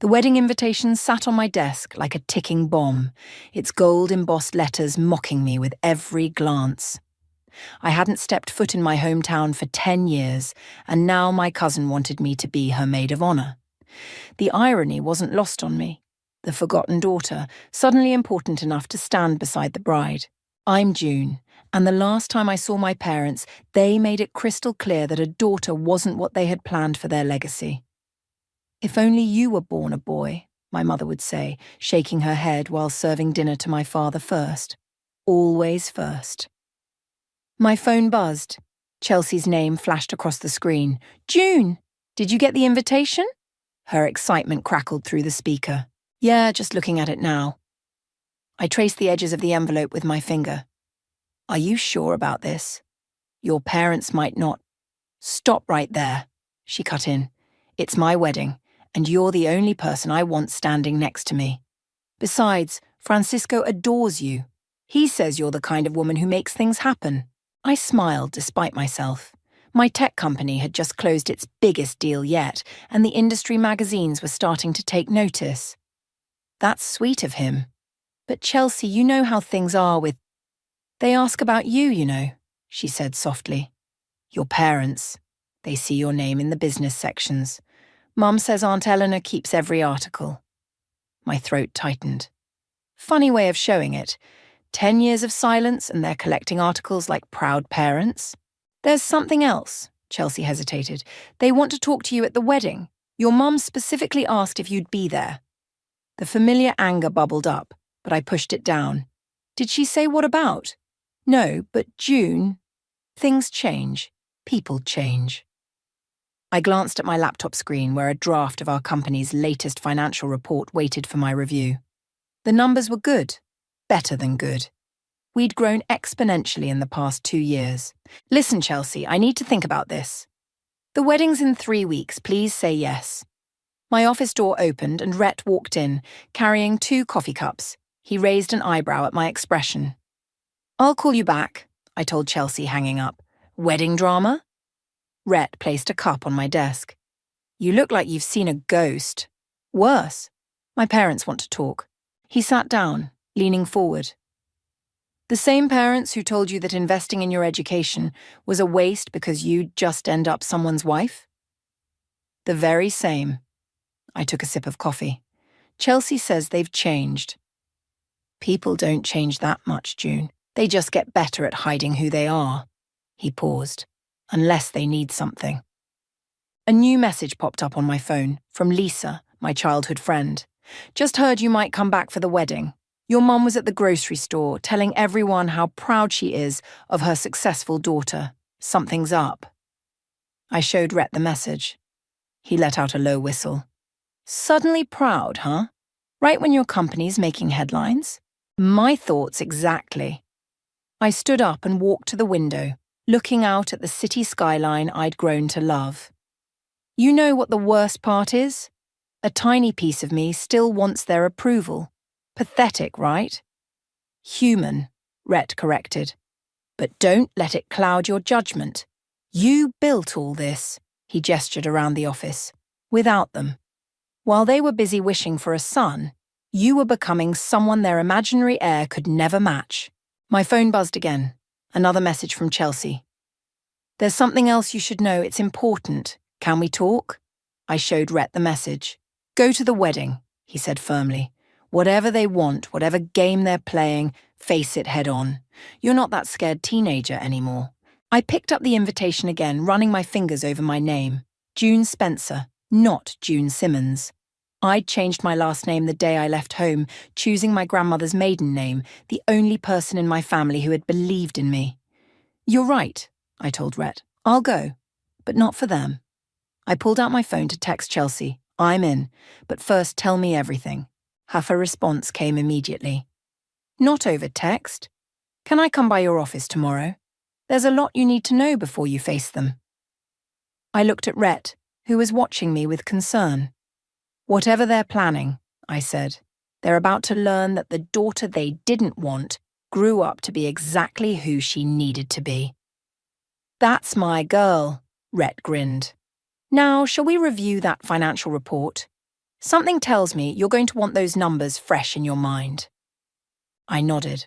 The wedding invitation sat on my desk like a ticking bomb, its gold-embossed letters mocking me with every glance. I hadn't stepped foot in my hometown for 10 years, and now my cousin wanted me to be her maid of honor. The irony wasn't lost on me. The forgotten daughter, suddenly important enough to stand beside the bride. I'm June, and the last time I saw my parents, they made it crystal clear that a daughter wasn't what they had planned for their legacy. "If only you were born a boy," my mother would say, shaking her head while serving dinner to my father first. Always first. My phone buzzed. Chelsea's name flashed across the screen. "June, did you get the invitation?" Her excitement crackled through the speaker. "Yeah, just looking at it now." I traced the edges of the envelope with my finger. "Are you sure about this? Your parents might not—" "Stop right there," she cut in. "It's my wedding, and you're the only person I want standing next to me. Besides, Francisco adores you. He says you're the kind of woman who makes things happen." I smiled despite myself. My tech company had just closed its biggest deal yet, and the industry magazines were starting to take notice. "That's sweet of him. But Chelsea, you know how things are with—" "They ask about you, you know," she said softly. "Your parents. They see your name in the business sections. Mum says Aunt Eleanor keeps every article." My throat tightened. Funny way of showing it. 10 years of silence and they're collecting articles like proud parents. "There's something else," Chelsea hesitated. "They want to talk to you at the wedding. Your mum specifically asked if you'd be there." The familiar anger bubbled up, but I pushed it down. "Did she say what about?" "No, but June, things change. People change." I glanced at my laptop screen where a draft of our company's latest financial report waited for my review. The numbers were good. Better than good. We'd grown exponentially in the past 2 years. "Listen, Chelsea, I need to think about this. The wedding's in 3 weeks, please say yes." My office door opened and Rhett walked in, carrying 2 coffee cups. He raised an eyebrow at my expression. "I'll call you back," I told Chelsea, hanging up. "Wedding drama?" Rhett placed a cup on my desk. "You look like you've seen a ghost." "Worse. My parents want to talk." He sat down, leaning forward. "The same parents who told you that investing in your education was a waste because you'd just end up someone's wife?" "The very same." I took a sip of coffee. "Chelsea says they've changed." "People don't change that much, June. They just get better at hiding who they are." He paused. "Unless they need something." A new message popped up on my phone from Lisa, my childhood friend. "Just heard you might come back for the wedding. Your mum was at the grocery store telling everyone how proud she is of her successful daughter. Something's up." I showed Rhett the message. He let out a low whistle. "Suddenly proud, huh? Right when your company's making headlines?" My thoughts exactly. I stood up and walked to the window, looking out at the city skyline I'd grown to love. You know what the worst part is? A tiny piece of me still wants their approval. Pathetic, right? "Human," Rhett corrected. "But don't let it cloud your judgment. You built all this," he gestured around the office, "without them. While they were busy wishing for a son, you were becoming someone their imaginary heir could never match." My phone buzzed again. Another message from Chelsea. "There's something else you should know. It's important. Can we talk?" I showed Rhett the message. "Go to the wedding," he said firmly. "Whatever they want, whatever game they're playing, face it head on. You're not that scared teenager anymore." I picked up the invitation again, running my fingers over my name. June Spencer, not June Simmons. I'd changed my last name the day I left home, choosing my grandmother's maiden name, the only person in my family who had believed in me. "You're right," I told Rhett. "I'll go, but not for them." I pulled out my phone to text Chelsea. "I'm in, but first tell me everything." Her response came immediately. "Not over text. Can I come by your office tomorrow? There's a lot you need to know before you face them." I looked at Rhett, who was watching me with concern. "Whatever they're planning," I said, "they're about to learn that the daughter they didn't want grew up to be exactly who she needed to be." "That's my girl," Rhett grinned. "Now, shall we review that financial report?" Something tells me you're going to want those numbers fresh in your mind. I nodded,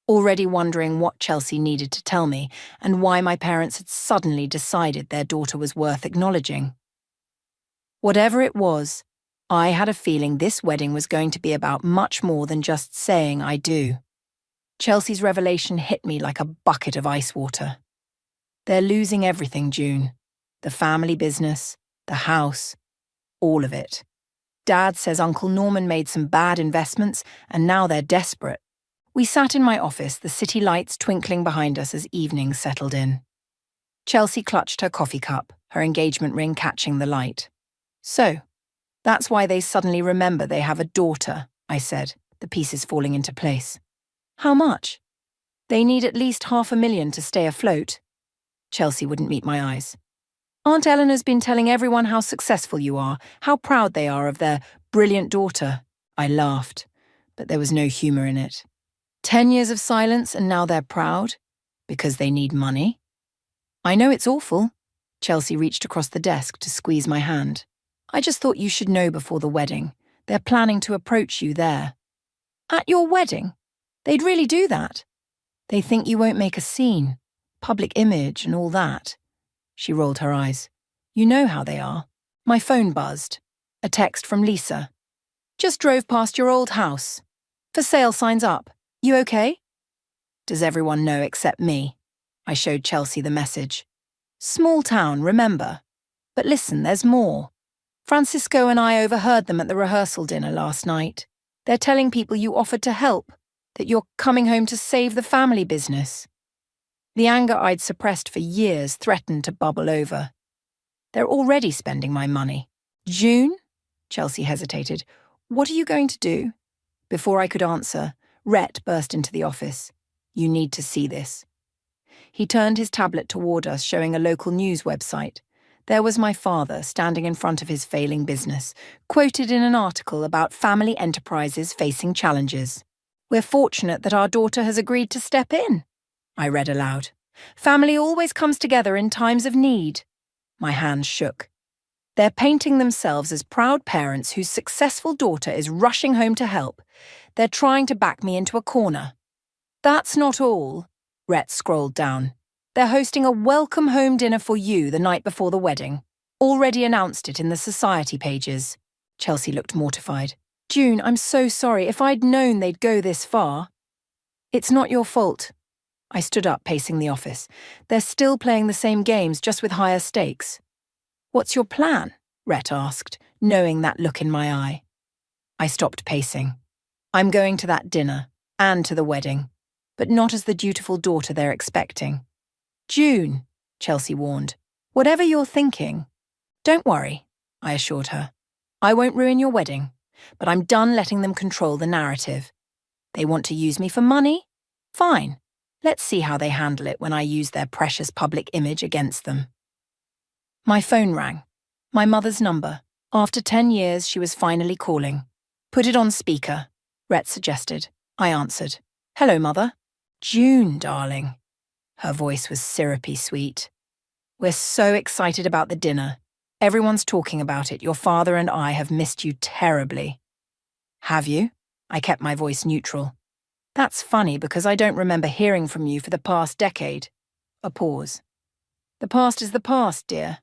already wondering what Chelsea needed to tell me and why my parents had suddenly decided their daughter was worth acknowledging. Whatever it was, I had a feeling this wedding was going to be about much more than just saying I do. Chelsea's revelation hit me like a bucket of ice water. They're losing everything, June. The family business, the house, all of it. Dad says Uncle Norman made some bad investments and now they're desperate. We sat in my office, the city lights twinkling behind us as evening settled in. Chelsea clutched her coffee cup, her engagement ring catching the light. So, that's why they suddenly remember they have a daughter, I said, the pieces falling into place. How much? They need at least $500,000 to stay afloat. Chelsea wouldn't meet my eyes. Aunt Eleanor's been telling everyone how successful you are, how proud they are of their brilliant daughter. I laughed, but there was no humour in it. 10 years of silence and now they're proud? Because they need money? I know it's awful. Chelsea reached across the desk to squeeze my hand. I just thought you should know before the wedding. They're planning to approach you there. At your wedding? They'd really do that? They think you won't make a scene. Public image and all that. She rolled her eyes. You know how they are. My phone buzzed. A text from Lisa. Just drove past your old house. For sale signs up. You okay? Does everyone know except me? I showed Chelsea the message. Small town, remember? But listen, there's more. Francisco and I overheard them at the rehearsal dinner last night. They're telling people you offered to help, that you're coming home to save the family business. The anger I'd suppressed for years threatened to bubble over. They're already spending my money. June? Chelsea hesitated. What are you going to do? Before I could answer, Rhett burst into the office. You need to see this. He turned his tablet toward us, showing a local news website. There was my father standing in front of his failing business, quoted in an article about family enterprises facing challenges. We're fortunate that our daughter has agreed to step in. I read aloud. Family always comes together in times of need. My hands shook. They're painting themselves as proud parents whose successful daughter is rushing home to help. They're trying to back me into a corner. That's not all. Rhett scrolled down. They're hosting a welcome home dinner for you the night before the wedding. Already announced it in the society pages. Chelsea looked mortified. June, I'm so sorry. If I'd known they'd go this far. It's not your fault. I stood up, pacing the office. They're still playing the same games, just with higher stakes. What's your plan? Rhett asked, knowing that look in my eye. I stopped pacing. I'm going to that dinner, and to the wedding, but not as the dutiful daughter they're expecting. June, Chelsea warned. Whatever you're thinking. Don't worry, I assured her. I won't ruin your wedding, but I'm done letting them control the narrative. They want to use me for money? Fine. Let's see how they handle it when I use their precious public image against them. My phone rang. My mother's number. After 10 years, she was finally calling. Put it on speaker, Rhett suggested. I answered. Hello, Mother. June, darling. Her voice was syrupy sweet. We're so excited about the dinner. Everyone's talking about it. Your father and I have missed you terribly. Have you? I kept my voice neutral. That's funny because I don't remember hearing from you for the past decade. A pause. The past is the past, dear.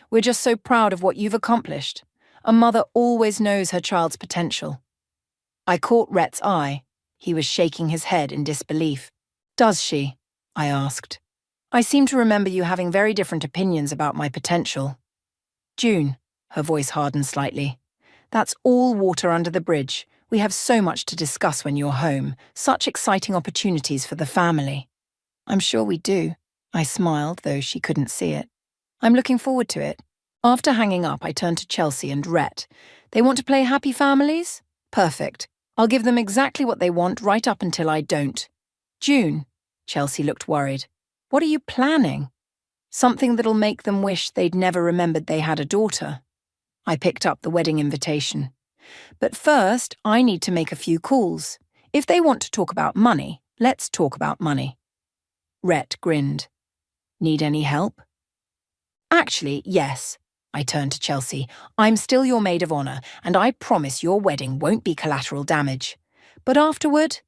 We're just so proud of what you've accomplished. A mother always knows her child's potential. I caught Rhett's eye. He was shaking his head in disbelief. Does she? I asked. I seem to remember you having very different opinions about my potential. June, her voice hardened slightly. That's all water under the bridge. We have so much to discuss when you're home, such exciting opportunities for the family. I'm sure we do. I smiled, though she couldn't see it. I'm looking forward to it. After hanging up, I turned to Chelsea and Rhett. They want to play happy families? Perfect. I'll give them exactly what they want right up until I don't. June, Chelsea looked worried. What are you planning? Something that'll make them wish they'd never remembered they had a daughter. I picked up the wedding invitation. But first, I need to make a few calls. If they want to talk about money, let's talk about money. Rhett grinned. Need any help? Actually, yes. I turned to Chelsea. I'm still your maid of honour, and I promise your wedding won't be collateral damage. But afterward,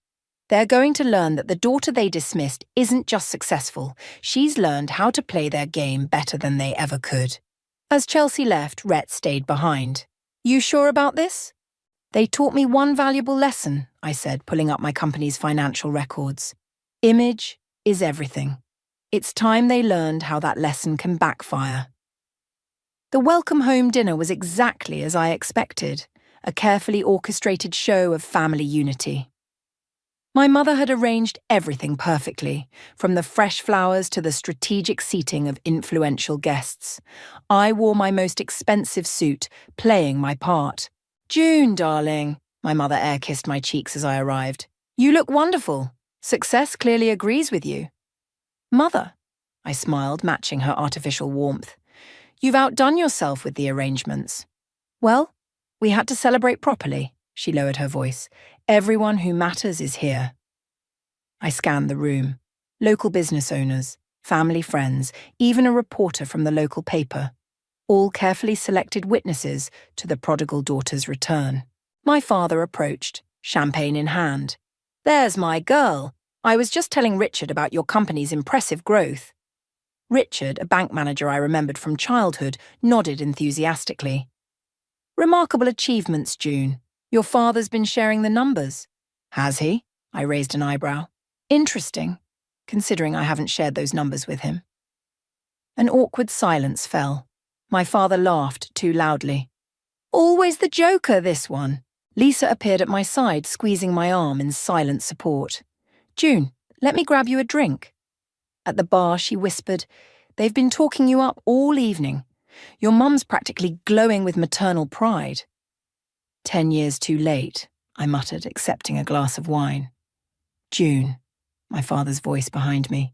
they're going to learn that the daughter they dismissed isn't just successful, she's learned how to play their game better than they ever could. As Chelsea left, Rhett stayed behind. You sure about this? They taught me one valuable lesson, I said, pulling up my company's financial records. Image is everything. It's time they learned how that lesson can backfire. The welcome home dinner was exactly as I expected, a carefully orchestrated show of family unity. My mother had arranged everything perfectly, from the fresh flowers to the strategic seating of influential guests. I wore my most expensive suit, playing my part. June, darling, my mother air-kissed my cheeks as I arrived. You look wonderful. Success clearly agrees with you. Mother, I smiled, matching her artificial warmth. You've outdone yourself with the arrangements. Well, we had to celebrate properly, she lowered her voice. Everyone who matters is here. I scanned the room. Local business owners, family friends, even a reporter from the local paper. All carefully selected witnesses to the prodigal daughter's return. My father approached, champagne in hand. There's my girl. I was just telling Richard about your company's impressive growth. Richard, a bank manager I remembered from childhood, nodded enthusiastically. Remarkable achievements, June. Your father's been sharing the numbers. Has he? I raised an eyebrow. Interesting, considering I haven't shared those numbers with him. An awkward silence fell. My father laughed too loudly. Always the joker, this one. Lisa appeared at my side, squeezing my arm in silent support. June, let me grab you a drink. At the bar, she whispered, They've been talking you up all evening. Your mum's practically glowing with maternal pride. 10 years too late, I muttered, accepting a glass of wine. June, my father's voice behind me.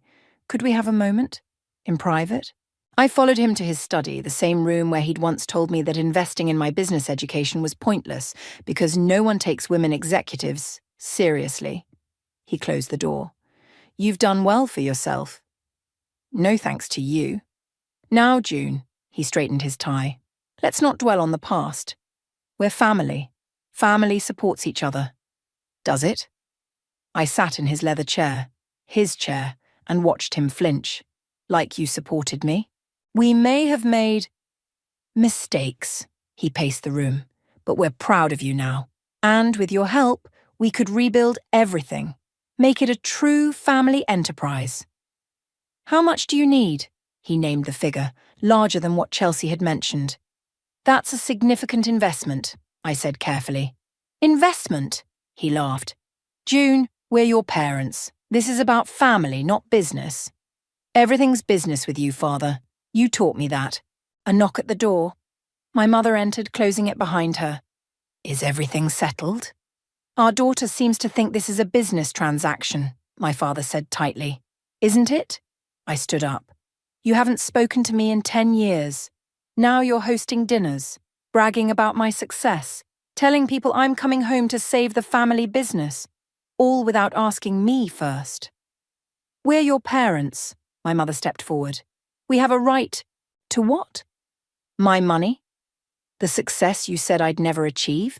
Could we have a moment? In private? I followed him to his study, the same room where he'd once told me that investing in my business education was pointless because no one takes women executives seriously. He closed the door. You've done well for yourself. No thanks to you. Now, June, he straightened his tie. Let's not dwell on the past. We're family. Family supports each other. Does it? I sat in his leather chair, his chair, and watched him flinch. Like you supported me? We may have made mistakes, he paced the room, but we're proud of you now. And with your help, we could rebuild everything. Make it a true family enterprise. How much do you need? He named the figure, larger than what Chelsea had mentioned. That's a significant investment, I said carefully. Investment? He laughed. June, we're your parents. This is about family, not business. Everything's business with you, Father. You taught me that. A knock at the door. My mother entered, closing it behind her. Is everything settled? Our daughter seems to think this is a business transaction, my father said tightly. Isn't it? I stood up. You haven't spoken to me in 10 years. Now you're hosting dinners, bragging about my success, telling people I'm coming home to save the family business, all without asking me first. We're your parents, my mother stepped forward. We have a right to what? My money? The success you said I'd never achieve?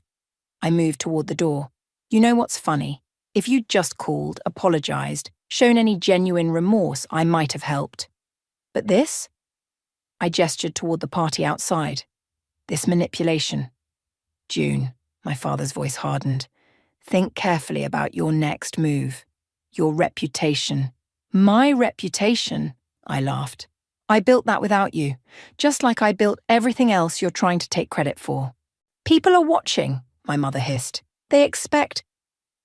I moved toward the door. You know what's funny? If you'd just called, apologized, shown any genuine remorse, I might have helped. But this? I gestured toward the party outside. This manipulation. June, my father's voice hardened. Think carefully about your next move. Your reputation. My reputation? I laughed. I built that without you, just like I built everything else you're trying to take credit for. People are watching, my mother hissed. They expect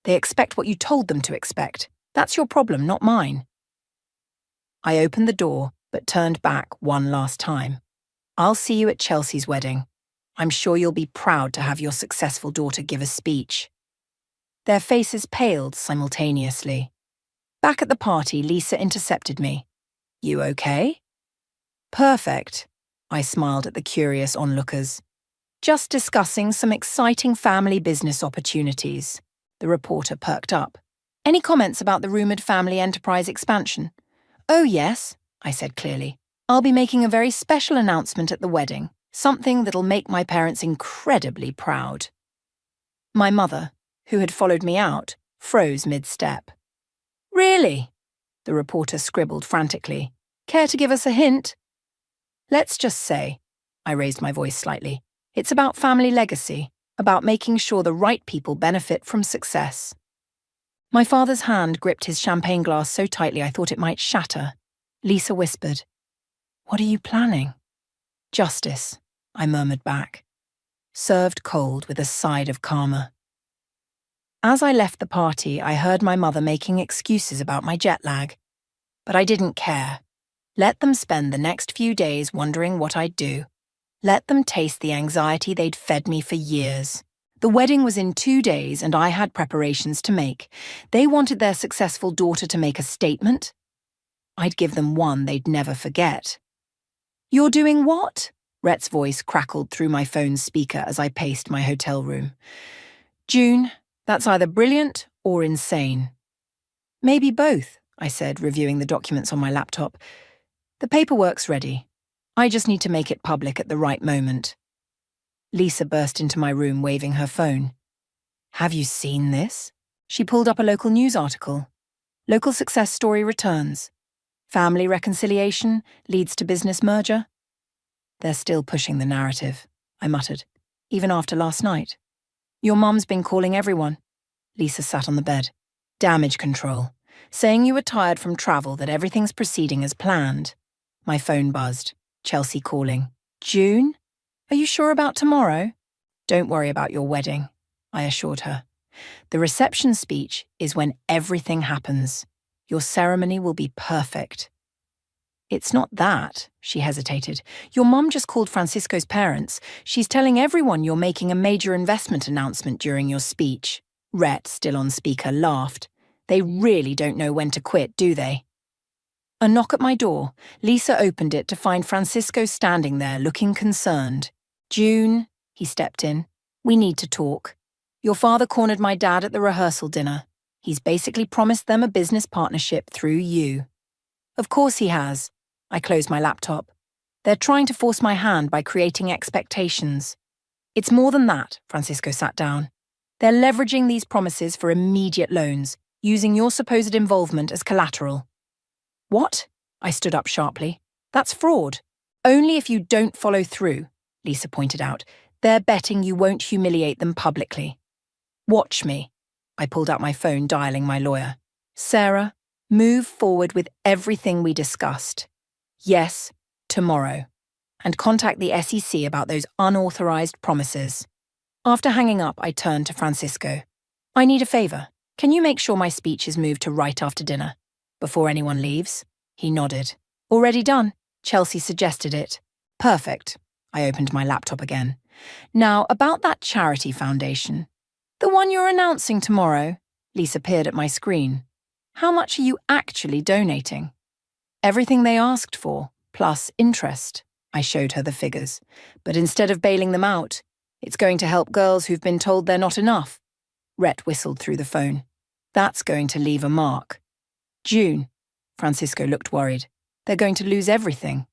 what you told them to expect. That's your problem, not mine. I opened the door, but turned back one last time. I'll see you at Chelsea's wedding. I'm sure you'll be proud to have your successful daughter give a speech. Their faces paled simultaneously. Back at the party, Lisa intercepted me. You okay? Perfect, I smiled at the curious onlookers. Just discussing some exciting family business opportunities. The reporter perked up. Any comments about the rumoured family enterprise expansion? Oh yes, I said clearly. I'll be making a very special announcement at the wedding. Something that'll make my parents incredibly proud. My mother, who had followed me out, froze mid-step. Really? The reporter scribbled frantically. Care to give us a hint? Let's just say, I raised my voice slightly, it's about family legacy, about making sure the right people benefit from success. My father's hand gripped his champagne glass so tightly I thought it might shatter. Lisa whispered, "What are you planning?" "Justice," I murmured back, served cold with a side of karma. As I left the party, I heard my mother making excuses about my jet lag. But I didn't care. Let them spend the next few days wondering what I'd do. Let them taste the anxiety they'd fed me for years. The wedding was in 2 days and I had preparations to make. They wanted their successful daughter to make a statement. I'd give them one they'd never forget. "You're doing what?" Rhett's voice crackled through my phone's speaker as I paced my hotel room. "June, that's either brilliant or insane." "Maybe both," I said, reviewing the documents on my laptop. "The paperwork's ready. I just need to make it public at the right moment." Lisa burst into my room waving her phone. "Have you seen this?" She pulled up a local news article. "Local success story returns. Family reconciliation leads to business merger." "They're still pushing the narrative," I muttered, "even after last night." "Your mum's been calling everyone." Lisa sat on the bed. "Damage control. Saying you were tired from travel, that everything's proceeding as planned." My phone buzzed. Chelsea calling. "June? Are you sure about tomorrow?" "Don't worry about your wedding," I assured her. "The reception speech is when everything happens. Your ceremony will be perfect." "It's not that," she hesitated. "Your mum just called Francisco's parents. She's telling everyone you're making a major investment announcement during your speech." Rhett, still on speaker, laughed. "They really don't know when to quit, do they?" A knock at my door. Lisa opened it to find Francisco standing there, looking concerned. "June," he stepped in, "we need to talk. Your father cornered my dad at the rehearsal dinner. He's basically promised them a business partnership through you." "Of course he has." I closed my laptop. "They're trying to force my hand by creating expectations." "It's more than that," Francisco sat down. "They're leveraging these promises for immediate loans, using your supposed involvement as collateral." "What?" I stood up sharply. "That's fraud." "Only if you don't follow through," Lisa pointed out. "They're betting you won't humiliate them publicly." "Watch me." I pulled out my phone, dialing my lawyer. "Sarah, move forward with everything we discussed. Yes, tomorrow. And contact the SEC about those unauthorized promises." After hanging up, I turned to Francisco. "I need a favor. Can you make sure my speech is moved to right after dinner? Before anyone leaves?" He nodded. "Already done. Chelsea suggested it." "Perfect." I opened my laptop again. "Now, about that charity foundation. The one you're announcing tomorrow." Lisa peered at my screen. "How much are you actually donating?" "Everything they asked for, plus interest." I showed her the figures. "But instead of bailing them out, it's going to help girls who've been told they're not enough." Rhett whistled through the phone. "That's going to leave a mark." "June." Francisco looked worried. "They're going to lose everything."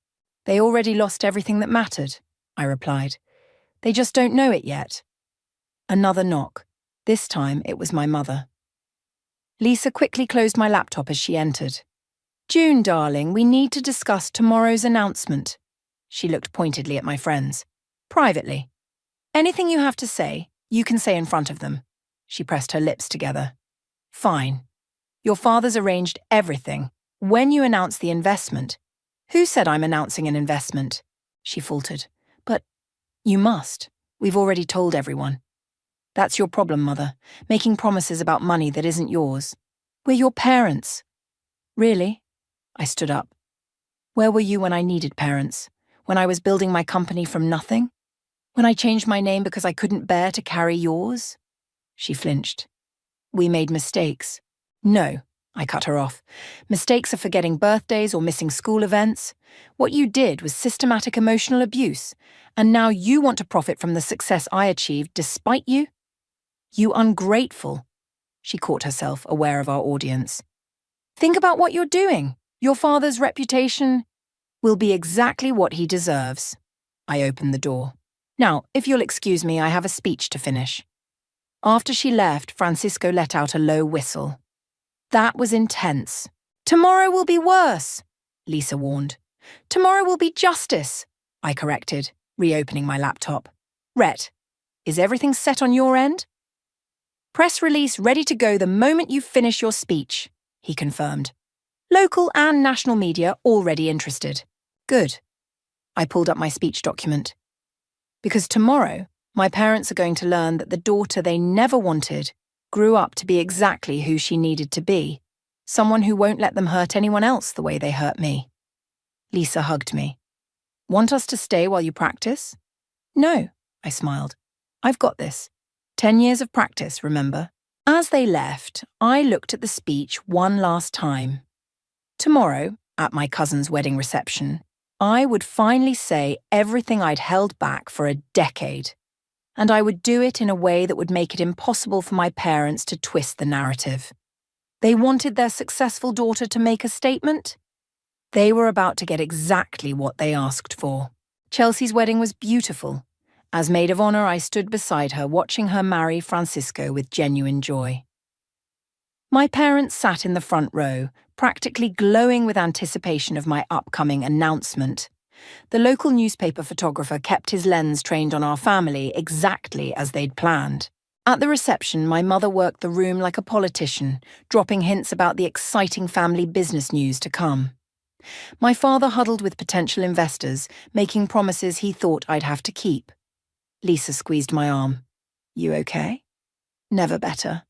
"They already lost everything that mattered," I replied. "They just don't know it yet." Another knock. This time it was my mother. Lisa quickly closed my laptop as she entered. "June, darling, we need to discuss tomorrow's announcement." She looked pointedly at my friends. "Privately. Anything you have to say, you can say in front of them." She pressed her lips together. "Fine. Your father's arranged everything. When you announce the investment..." "Who said I'm announcing an investment?" She faltered. "But you must. We've already told everyone." "That's your problem, Mother. Making promises about money that isn't yours. We're your parents." "Really?" I stood up. "Where were you when I needed parents? When I was building my company from nothing? When I changed my name because I couldn't bear to carry yours?" She flinched. "We made mistakes." "No," I cut her off. "Mistakes are forgetting birthdays or missing school events. What you did was systematic emotional abuse, and now you want to profit from the success I achieved despite you? You ungrateful." She caught herself, aware of our audience. "Think about what you're doing. Your father's reputation will be exactly what he deserves." I opened the door. Now, if you'll excuse me, I have a speech to finish. After she left, Francisco let out a low whistle. That was intense. Tomorrow will be worse, Lisa warned. Tomorrow will be justice, I corrected, reopening my laptop. Rhett, is everything set on your end? Press release ready to go the moment you finish your speech, he confirmed. Local and national media already interested. Good. I pulled up my speech document. Because tomorrow, my parents are going to learn that the daughter they never wanted grew up to be exactly who she needed to be, someone who won't let them hurt anyone else the way they hurt me. Lisa hugged me. Want us to stay while you practice? No, I smiled. I've got this. 10 years of practice, remember? As they left, I looked at the speech one last time. Tomorrow, at my cousin's wedding reception, I would finally say everything I'd held back for a decade. And I would do it in a way that would make it impossible for my parents to twist the narrative. They wanted their successful daughter to make a statement. They were about to get exactly what they asked for. Chelsea's wedding was beautiful. As maid of honor, I stood beside her, watching her marry Francisco with genuine joy. My parents sat in the front row, practically glowing with anticipation of my upcoming announcement. The local newspaper photographer kept his lens trained on our family exactly as they'd planned. At the reception, my mother worked the room like a politician, dropping hints about the exciting family business news to come. My father huddled with potential investors, making promises he thought I'd have to keep. Lisa squeezed my arm. You okay? Never better.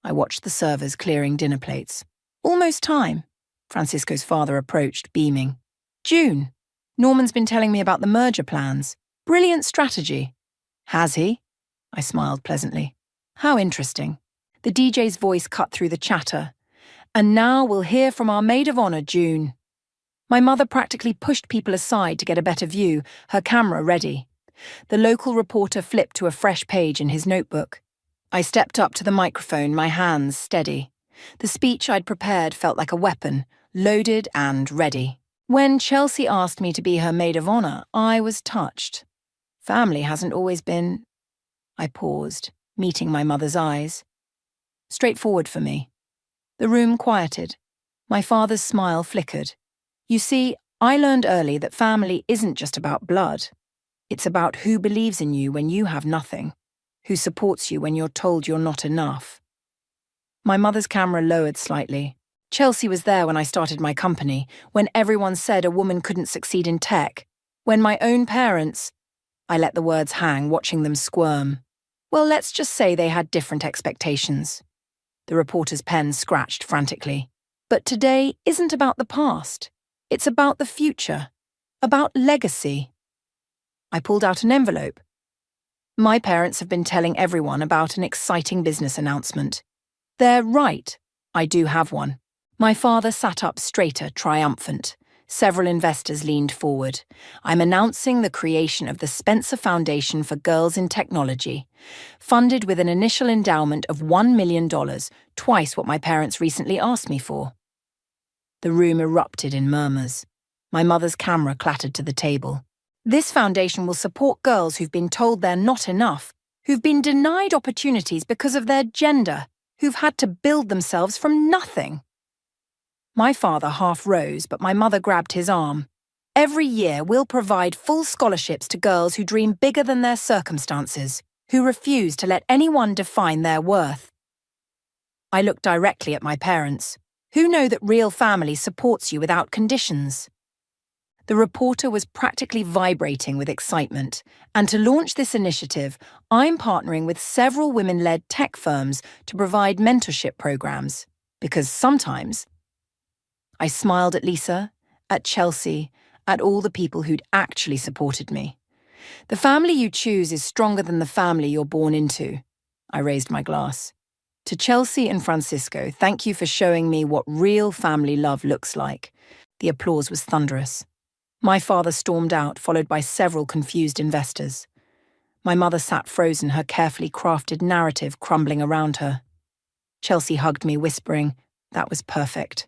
I watched the servers clearing dinner plates. Almost time. Francisco's father approached, beaming. June. Norman's been telling me about the merger plans. Brilliant strategy. Has he? I smiled pleasantly. How interesting. The DJ's voice cut through the chatter. And now we'll hear from our maid of honor, June. My mother practically pushed people aside to get a better view, her camera ready. The local reporter flipped to a fresh page in his notebook. I stepped up to the microphone, my hands steady. The speech I'd prepared felt like a weapon, loaded and ready. When Chelsea asked me to be her maid of honor, I was touched. Family hasn't always been... I paused, meeting my mother's eyes. Straightforward for me. The room quieted. My father's smile flickered. You see, I learned early that family isn't just about blood. It's about who believes in you when you have nothing, who supports you when you're told you're not enough. My mother's camera lowered slightly. Chelsea was there when I started my company, when everyone said a woman couldn't succeed in tech, when my own parents... I let the words hang, watching them squirm. Well, let's just say they had different expectations. The reporter's pen scratched frantically. But today isn't about the past. It's about the future. About legacy. I pulled out an envelope. My parents have been telling everyone about an exciting business announcement. They're right. I do have one. My father sat up straighter, triumphant. Several investors leaned forward. I'm announcing the creation of the Spencer Foundation for Girls in Technology, funded with an initial endowment of $1 million, twice what my parents recently asked me for. The room erupted in murmurs. My mother's camera clattered to the table. This foundation will support girls who've been told they're not enough, who've been denied opportunities because of their gender, who've had to build themselves from nothing. My father half rose, but my mother grabbed his arm. Every year, we'll provide full scholarships to girls who dream bigger than their circumstances, who refuse to let anyone define their worth. I looked directly at my parents, who know that real family supports you without conditions. The reporter was practically vibrating with excitement, and to launch this initiative, I'm partnering with several women-led tech firms to provide mentorship programs, because sometimes... I smiled at Lisa, at Chelsea, at all the people who'd actually supported me. The family you choose is stronger than the family you're born into. I raised my glass. To Chelsea and Francisco, thank you for showing me what real family love looks like. The applause was thunderous. My father stormed out, followed by several confused investors. My mother sat frozen, her carefully crafted narrative crumbling around her. Chelsea hugged me, whispering, "That was perfect."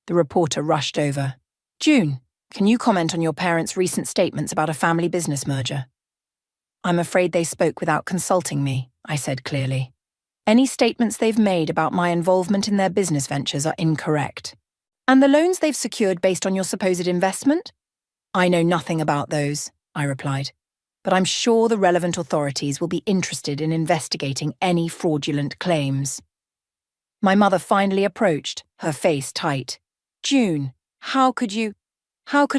The reporter rushed over. "June, Can you comment on your parents' recent statements about a family business merger? I'm afraid they spoke without consulting me, I said clearly. Any statements they've made about my involvement in their business ventures are incorrect. And the loans they've secured based on your supposed investment? I know nothing about those, I replied. But I'm sure the relevant authorities will be interested in investigating any fraudulent claims. My mother finally approached, her face tight. June, how could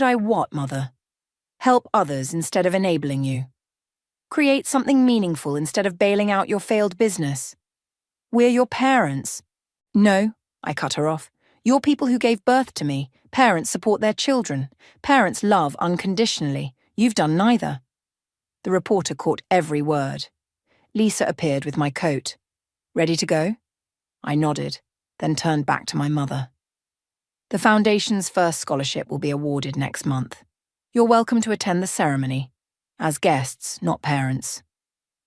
I what, Mother? Help others instead of enabling you. Create something meaningful instead of bailing out your failed business. We're your parents. No, I cut her off. You're people who gave birth to me. Parents support their children. Parents love unconditionally. You've done neither. The reporter caught every word. Lisa appeared with my coat. Ready to go? I nodded, then turned back to my mother. The Foundation's first scholarship will be awarded next month. You're welcome to attend the ceremony. As guests, not parents.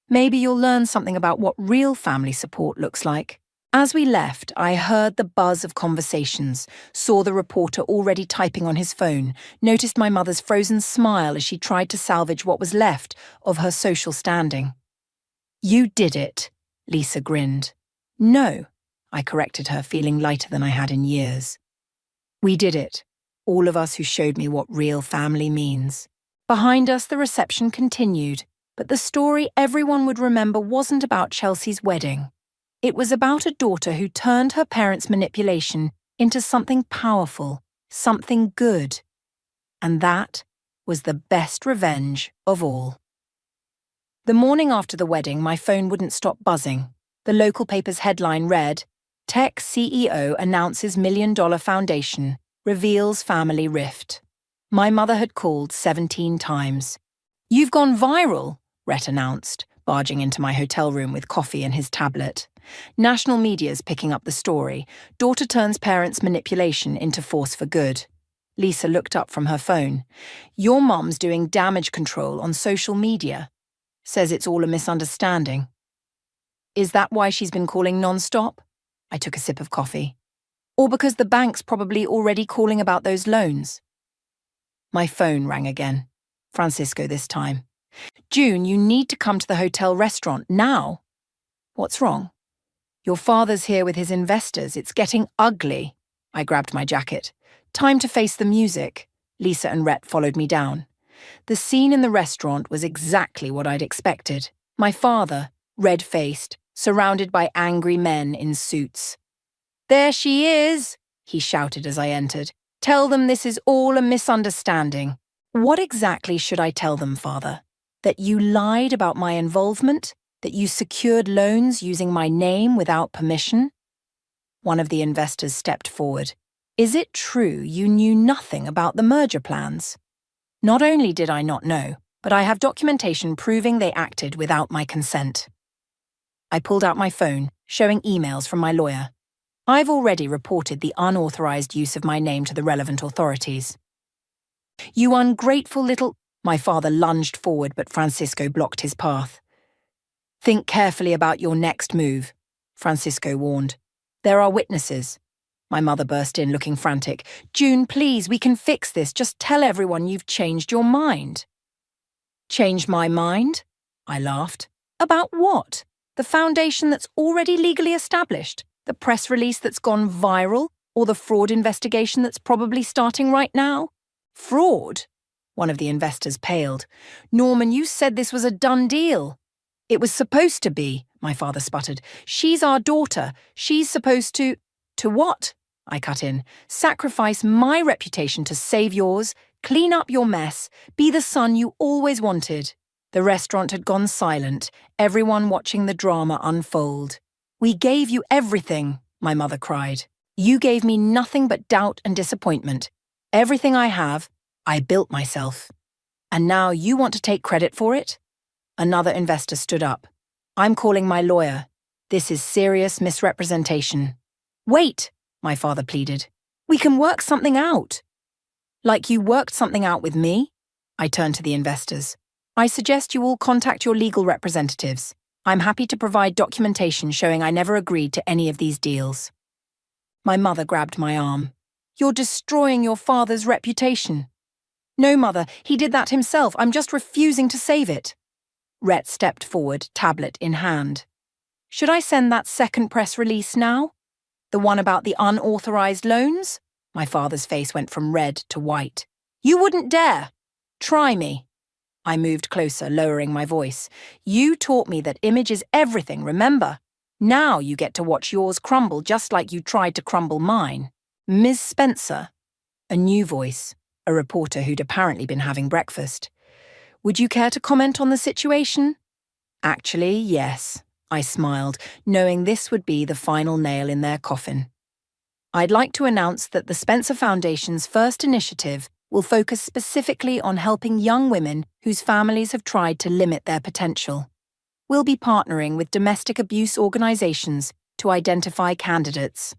Maybe you'll learn something about what real family support looks like. As we left, I heard the buzz of conversations, saw the reporter already typing on his phone, noticed my mother's frozen smile as she tried to salvage what was left of her social standing. You did it, Lisa grinned. No, I corrected her, feeling lighter than I had in years. We did it, all of us who showed me what real family means. Behind us, the reception continued, but the story everyone would remember wasn't about Chelsea's wedding. It was about a daughter who turned her parents' manipulation into something powerful, something good. And that was the best revenge of all. The morning after the wedding, my phone wouldn't stop buzzing. The local paper's headline read, Tech CEO announces $1 million foundation, reveals family rift. My mother had called 17 times. You've gone viral, Rhett announced, barging into my hotel room with coffee and his tablet. National media's picking up the story. Daughter turns parents' manipulation into force for good. Lisa looked up from her phone. Your mum's doing damage control on social media. Says it's all a misunderstanding. Is that why she's been calling non-stop? I took a sip of coffee. Or because the bank's probably already calling about those loans? My phone rang again. Francisco this time. June, you need to come to the hotel restaurant now. What's wrong? Your father's here with his investors. It's getting ugly. I grabbed my jacket. Time to face the music. Lisa and Rhett followed me down. The scene in the restaurant was exactly what I'd expected. My father, red-faced, surrounded by angry men in suits. There she is, he shouted as I entered. Tell them this is all a misunderstanding. What exactly should I tell them, Father? That you lied about my involvement? That you secured loans using my name without permission? One of the investors stepped forward. Is it true you knew nothing about the merger plans? Not only did I not know, but I have documentation proving they acted without my consent. I pulled out my phone, showing emails from my lawyer. I've already reported the unauthorized use of my name to the relevant authorities. You ungrateful little... My father lunged forward, but Francisco blocked his path. Think carefully about your next move, Francisco warned. There are witnesses. My mother burst in, looking frantic. June, please, we can fix this. Just tell everyone you've changed your mind. Changed my mind? I laughed. About what? The foundation that's already legally established? The press release that's gone viral? Or the fraud investigation that's probably starting right now? Fraud? One of the investors paled. Norman, you said this was a done deal. It was supposed to be, my father sputtered. She's our daughter. She's supposed to... To what? I cut in. Sacrifice my reputation to save yours, clean up your mess, be the son you always wanted. The restaurant had gone silent, everyone watching the drama unfold. We gave you everything, my mother cried. You gave me nothing but doubt and disappointment. Everything I have, I built myself. And now you want to take credit for it? Another investor stood up. I'm calling my lawyer. This is serious misrepresentation. Wait, my father pleaded. We can work something out. Like you worked something out with me? I turned to the investors. I suggest you all contact your legal representatives. I'm happy to provide documentation showing I never agreed to any of these deals. My mother grabbed my arm. You're destroying your father's reputation. No, Mother, he did that himself. I'm just refusing to save it. Rhett stepped forward, tablet in hand. Should I send that second press release now? The one about the unauthorized loans? My father's face went from red to white. You wouldn't dare. Try me. I moved closer, lowering my voice. You taught me that image is everything, remember? Now you get to watch yours crumble just like you tried to crumble mine. Ms. Spencer. A new voice, a reporter who'd apparently been having breakfast. Would you care to comment on the situation? Actually, yes, I smiled, knowing this would be the final nail in their coffin. I'd like to announce that the Spencer Foundation's first initiative will focus specifically on helping young women whose families have tried to limit their potential. We'll be partnering with domestic abuse organizations to identify candidates.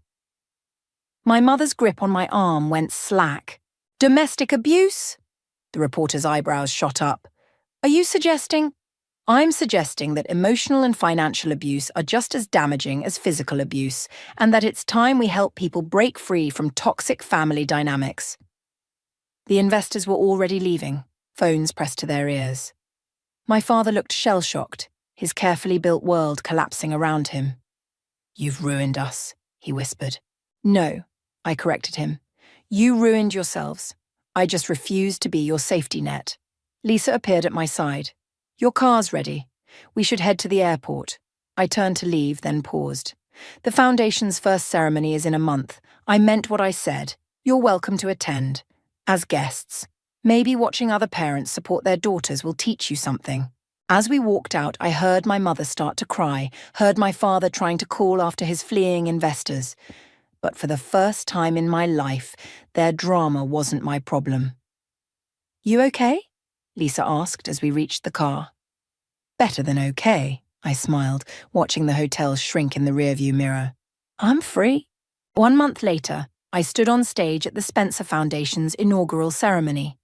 My mother's grip on my arm went slack. Domestic abuse? The reporter's eyebrows shot up. Are you suggesting? I'm suggesting that emotional and financial abuse are just as damaging as physical abuse, and that it's time we help people break free from toxic family dynamics. The investors were already leaving, phones pressed to their ears. My father looked shell-shocked, his carefully built world collapsing around him. You've ruined us, he whispered. No, I corrected him. You ruined yourselves. I just refused to be your safety net. Lisa appeared at my side. Your car's ready. We should head to the airport. I turned to leave, then paused. The Foundation's first ceremony is in a month. I meant what I said. You're welcome to attend. As guests. Maybe watching other parents support their daughters will teach you something. As we walked out, I heard my mother start to cry, heard my father trying to call after his fleeing investors. But for the first time in my life, their drama wasn't my problem. You okay? Lisa asked as we reached the car. Better than okay, I smiled, watching the hotel shrink in the rearview mirror. I'm free. 1 month later, I stood on stage at the Spencer Foundation's inaugural ceremony.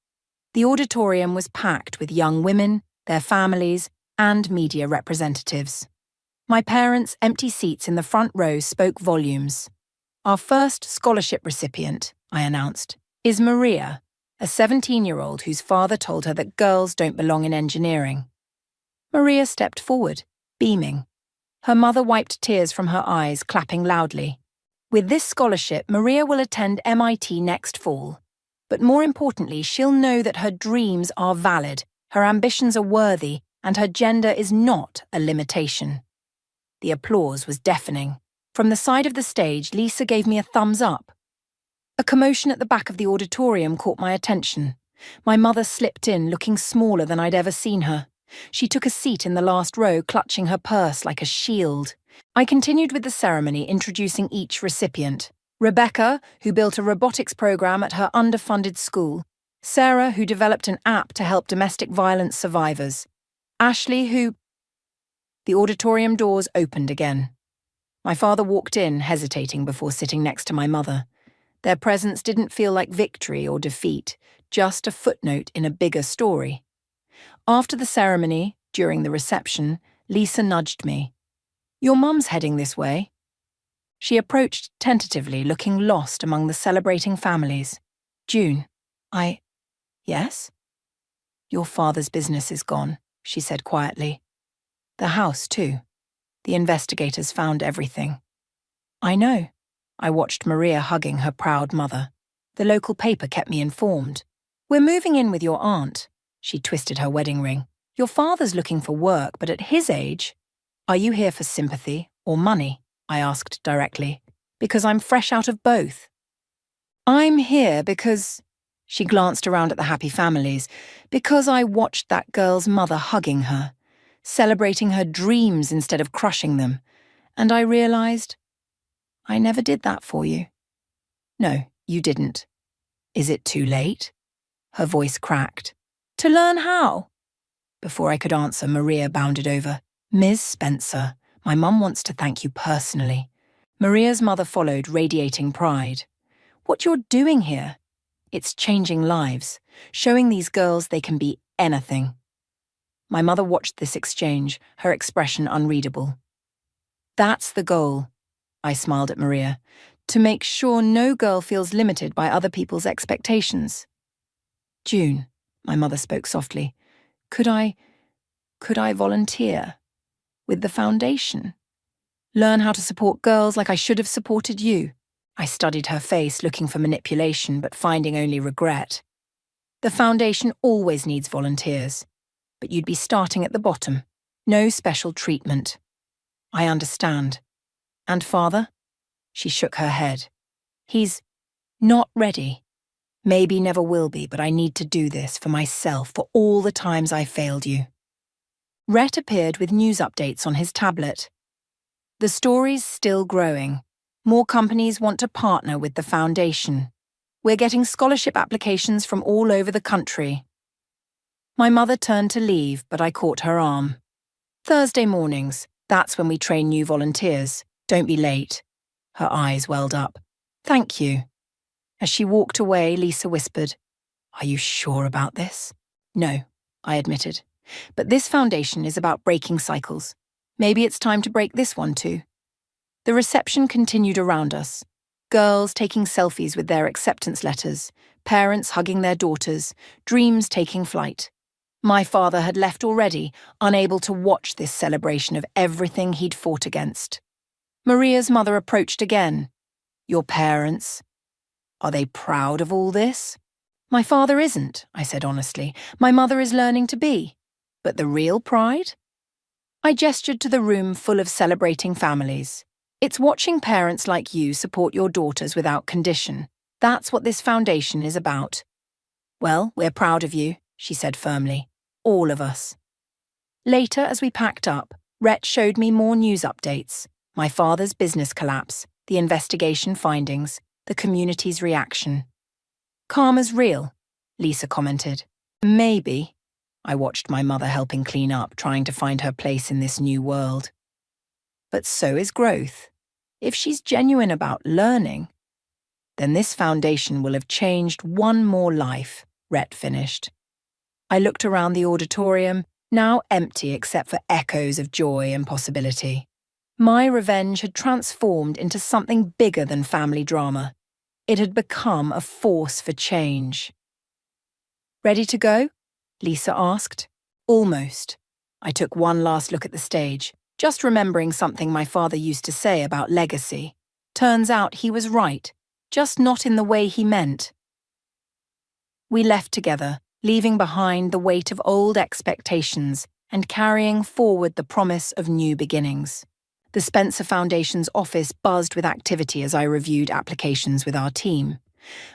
The auditorium was packed with young women, their families, and media representatives. My parents' empty seats in the front row spoke volumes. Our first scholarship recipient, I announced, is Maria, a 17-year-old whose father told her that girls don't belong in engineering. Maria stepped forward, beaming. Her mother wiped tears from her eyes, clapping loudly. With this scholarship, Maria will attend MIT next fall. But more importantly, she'll know that her dreams are valid, her ambitions are worthy, and her gender is not a limitation. The applause was deafening. From the side of the stage, Lisa gave me a thumbs up. A commotion at the back of the auditorium caught my attention. My mother slipped in, looking smaller than I'd ever seen her. She took a seat in the last row, clutching her purse like a shield. I continued with the ceremony, introducing each recipient. Rebecca, who built a robotics program at her underfunded school. Sarah, who developed an app to help domestic violence survivors. Ashley, who... The auditorium doors opened again. My father walked in, hesitating before sitting next to my mother. Their presence didn't feel like victory or defeat, just a footnote in a bigger story. After the ceremony, during the reception, Lisa nudged me. Your mum's heading this way. She approached tentatively, looking lost among the celebrating families. June. Yes? Your father's business is gone, she said quietly. The house, too. The investigators found everything. I know. I watched Maria hugging her proud mother. The local paper kept me informed. We're moving in with your aunt. She twisted her wedding ring. Your father's looking for work, but at his age... Are you here for sympathy or money? I asked directly. Because I'm fresh out of both. I'm here because... She glanced around at the happy families. Because I watched that girl's mother hugging her, celebrating her dreams instead of crushing them. And I realized... I never did that for you. No, you didn't. Is it too late? Her voice cracked. To learn how? Before I could answer, Maria bounded over. Ms. Spencer, my mum wants to thank you personally. Maria's mother followed, radiating pride. What you're doing here? It's changing lives, showing these girls they can be anything. My mother watched this exchange, her expression unreadable. That's the goal. I smiled at Maria, to make sure no girl feels limited by other people's expectations. June. My mother spoke softly. Could I volunteer? With the foundation? Learn how to support girls like I should have supported you? I studied her face, looking for manipulation, but finding only regret. The foundation always needs volunteers, but you'd be starting at the bottom. No special treatment. I understand. And father? She shook her head. He's not ready. Maybe never will be, but I need to do this for myself, for all the times I failed you. Rhett appeared with news updates on his tablet. The story's still growing. More companies want to partner with the foundation. We're getting scholarship applications from all over the country. My mother turned to leave, but I caught her arm. Thursday mornings, that's when we train new volunteers. Don't be late. Her eyes welled up. Thank you. As she walked away, Lisa whispered, Are you sure about this? No, I admitted. But this foundation is about breaking cycles. Maybe it's time to break this one too. The reception continued around us. Girls taking selfies with their acceptance letters, parents hugging their daughters, dreams taking flight. My father had left already, unable to watch this celebration of everything he'd fought against. Maria's mother approached again. Your parents? Are they proud of all this? My father isn't, I said honestly. My mother is learning to be. But the real pride? I gestured to the room full of celebrating families. It's watching parents like you support your daughters without condition. That's what this foundation is about. Well, we're proud of you, she said firmly. All of us. Later, as we packed up, Rhett showed me more news updates. My father's business collapse, the investigation findings, the community's reaction. Karma's real, Lisa commented. Maybe. I watched my mother helping clean up, trying to find her place in this new world. But so is growth. If she's genuine about learning, then this foundation will have changed one more life, Rhett finished. I looked around the auditorium, now empty except for echoes of joy and possibility. My revenge had transformed into something bigger than family drama. It had become a force for change. Ready to go? Lisa asked. Almost. I took one last look at the stage, just remembering something my father used to say about legacy. Turns out he was right, just not in the way he meant. We left together, leaving behind the weight of old expectations and carrying forward the promise of new beginnings. The Spencer Foundation's office buzzed with activity as I reviewed applications with our team.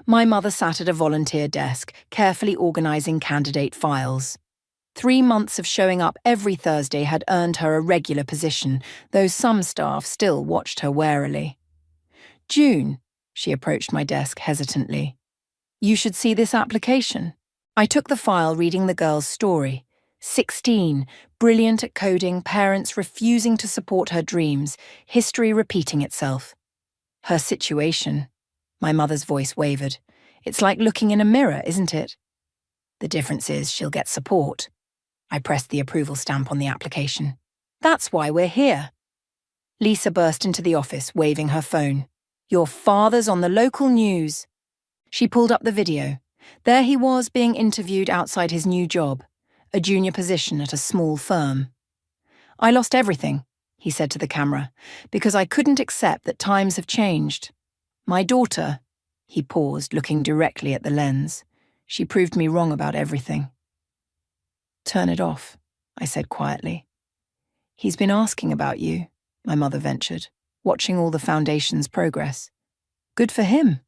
My mother sat at a volunteer desk, carefully organising candidate files. 3 months of showing up every Thursday had earned her a regular position, though some staff still watched her warily. June, she approached my desk hesitantly. You should see this application. I took the file, reading the girl's story. 16, brilliant at coding, parents refusing to support her dreams, history repeating itself. Her situation. My mother's voice wavered. It's like looking in a mirror, isn't it? The difference is she'll get support. I pressed the approval stamp on the application. That's why we're here. Lisa burst into the office, waving her phone. Your father's on the local news. She pulled up the video. There he was being interviewed outside his new job, a junior position at a small firm. I lost everything, he said to the camera, because I couldn't accept that times have changed. My daughter, he paused, looking directly at the lens. She proved me wrong about everything. Turn it off, I said quietly. He's been asking about you, my mother ventured, watching all the foundation's progress. Good for him.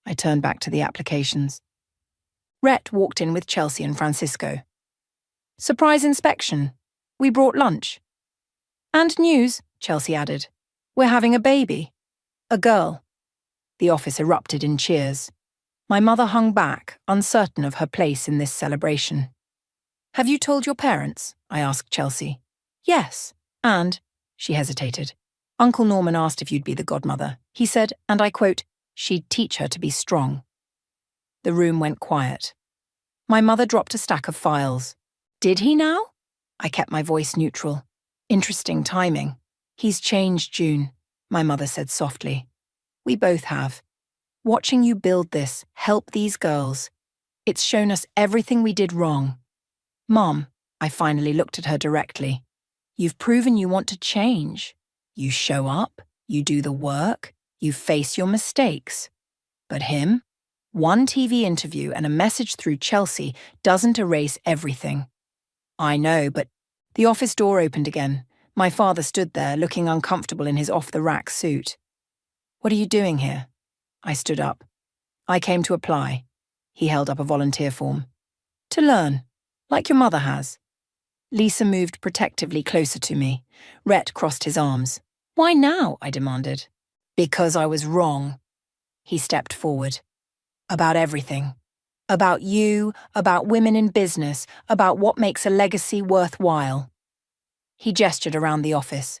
I turned back to the applications. Rhett walked in with Chelsea and Francisco. Surprise inspection. We brought lunch. And news, Chelsea added. We're having a baby. A girl. The office erupted in cheers. My mother hung back, uncertain of her place in this celebration. Have you told your parents? I asked Chelsea. Yes. And, she hesitated. Uncle Norman asked if you'd be the godmother. He said, and I quote, she'd teach her to be strong. The room went quiet. My mother dropped a stack of files. Did he now? I kept my voice neutral. Interesting timing. He's changed, June, my mother said softly. We both have. Watching you build this, help these girls. It's shown us everything we did wrong. Mom, I finally looked at her directly. You've proven you want to change. You show up, you do the work, you face your mistakes. But him? One TV interview and a message through Chelsea doesn't erase everything. I know, but the office door opened again. My father stood there, looking uncomfortable in his off-the-rack suit. What are you doing here? I stood up. I came to apply. He held up a volunteer form. To learn, like your mother has. Lisa moved protectively closer to me. Rhett crossed his arms. Why now? I demanded. Because I was wrong. He stepped forward. About everything. About you, about women in business, about what makes a legacy worthwhile. He gestured around the office.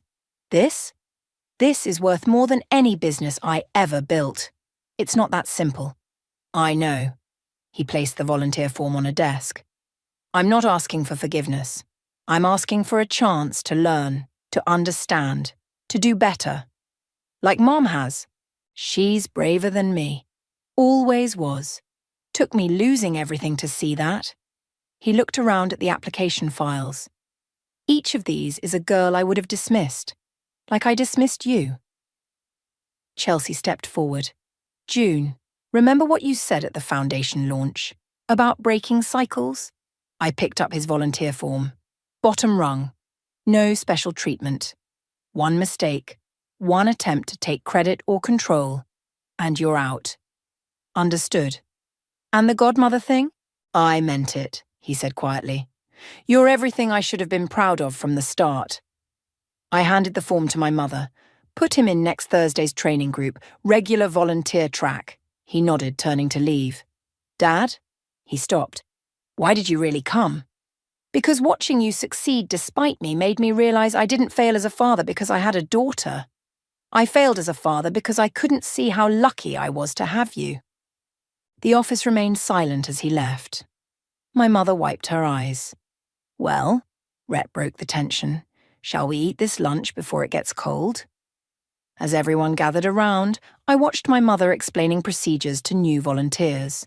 This is worth more than any business I ever built. It's not that simple. I know. He placed the volunteer form on a desk. I'm not asking for forgiveness. I'm asking for a chance to learn, to understand, to do better. Like Mom has. She's braver than me. Always was. Took me losing everything to see that. He looked around at the application files. Each of these is a girl I would have dismissed, like I dismissed you. Chelsea stepped forward. June, remember what you said at the foundation launch? About breaking cycles? I picked up his volunteer form. Bottom rung. No special treatment. One mistake. One attempt to take credit or control. And you're out. Understood. And the godmother thing? I meant it, he said quietly. You're everything I should have been proud of from the start. I handed the form to my mother. Put him in next Thursday's training group, regular volunteer track. He nodded, turning to leave. Dad? He stopped. Why did you really come? Because watching you succeed despite me made me realize I didn't fail as a father because I had a daughter. I failed as a father because I couldn't see how lucky I was to have you. The office remained silent as he left. My mother wiped her eyes. Well, Rhett broke the tension. Shall we eat this lunch before it gets cold? As everyone gathered around, I watched my mother explaining procedures to new volunteers.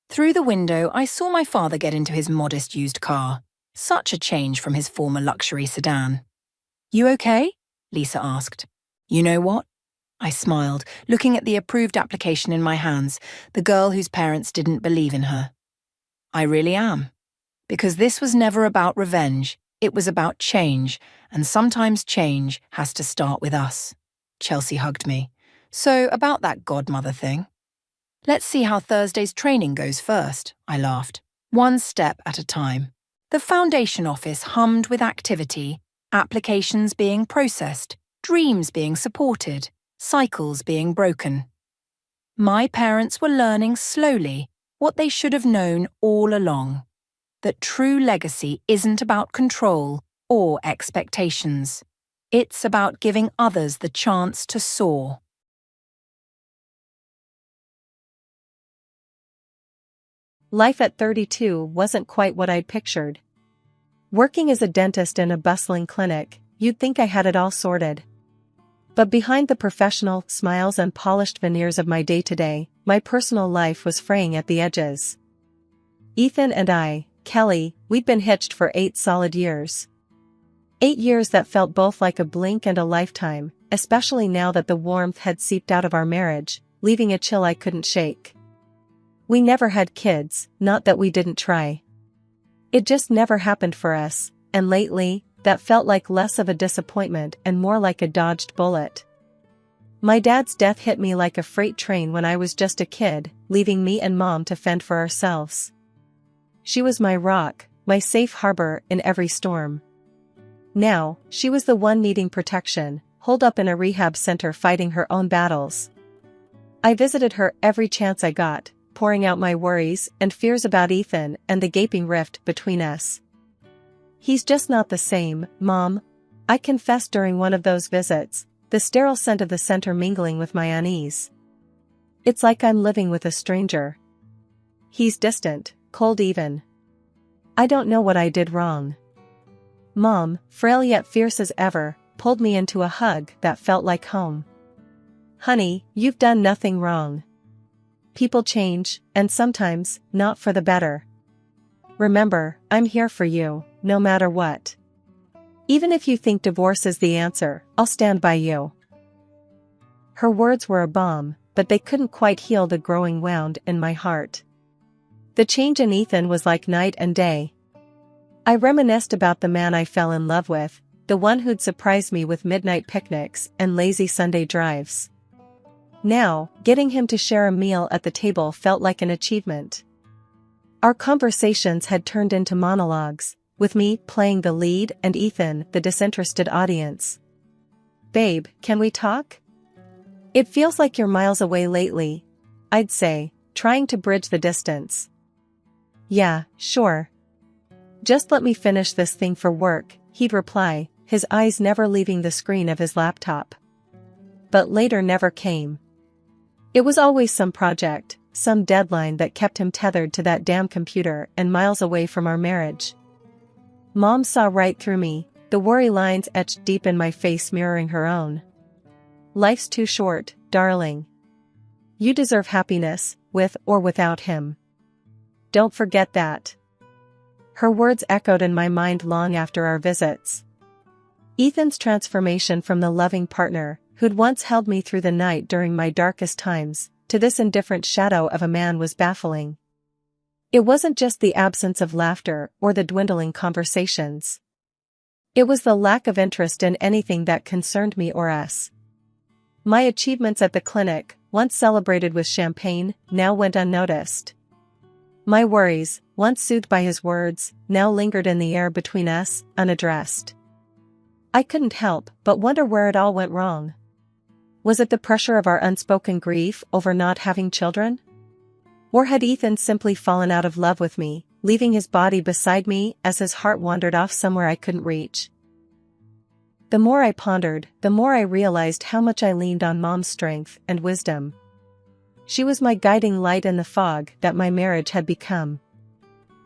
Through the window, I saw my father get into his modest used car. Such a change from his former luxury sedan. You okay? Lisa asked. You know what? I smiled, looking at the approved application in my hands, the girl whose parents didn't believe in her. I really am. Because this was never about revenge, it was about change, and sometimes change has to start with us. Chelsea hugged me. So, about that godmother thing. Let's see how Thursday's training goes first, I laughed. One step at a time. The foundation office hummed with activity, applications being processed, dreams being supported, cycles being broken. My parents were learning slowly what they should have known all along. That true legacy isn't about control or expectations. It's about giving others the chance to soar. Life at 32 wasn't quite what I'd pictured. Working as a dentist in a bustling clinic, you'd think I had it all sorted. But behind the professional smiles and polished veneers of my day-to-day, my personal life was fraying at the edges. Ethan and I, Kelly, we'd been hitched for 8 solid years. 8 years that felt both like a blink and a lifetime, especially now that the warmth had seeped out of our marriage, leaving a chill I couldn't shake. We never had kids, not that we didn't try. It just never happened for us, and lately, that felt like less of a disappointment and more like a dodged bullet. My dad's death hit me like a freight train when I was just a kid, leaving me and Mom to fend for ourselves. She was my rock, my safe harbor in every storm. Now, she was the one needing protection, holed up in a rehab center fighting her own battles. I visited her every chance I got, pouring out my worries and fears about Ethan and the gaping rift between us. He's just not the same, Mom, I confessed during one of those visits, the sterile scent of the center mingling with my unease. It's like I'm living with a stranger. He's distant, cold even. I don't know what I did wrong. Mom, frail yet fierce as ever, pulled me into a hug that felt like home. Honey, you've done nothing wrong. people change, and sometimes, not for the better. Remember, I'm here for you, no matter what. Even if you think divorce is the answer, I'll stand by you." Her words were a balm, but they couldn't quite heal the growing wound in my heart. The change in Ethan was like night and day. I reminisced about the man I fell in love with, the one who'd surprised me with midnight picnics and lazy Sunday drives. Now, getting him to share a meal at the table felt like an achievement. Our conversations had turned into monologues, with me playing the lead and Ethan the disinterested audience. "Babe, can we talk? It feels like you're miles away lately," I'd say, trying to bridge the distance. "Yeah, sure. Just let me finish this thing for work," he'd reply, his eyes never leaving the screen of his laptop. But later never came. It was always some project, some deadline that kept him tethered to that damn computer and miles away from our marriage. Mom saw right through me, the worry lines etched deep in my face mirroring her own. "Life's too short, darling. You deserve happiness, with or without him. Don't forget that." Her words echoed in my mind long after our visits. Ethan's transformation from the loving partner, who'd once held me through the night during my darkest times, to this indifferent shadow of a man was baffling. It wasn't just the absence of laughter or the dwindling conversations. It was the lack of interest in anything that concerned me or us. My achievements at the clinic, once celebrated with champagne, now went unnoticed. My worries, once soothed by his words, now lingered in the air between us, unaddressed. I couldn't help but wonder where it all went wrong. Was it the pressure of our unspoken grief over not having children? Or had Ethan simply fallen out of love with me, leaving his body beside me as his heart wandered off somewhere I couldn't reach? The more I pondered, the more I realized how much I leaned on Mom's strength and wisdom. She was my guiding light in the fog that my marriage had become.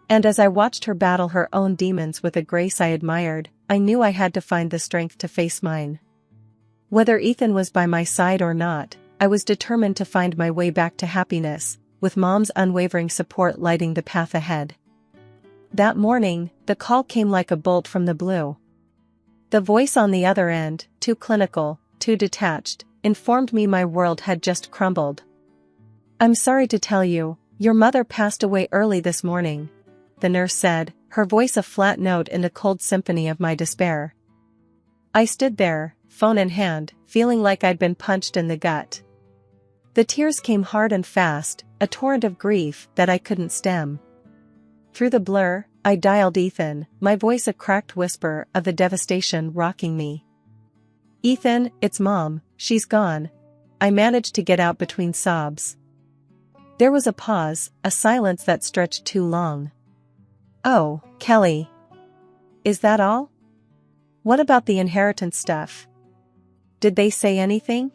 And as I watched her battle her own demons with a grace I admired, I knew I had to find the strength to face mine. Whether Ethan was by my side or not, I was determined to find my way back to happiness, with Mom's unwavering support lighting the path ahead. That morning, the call came like a bolt from the blue. The voice on the other end, too clinical, too detached, informed me my world had just crumbled. "I'm sorry to tell you, your mother passed away early this morning," the nurse said, her voice a flat note in the cold symphony of my despair. I stood there, phone in hand, feeling like I'd been punched in the gut. The tears came hard and fast, a torrent of grief that I couldn't stem. Through the blur, I dialed Ethan, my voice a cracked whisper of the devastation rocking me. "Ethan, it's Mom, she's gone," I managed to get out between sobs. There was a pause, a silence that stretched too long. "Oh, Kelly. Is that all? What about the inheritance stuff? Did they say anything?"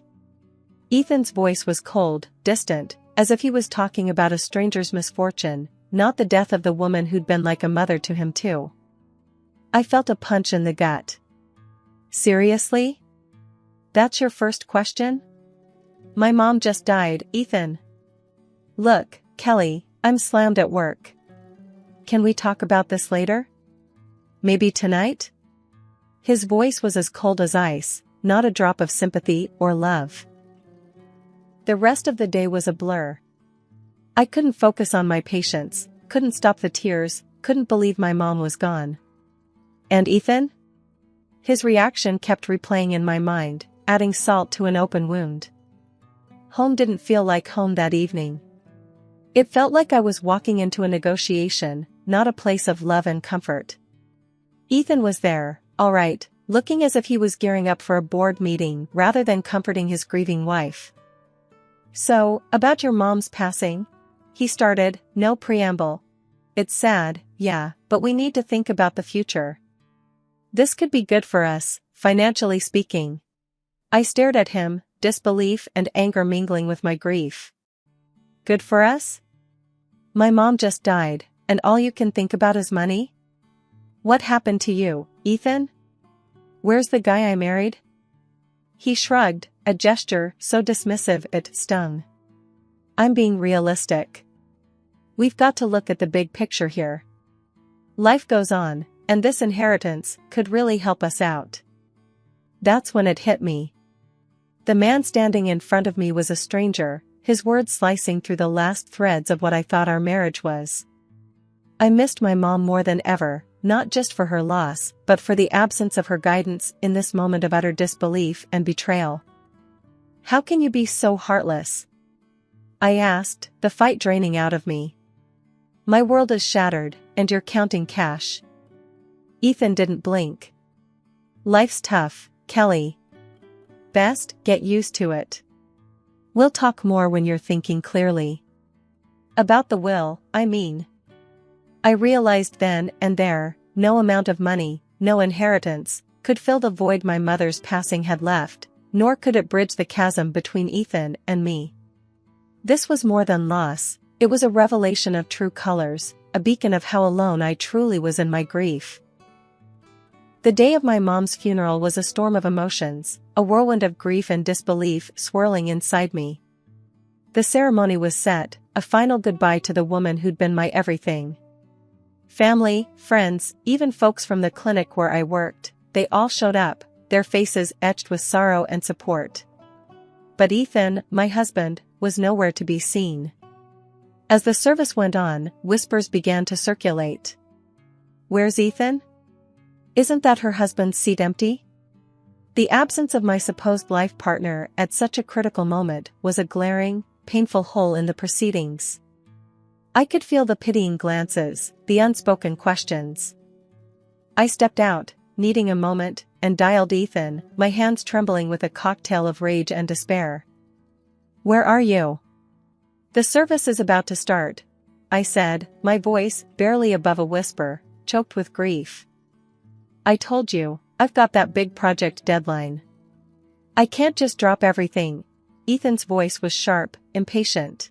Ethan's voice was cold, distant, as if he was talking about a stranger's misfortune, not the death of the woman who'd been like a mother to him too. I felt a punch in the gut. "Seriously? That's your first question?" "My mom just died, Ethan." "Look, Kelly, I'm slammed at work. Can we talk about this later? Maybe tonight?" His voice was as cold as ice, not a drop of sympathy or love. The rest of the day was a blur. I couldn't focus on my patients, couldn't stop the tears, couldn't believe my mom was gone. And Ethan? His reaction kept replaying in my mind, adding salt to an open wound. Home didn't feel like home that evening. It felt like I was walking into a negotiation, not a place of love and comfort. Ethan was there, all right, looking as if he was gearing up for a board meeting rather than comforting his grieving wife. "So, about your mom's passing?" he started, no preamble. "It's sad, yeah, but we need to think about the future. This could be good for us, financially speaking." I stared at him, disbelief and anger mingling with my grief. "Good for us? My mom just died, and all you can think about is money? What happened to you, Ethan? Where's the guy I married?" He shrugged, a gesture so dismissive it stung. I'm being realistic. We've got to look at the big picture here. Life goes on, and this inheritance could really help us out. That's when it hit me. The man standing in front of me was a stranger, his words slicing through the last threads of what I thought our marriage was. I missed my mom more than ever, not just for her loss, but for the absence of her guidance in this moment of utter disbelief and betrayal. "How can you be so heartless?" I asked, the fight draining out of me. "My world is shattered, and you're counting cash." Ethan didn't blink. "Life's tough, Kelly. Best get used to it. We'll talk more when you're thinking clearly." About the will, I mean. I realized then and there, no amount of money, no inheritance, could fill the void my mother's passing had left, nor could it bridge the chasm between Ethan and me. This was more than loss, it was a revelation of true colors, a beacon of how alone I truly was in my grief. The day of my mom's funeral was a storm of emotions, a whirlwind of grief and disbelief swirling inside me. The ceremony was set, a final goodbye to the woman who'd been my everything. Family, friends, even folks from the clinic where I worked, they all showed up, their faces etched with sorrow and support. But Ethan, my husband, was nowhere to be seen. As the service went on, whispers began to circulate. "Where's Ethan? Isn't that her husband's seat empty?" The absence of my supposed life partner at such a critical moment was a glaring, painful hole in the proceedings. I could feel the pitying glances, the unspoken questions. I stepped out, needing a moment, and dialed Ethan, my hands trembling with a cocktail of rage and despair. "Where are you?" "The service is about to start," I said, my voice, barely above a whisper, choked with grief. "I told you, I've got that big project deadline. I can't just drop everything." Ethan's voice was sharp, impatient.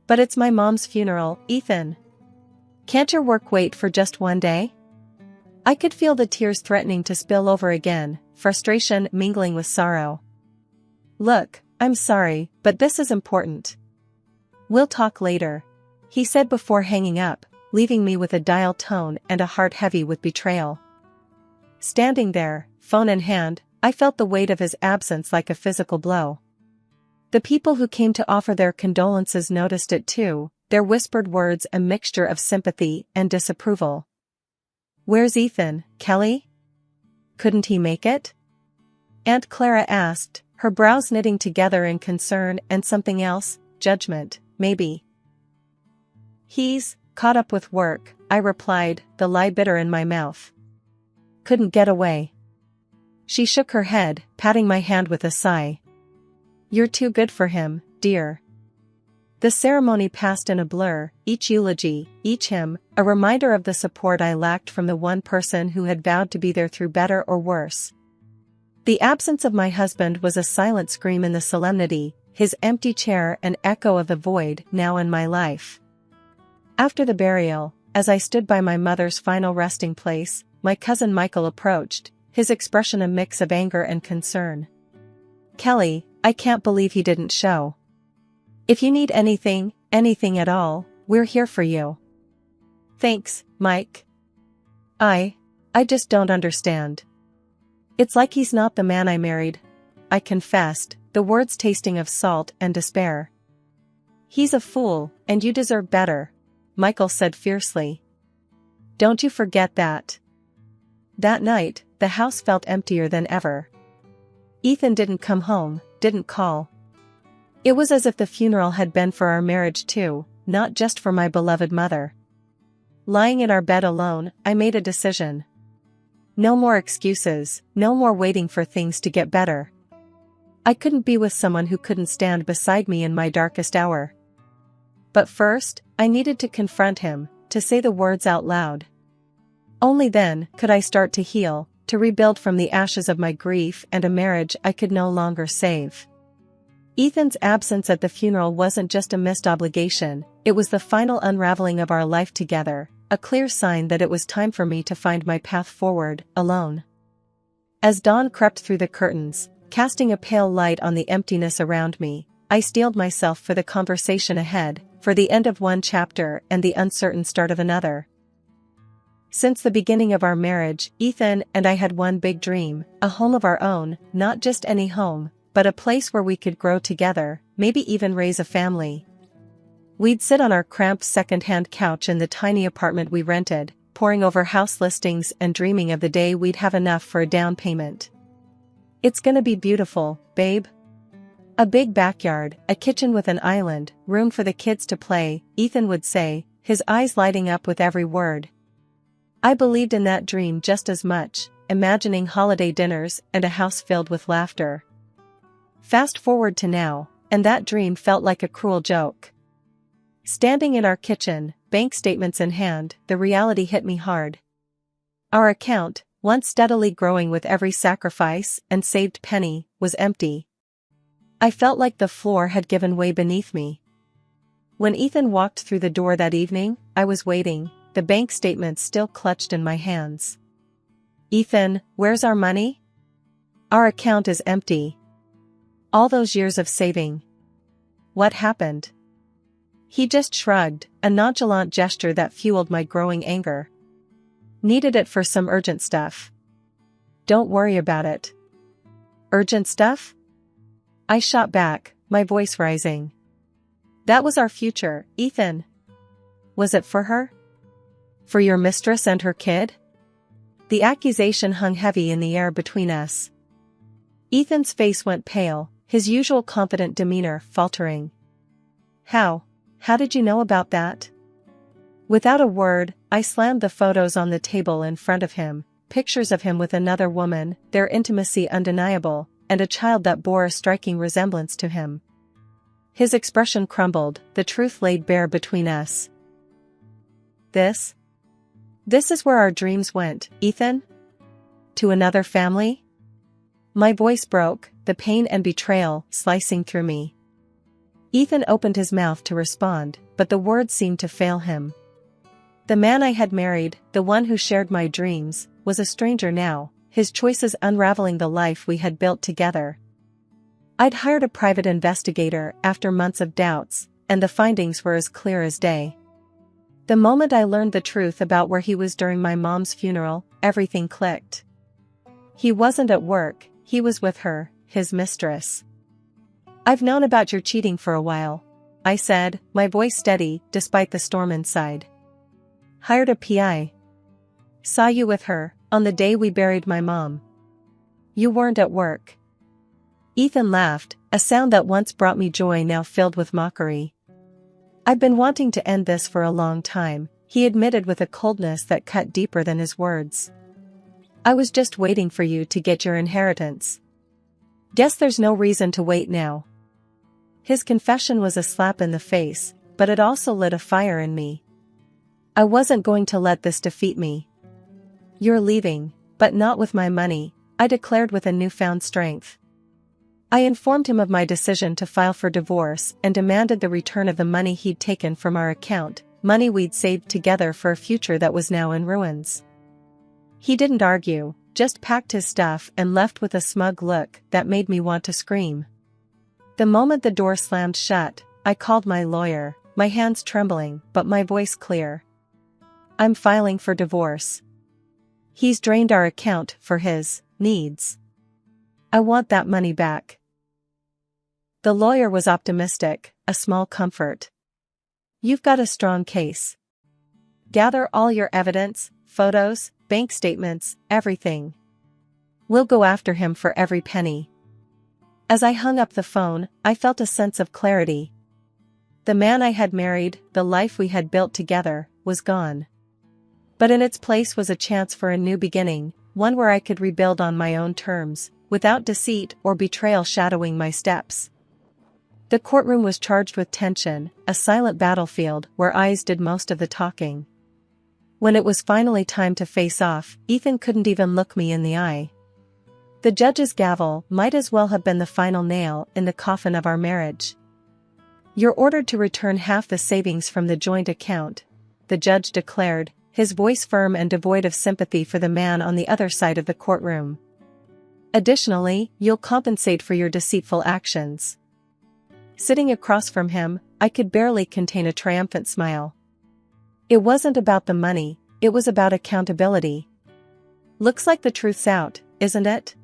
"But it's my mom's funeral, Ethan. Can't your work wait for just one day?" I could feel the tears threatening to spill over again, frustration mingling with sorrow. "Look, I'm sorry, but this is important. We'll talk later," he said before hanging up, leaving me with a dial tone and a heart heavy with betrayal. Standing there, phone in hand, I felt the weight of his absence like a physical blow. The people who came to offer their condolences noticed it too, their whispered words a mixture of sympathy and disapproval. "Where's Ethan, Kelly? Couldn't he make it?" Aunt Clara asked, her brows knitting together in concern and something else, judgment, maybe. "He's caught up with work," I replied, the lie bitter in my mouth. "Couldn't get away." She shook her head, patting my hand with a sigh. "You're too good for him, dear." The ceremony passed in a blur, each eulogy, each hymn, a reminder of the support I lacked from the one person who had vowed to be there through better or worse. The absence of my husband was a silent scream in the solemnity, his empty chair an echo of the void now in my life. After the burial, as I stood by my mother's final resting place, my cousin Michael approached, his expression a mix of anger and concern. "Kelly, I can't believe he didn't show. If you need anything at all, we're here for you." "Thanks, Mike. I just don't understand. It's like he's not the man I married," I confessed, the words tasting of salt and despair. "He's a fool, and you deserve better," Michael said fiercely. "Don't you forget that." That night, the house felt emptier than ever. Ethan didn't come home, didn't call. It was as if the funeral had been for our marriage too, not just for my beloved mother. Lying in our bed alone, I made a decision. No more excuses, no more waiting for things to get better. I couldn't be with someone who couldn't stand beside me in my darkest hour. But first, I needed to confront him, to say the words out loud. Only then could I start to heal, to rebuild from the ashes of my grief and a marriage I could no longer save. Ethan's absence at the funeral wasn't just a missed obligation, it was the final unraveling of our life together, a clear sign that it was time for me to find my path forward, alone. As dawn crept through the curtains, casting a pale light on the emptiness around me, I steeled myself for the conversation ahead, for the end of one chapter and the uncertain start of another. Since the beginning of our marriage, Ethan and I had one big dream, a home of our own, not just any home, but a place where we could grow together, maybe even raise a family. We'd sit on our cramped second-hand couch in the tiny apartment we rented, poring over house listings and dreaming of the day we'd have enough for a down payment. "It's gonna be beautiful, babe." "A big backyard, a kitchen with an island, room for the kids to play," Ethan would say, his eyes lighting up with every word. I believed in that dream just as much, imagining holiday dinners and a house filled with laughter. Fast forward to now, and that dream felt like a cruel joke. Standing in our kitchen, bank statements in hand, the reality hit me hard. Our account, once steadily growing with every sacrifice and saved penny, was empty. I felt like the floor had given way beneath me. When Ethan walked through the door that evening, I was waiting, the bank statements still clutched in my hands. "Ethan, where's our money?" "Our account is empty." "All those years of saving. What happened?" He just shrugged, a nonchalant gesture that fueled my growing anger. "Needed it for some urgent stuff." "Don't worry about it." "Urgent stuff?" I shot back, my voice rising. "That was our future, Ethan." "Was it for her? For your mistress and her kid?" The accusation hung heavy in the air between us. Ethan's face went pale, his usual confident demeanor faltering. How did you know about that?" Without a word, I slammed the photos on the table in front of him, pictures of him with another woman, their intimacy undeniable, and a child that bore a striking resemblance to him. His expression crumbled, the truth laid bare between us. This is where our dreams went, Ethan? To another family?" My voice broke, the pain and betrayal slicing through me. Ethan opened his mouth to respond, but the words seemed to fail him. The man I had married, the one who shared my dreams, was a stranger now, his choices unraveling the life we had built together. I'd hired a private investigator after months of doubts, and the findings were as clear as day. The moment I learned the truth about where he was during my mom's funeral, everything clicked. He wasn't at work, he was with her, his mistress. "I've known about your cheating for a while," I said, my voice steady despite the storm inside. "Hired a PI. Saw you with her, on the day we buried my mom. You weren't at work." Ethan laughed, a sound that once brought me joy now filled with mockery. "I've been wanting to end this for a long time," he admitted with a coldness that cut deeper than his words. "I was just waiting for you to get your inheritance. Guess there's no reason to wait now." His confession was a slap in the face, but it also lit a fire in me. I wasn't going to let this defeat me. "You're leaving, but not with my money," I declared with a newfound strength. I informed him of my decision to file for divorce and demanded the return of the money he'd taken from our account, money we'd saved together for a future that was now in ruins. He didn't argue, just packed his stuff and left with a smug look that made me want to scream. The moment the door slammed shut, I called my lawyer, my hands trembling but my voice clear. "I'm filing for divorce. He's drained our account for his needs. I want that money back." The lawyer was optimistic, a small comfort. "You've got a strong case. Gather all your evidence, photos, bank statements, everything. We'll go after him for every penny." As I hung up the phone, I felt a sense of clarity. The man I had married, the life we had built together, was gone. But in its place was a chance for a new beginning, one where I could rebuild on my own terms, without deceit or betrayal shadowing my steps. The courtroom was charged with tension, a silent battlefield where eyes did most of the talking. When it was finally time to face off, Ethan couldn't even look me in the eye. The judge's gavel might as well have been the final nail in the coffin of our marriage. "You're ordered to return half the savings from the joint account," the judge declared, his voice firm and devoid of sympathy for the man on the other side of the courtroom. "Additionally, you'll compensate for your deceitful actions." Sitting across from him, I could barely contain a triumphant smile. It wasn't about the money, it was about accountability. Looks like the truth's out, isn't it?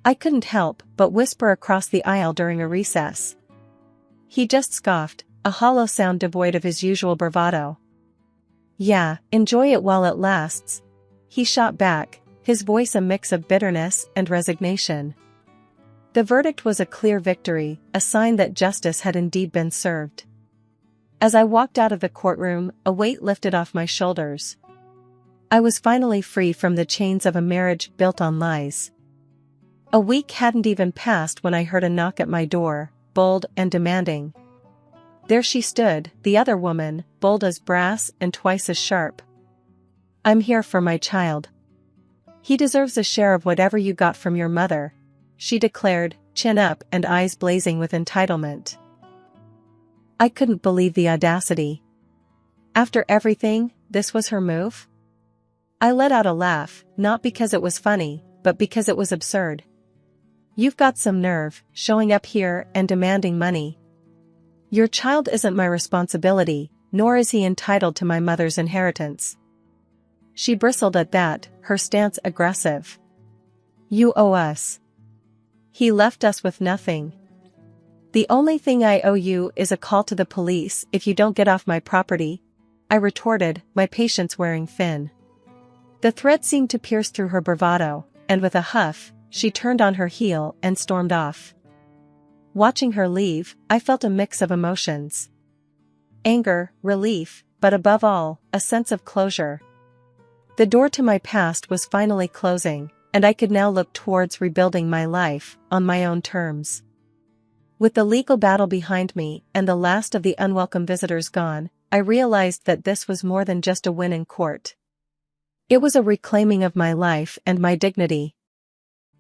I couldn't help but whisper across the aisle during a recess. He just scoffed, a hollow sound devoid of his usual bravado. Yeah, enjoy it while it lasts. He shot back, his voice a mix of bitterness and resignation. The verdict was a clear victory, a sign that justice had indeed been served. As I walked out of the courtroom, a weight lifted off my shoulders. I was finally free from the chains of a marriage built on lies. A week hadn't even passed when I heard a knock at my door, bold and demanding. There she stood, the other woman, bold as brass and twice as sharp. I'm here for my child. He deserves a share of whatever you got from your mother, she declared, chin up and eyes blazing with entitlement. I couldn't believe the audacity. After everything, this was her move? I let out a laugh, not because it was funny, but because it was absurd. You've got some nerve, showing up here and demanding money. Your child isn't my responsibility, nor is he entitled to my mother's inheritance. She bristled at that, her stance aggressive. You owe us. He left us with nothing. The only thing I owe you is a call to the police if you don't get off my property, I retorted, my patience wearing thin. The threat seemed to pierce through her bravado, and with a huff, she turned on her heel and stormed off. Watching her leave, I felt a mix of emotions. Anger, relief, but above all, a sense of closure. The door to my past was finally closing, and I could now look towards rebuilding my life, on my own terms. With the legal battle behind me and the last of the unwelcome visitors gone, I realized that this was more than just a win in court. It was a reclaiming of my life and my dignity.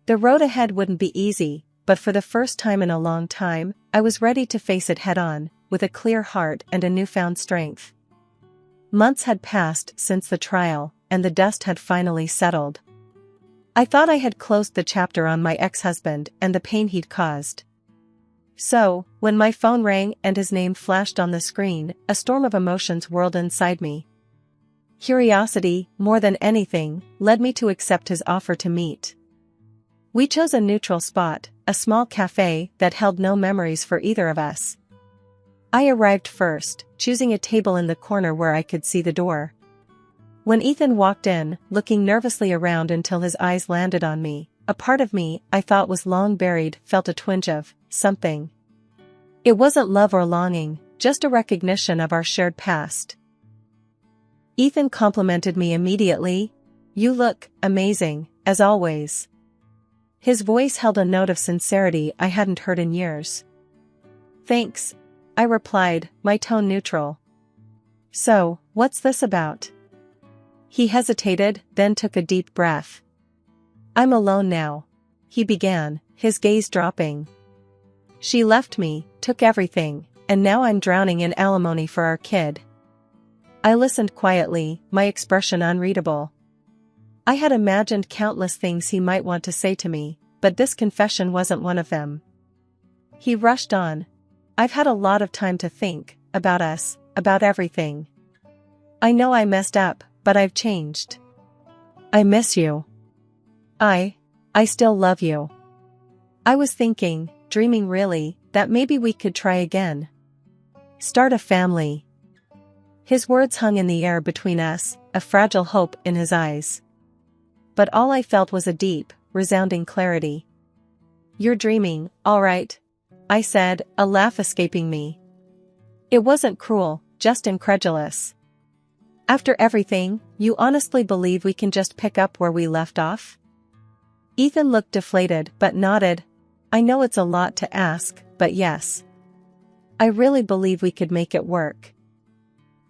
The road ahead wouldn't be easy, but for the first time in a long time, I was ready to face it head-on, with a clear heart and a newfound strength. Months had passed since the trial, and the dust had finally settled. I thought I had closed the chapter on my ex-husband and the pain he'd caused. So, when my phone rang and his name flashed on the screen, a storm of emotions whirled inside me. Curiosity, more than anything, led me to accept his offer to meet. We chose a neutral spot, a small cafe that held no memories for either of us. I arrived first, choosing a table in the corner where I could see the door. When Ethan walked in, looking nervously around until his eyes landed on me, a part of me I thought was long buried felt a twinge of something. It wasn't love or longing, just a recognition of our shared past. Ethan complimented me immediately. You look amazing, as always. His voice held a note of sincerity I hadn't heard in years. Thanks, I replied, my tone neutral. So, what's this about? He hesitated, then took a deep breath. I'm alone now, he began, his gaze dropping. She left me, took everything, and now I'm drowning in alimony for our kid. I listened quietly, my expression unreadable. I had imagined countless things he might want to say to me, but this confession wasn't one of them. He rushed on. I've had a lot of time to think, about us, about everything. I know I messed up, but I've changed. I miss you. I still love you. I was thinking, dreaming really, that maybe we could try again. Start a family. His words hung in the air between us, a fragile hope in his eyes. But all I felt was a deep, resounding clarity. You're dreaming, all right, I said, a laugh escaping me. It wasn't cruel, just incredulous. After everything, you honestly believe we can just pick up where we left off? Ethan looked deflated but nodded. I know it's a lot to ask, but yes. I really believe we could make it work.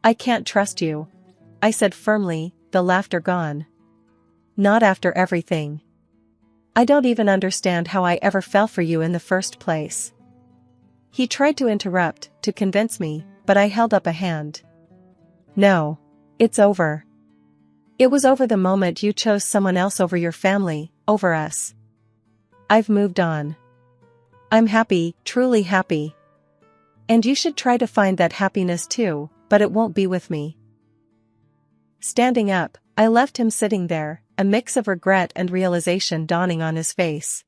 I can't trust you, I said firmly, the laughter gone. Not after everything. I don't even understand how I ever fell for you in the first place. He tried to interrupt, to convince me, but I held up a hand. No. It's over. It was over the moment you chose someone else over your family, over us. I've moved on. I'm happy, truly happy. And you should try to find that happiness too, but it won't be with me. Standing up, I left him sitting there, a mix of regret and realization dawning on his face.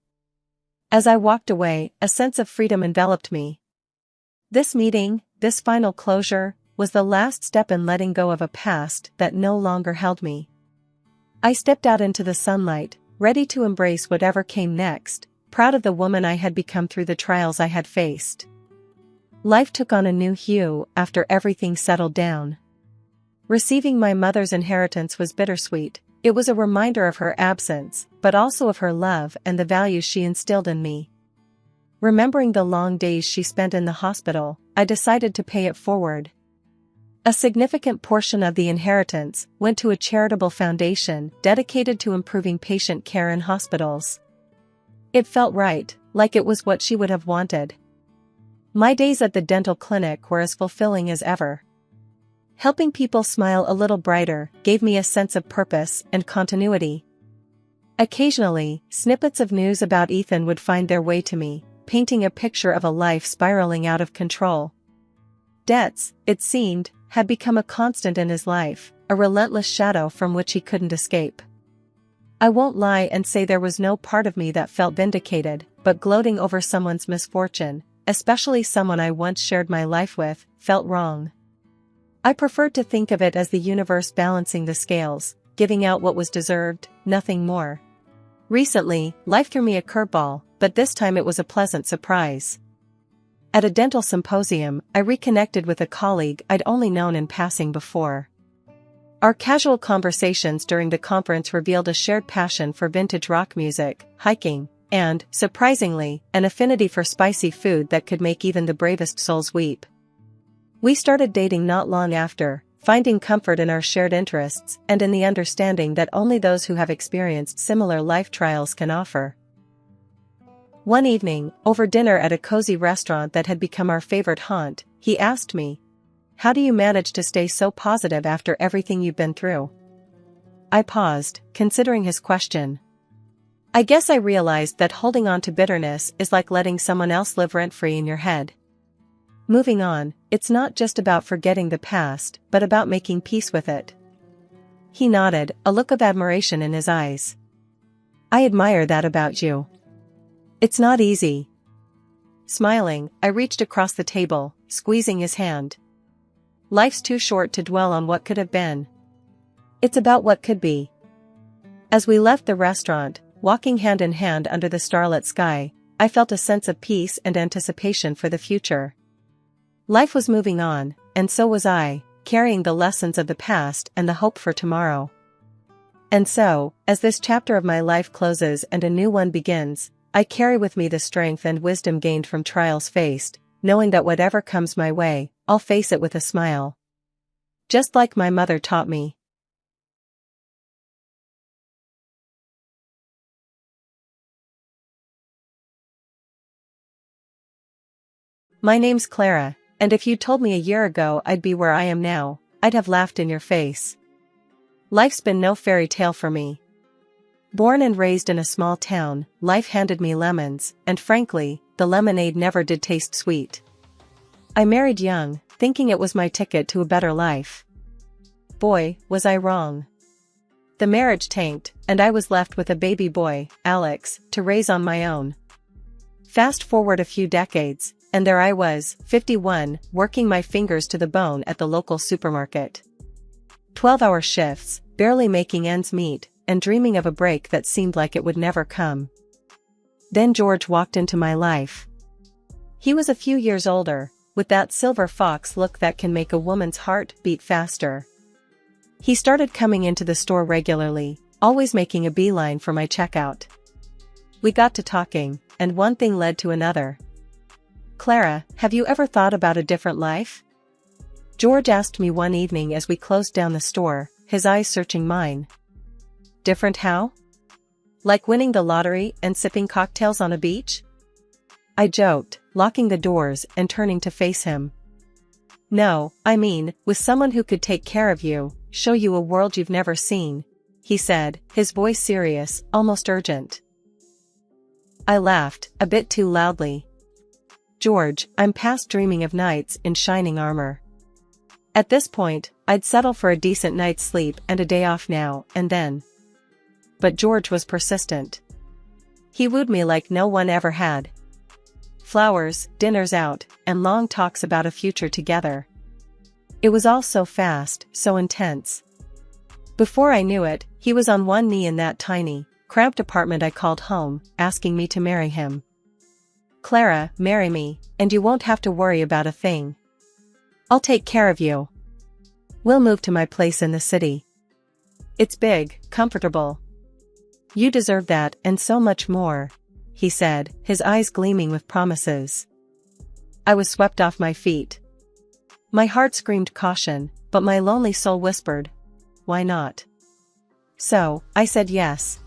As I walked away, a sense of freedom enveloped me. This meeting, this final closure, was the last step in letting go of a past that no longer held me. I stepped out into the sunlight, ready to embrace whatever came next, proud of the woman I had become through the trials I had faced. Life took on a new hue after everything settled down. Receiving my mother's inheritance was bittersweet. It was a reminder of her absence, but also of her love and the values she instilled in me. Remembering the long days she spent in the hospital, I decided to pay it forward. A significant portion of the inheritance went to a charitable foundation dedicated to improving patient care in hospitals. It felt right, like it was what she would have wanted. My days at the dental clinic were as fulfilling as ever. Helping people smile a little brighter gave me a sense of purpose and continuity. Occasionally, snippets of news about Ethan would find their way to me, painting a picture of a life spiraling out of control. Debts, it seemed, had become a constant in his life, a relentless shadow from which he couldn't escape. I won't lie and say there was no part of me that felt vindicated, but gloating over someone's misfortune, especially someone I once shared my life with, felt wrong. I preferred to think of it as the universe balancing the scales, giving out what was deserved, nothing more. Recently, life threw me a curveball, but this time it was a pleasant surprise. At a dental symposium, I reconnected with a colleague I'd only known in passing before. Our casual conversations during the conference revealed a shared passion for vintage rock music, hiking, and, surprisingly, an affinity for spicy food that could make even the bravest souls weep. We started dating not long after, finding comfort in our shared interests and in the understanding that only those who have experienced similar life trials can offer. One evening, over dinner at a cozy restaurant that had become our favorite haunt, he asked me, "How do you manage to stay so positive after everything you've been through?" I paused, considering his question. I guess I realized that holding on to bitterness is like letting someone else live rent-free in your head. Moving on, it's not just about forgetting the past, but about making peace with it. He nodded, a look of admiration in his eyes. I admire that about you. It's not easy. Smiling, I reached across the table, squeezing his hand. Life's too short to dwell on what could have been. It's about what could be. As we left the restaurant, walking hand in hand under the starlit sky, I felt a sense of peace and anticipation for the future. Life was moving on, and so was I, carrying the lessons of the past and the hope for tomorrow. And so, as this chapter of my life closes and a new one begins, I carry with me the strength and wisdom gained from trials faced, knowing that whatever comes my way, I'll face it with a smile. Just like my mother taught me. My name's Clara, and if you told me a year ago I'd be where I am now, I'd have laughed in your face. Life's been no fairy tale for me. Born and raised in a small town, life handed me lemons, and frankly, the lemonade never did taste sweet. I married young, thinking it was my ticket to a better life. Boy, was I wrong. The marriage tanked, and I was left with a baby boy, Alex, to raise on my own. Fast forward a few decades, and there I was, 51, working my fingers to the bone at the local supermarket. 12-hour shifts, barely making ends meet, and dreaming of a break that seemed like it would never come. Then George walked into my life. He was a few years older, with that silver fox look that can make a woman's heart beat faster. He started coming into the store regularly, always making a beeline for my checkout. We got to talking, and one thing led to another. "Clara, have you ever thought about a different life?" George asked me one evening as we closed down the store, his eyes searching mine. Different how? Like winning the lottery and sipping cocktails on a beach? I joked, locking the doors and turning to face him. No, I mean, with someone who could take care of you, show you a world you've never seen, he said, his voice serious, almost urgent. I laughed, a bit too loudly. George, I'm past dreaming of knights in shining armor. At this point, I'd settle for a decent night's sleep and a day off now and then. But George was persistent. He wooed me like no one ever had. Flowers, dinners out, and long talks about a future together. It was all so fast, so intense. Before I knew it, he was on one knee in that tiny, cramped apartment I called home, asking me to marry him. Clara, marry me, and you won't have to worry about a thing. I'll take care of you. We'll move to my place in the city. It's big, comfortable. You deserve that and so much more, he said, his eyes gleaming with promises. I was swept off my feet. My heart screamed caution, but my lonely soul whispered, why not? So, I said yes.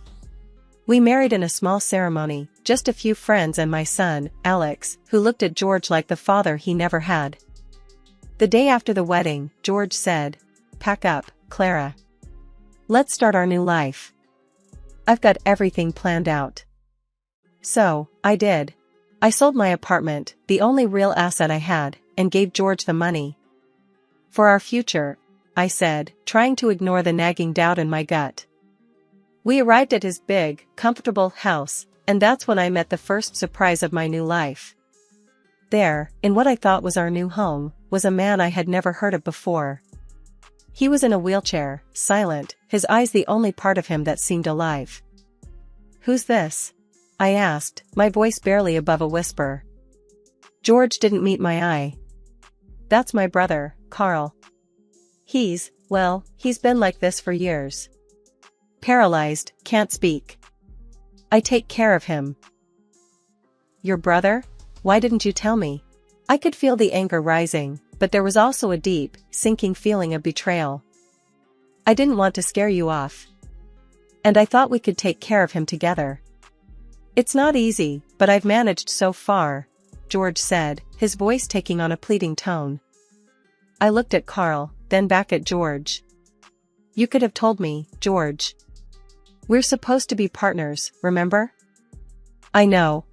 We married in a small ceremony, just a few friends and my son, Alex, who looked at George like the father he never had. The day after the wedding, George said, pack up, Clara. Let's start our new life. I've got everything planned out. So, I did. I sold my apartment, the only real asset I had, and gave George the money. For our future, I said, trying to ignore the nagging doubt in my gut. We arrived at his big, comfortable house, and that's when I met the first surprise of my new life. There, in what I thought was our new home, was a man I had never heard of before. He was in a wheelchair, silent, his eyes the only part of him that seemed alive. Who's this? I asked, my voice barely above a whisper. George didn't meet my eye. That's my brother, Carl. He's been like this for years. Paralyzed, can't speak. I take care of him. Your brother? Why didn't you tell me? I could feel the anger rising, but there was also a deep, sinking feeling of betrayal. I didn't want to scare you off. And I thought we could take care of him together. It's not easy, but I've managed so far, George said, his voice taking on a pleading tone. I looked at Carl, then back at George. You could have told me, George. We're supposed to be partners, remember? I know.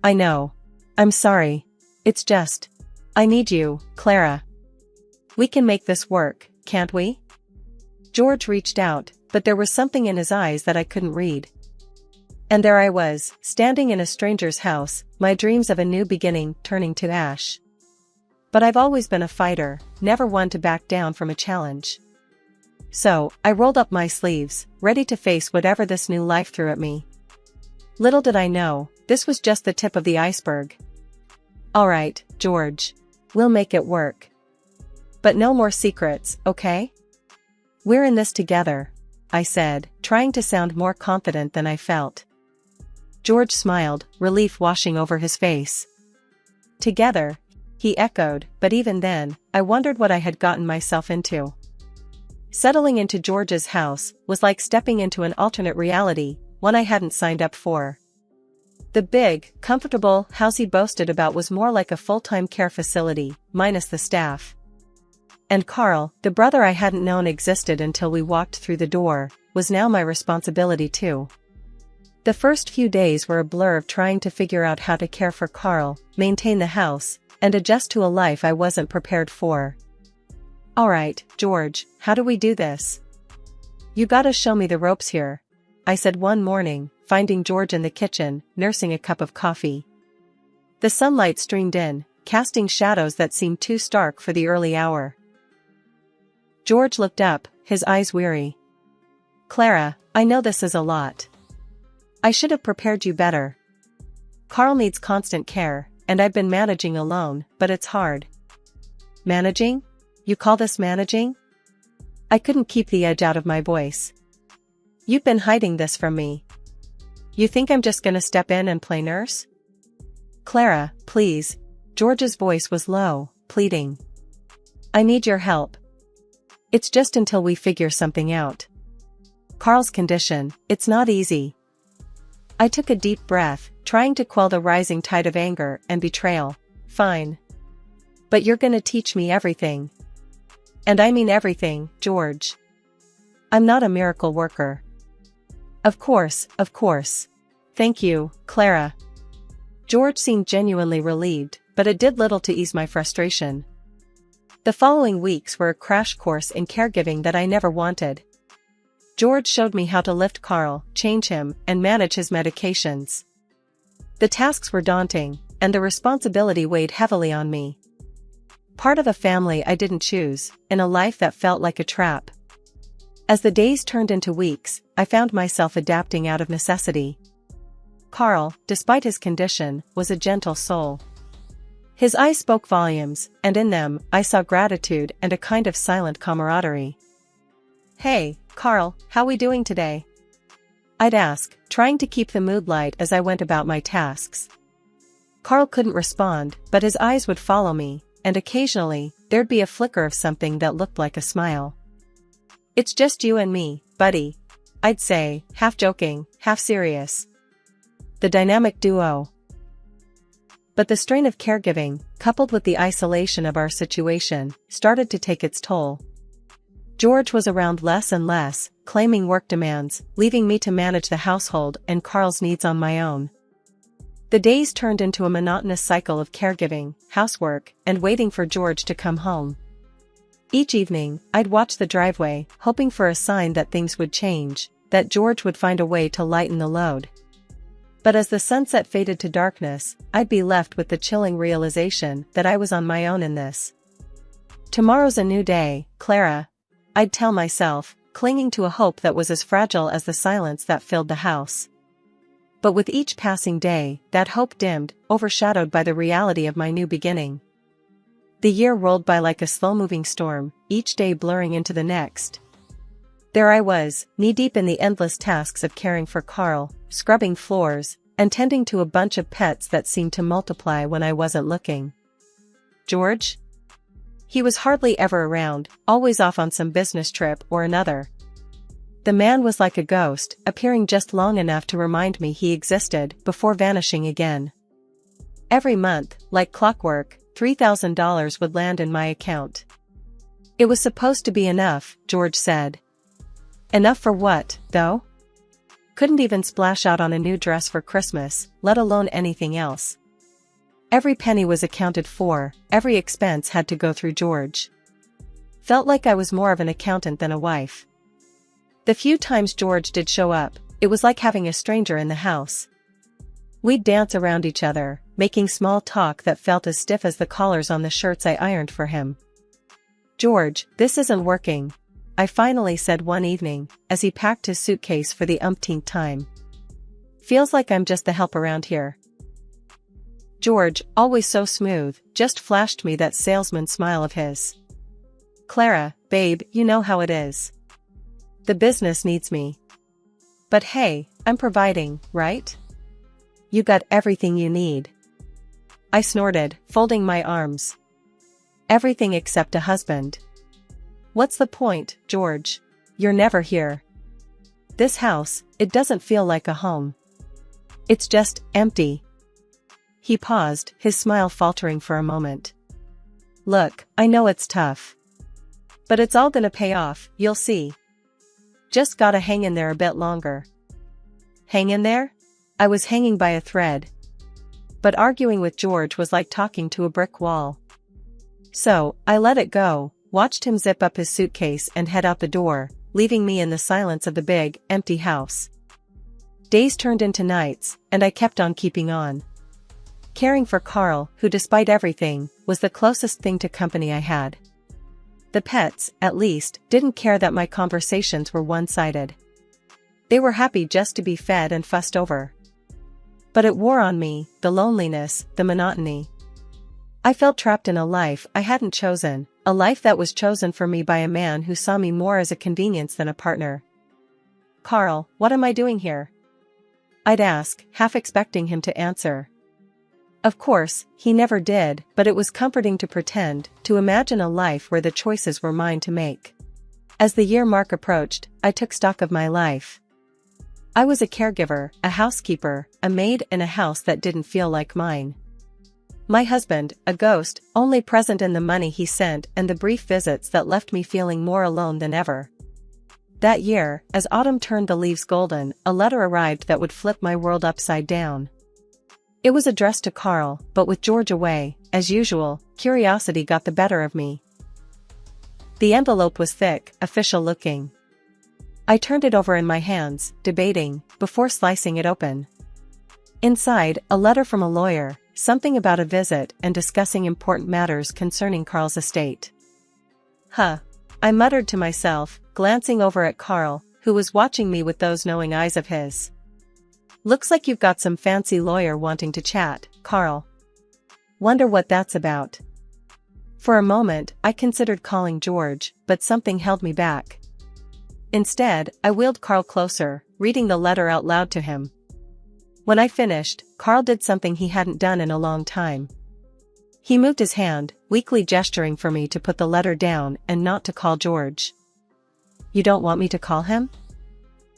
I'm sorry. It's just, I need you, Clara. We can make this work, can't we? George reached out, but there was something in his eyes that I couldn't read. And there I was, standing in a stranger's house, my dreams of a new beginning turning to ash. But I've always been a fighter, never one to back down from a challenge. So, I rolled up my sleeves, ready to face whatever this new life threw at me. Little did I know, this was just the tip of the iceberg. Alright, George. We'll make it work. But no more secrets, okay? We're in this together, I said, trying to sound more confident than I felt. George smiled, relief washing over his face. Together, he echoed, but even then, I wondered what I had gotten myself into. Settling into George's house was like stepping into an alternate reality, one I hadn't signed up for. The big, comfortable house he boasted about was more like a full-time care facility, minus the staff. And Carl, the brother I hadn't known existed until we walked through the door, was now my responsibility too. The first few days were a blur of trying to figure out how to care for Carl, maintain the house, and adjust to a life I wasn't prepared for. Alright, George, how do we do this? You gotta show me the ropes here, I said one morning, finding George in the kitchen, nursing a cup of coffee. The sunlight streamed in, casting shadows that seemed too stark for the early hour. George looked up, his eyes weary. Clara, I know this is a lot. I should have prepared you better. Carl needs constant care, and I've been managing alone, but it's hard. Managing? You call this managing? I couldn't keep the edge out of my voice. You've been hiding this from me. You think I'm just gonna step in and play nurse? Clara, please. George's voice was low, pleading. I need your help. It's just until we figure something out. Carl's condition, it's not easy. I took a deep breath, trying to quell the rising tide of anger and betrayal. Fine. But you're gonna teach me everything. And I mean everything, George. I'm not a miracle worker. Of course. Thank you, Clara. George seemed genuinely relieved, but it did little to ease my frustration. The following weeks were a crash course in caregiving that I never wanted. George showed me how to lift Carl, change him, and manage his medications. The tasks were daunting, and the responsibility weighed heavily on me. Part of a family I didn't choose, in a life that felt like a trap. As the days turned into weeks, I found myself adapting out of necessity. Carl, despite his condition, was a gentle soul. His eyes spoke volumes, and in them, I saw gratitude and a kind of silent camaraderie. "Hey, Carl, how we doing today?" I'd ask, trying to keep the mood light as I went about my tasks. Carl couldn't respond, but his eyes would follow me, and occasionally, there'd be a flicker of something that looked like a smile. "It's just you and me, buddy," I'd say, half joking, half serious. The dynamic duo. But the strain of caregiving, coupled with the isolation of our situation, started to take its toll. George was around less and less, claiming work demands, leaving me to manage the household and Carl's needs on my own. The days turned into a monotonous cycle of caregiving, housework, and waiting for George to come home. Each evening, I'd watch the driveway, hoping for a sign that things would change, that George would find a way to lighten the load. But as the sunset faded to darkness, I'd be left with the chilling realization that I was on my own in this. "Tomorrow's a new day, Clara," I'd tell myself, clinging to a hope that was as fragile as the silence that filled the house. But with each passing day, that hope dimmed, overshadowed by the reality of my new beginning. The year rolled by like a slow-moving storm, each day blurring into the next. There I was, knee-deep in the endless tasks of caring for Carl, scrubbing floors, and tending to a bunch of pets that seemed to multiply when I wasn't looking. George? He was hardly ever around, always off on some business trip or another. The man was like a ghost, appearing just long enough to remind me he existed before vanishing again. Every month, like clockwork, $3,000 would land in my account. It was supposed to be enough, George said. Enough for what, though? Couldn't even splash out on a new dress for Christmas, let alone anything else. Every penny was accounted for, every expense had to go through George. Felt like I was more of an accountant than a wife. The few times George did show up, it was like having a stranger in the house. We'd dance around each other, making small talk that felt as stiff as the collars on the shirts I ironed for him. "George, this isn't working," I finally said one evening, as he packed his suitcase for the umpteenth time. "Feels like I'm just the help around here." George, always so smooth, just flashed me that salesman smile of his. "Clara, babe, you know how it is. The business needs me. But hey, I'm providing, right? You got everything you need." I snorted, folding my arms. "Everything except a husband." "What's the point, George? You're never here. This house, it doesn't feel like a home. It's just empty." He paused, his smile faltering for a moment. "Look, I know it's tough. But it's all gonna pay off, you'll see. Just gotta hang in there a bit longer." Hang in there? I was hanging by a thread. But arguing with George was like talking to a brick wall. So, I let it go, watched him zip up his suitcase and head out the door, leaving me in the silence of the big, empty house. Days turned into nights, and I kept on keeping on. Caring for Carl, who despite everything, was the closest thing to company I had. The pets, at least, didn't care that my conversations were one-sided. They were happy just to be fed and fussed over. But it wore on me, the loneliness, the monotony. I felt trapped in a life I hadn't chosen, a life that was chosen for me by a man who saw me more as a convenience than a partner. "Carl, what am I doing here?" I'd ask, half expecting him to answer. Of course, he never did, but it was comforting to pretend, to imagine a life where the choices were mine to make. As the year mark approached, I took stock of my life. I was a caregiver, a housekeeper, a maid in a house that didn't feel like mine. My husband, a ghost, only present in the money he sent and the brief visits that left me feeling more alone than ever. That year, as autumn turned the leaves golden, a letter arrived that would flip my world upside down. It was addressed to Carl, but with George away, as usual, curiosity got the better of me. The envelope was thick, official-looking. I turned it over in my hands, debating, before slicing it open. Inside, a letter from a lawyer, something about a visit and discussing important matters concerning Carl's estate. Huh. I muttered to myself, glancing over at Carl, who was watching me with those knowing eyes of his. Looks like you've got some fancy lawyer wanting to chat, Carl. Wonder what that's about. For a moment, I considered calling George, but something held me back. Instead, I wheeled Carl closer, reading the letter out loud to him. When I finished, Carl did something he hadn't done in a long time. He moved his hand, weakly gesturing for me to put the letter down and not to call George. You don't want me to call him?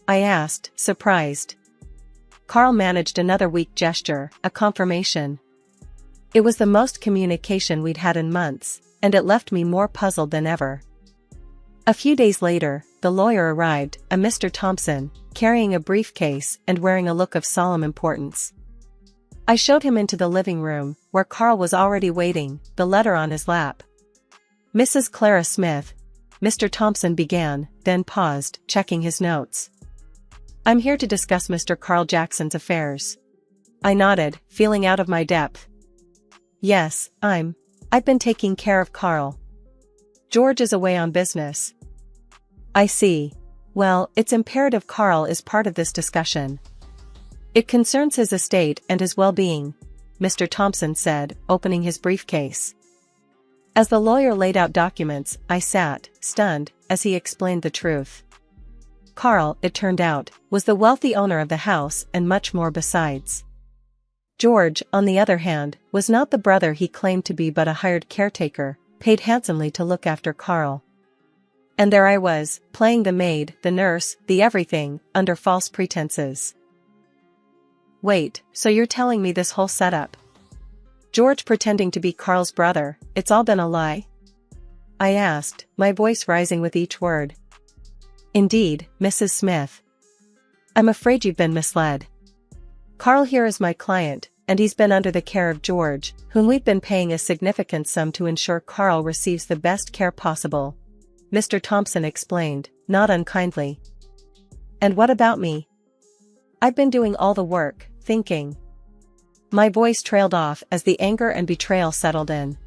I asked, surprised. Carl managed another weak gesture, a confirmation. It was the most communication we'd had in months, and it left me more puzzled than ever. A few days later, the lawyer arrived, a Mr. Thompson, carrying a briefcase and wearing a look of solemn importance. I showed him into the living room, where Carl was already waiting, the letter on his lap. Mrs. Clara Smith, Mr. Thompson began, then paused, checking his notes. I'm here to discuss Mr. Carl Jackson's affairs. I nodded, feeling out of my depth. Yes, I've been taking care of Carl. George is away on business. I see. Well, it's imperative Carl is part of this discussion. It concerns his estate and his well-being, Mr. Thompson said, opening his briefcase. As the lawyer laid out documents, I sat, stunned, as he explained the truth. Carl, it turned out, was the wealthy owner of the house and much more besides. George, on the other hand, was not the brother he claimed to be but a hired caretaker, paid handsomely to look after Carl. And there I was, playing the maid, the nurse, the everything, under false pretenses. Wait, so you're telling me this whole setup? George pretending to be Carl's brother, it's all been a lie? I asked, my voice rising with each word. Indeed, Mrs. Smith. I'm afraid you've been misled. Carl here is my client, and he's been under the care of George, whom we've been paying a significant sum to ensure Carl receives the best care possible. Mr. Thompson explained, not unkindly. And what about me? I've been doing all the work, thinking. My voice trailed off as the anger and betrayal settled in.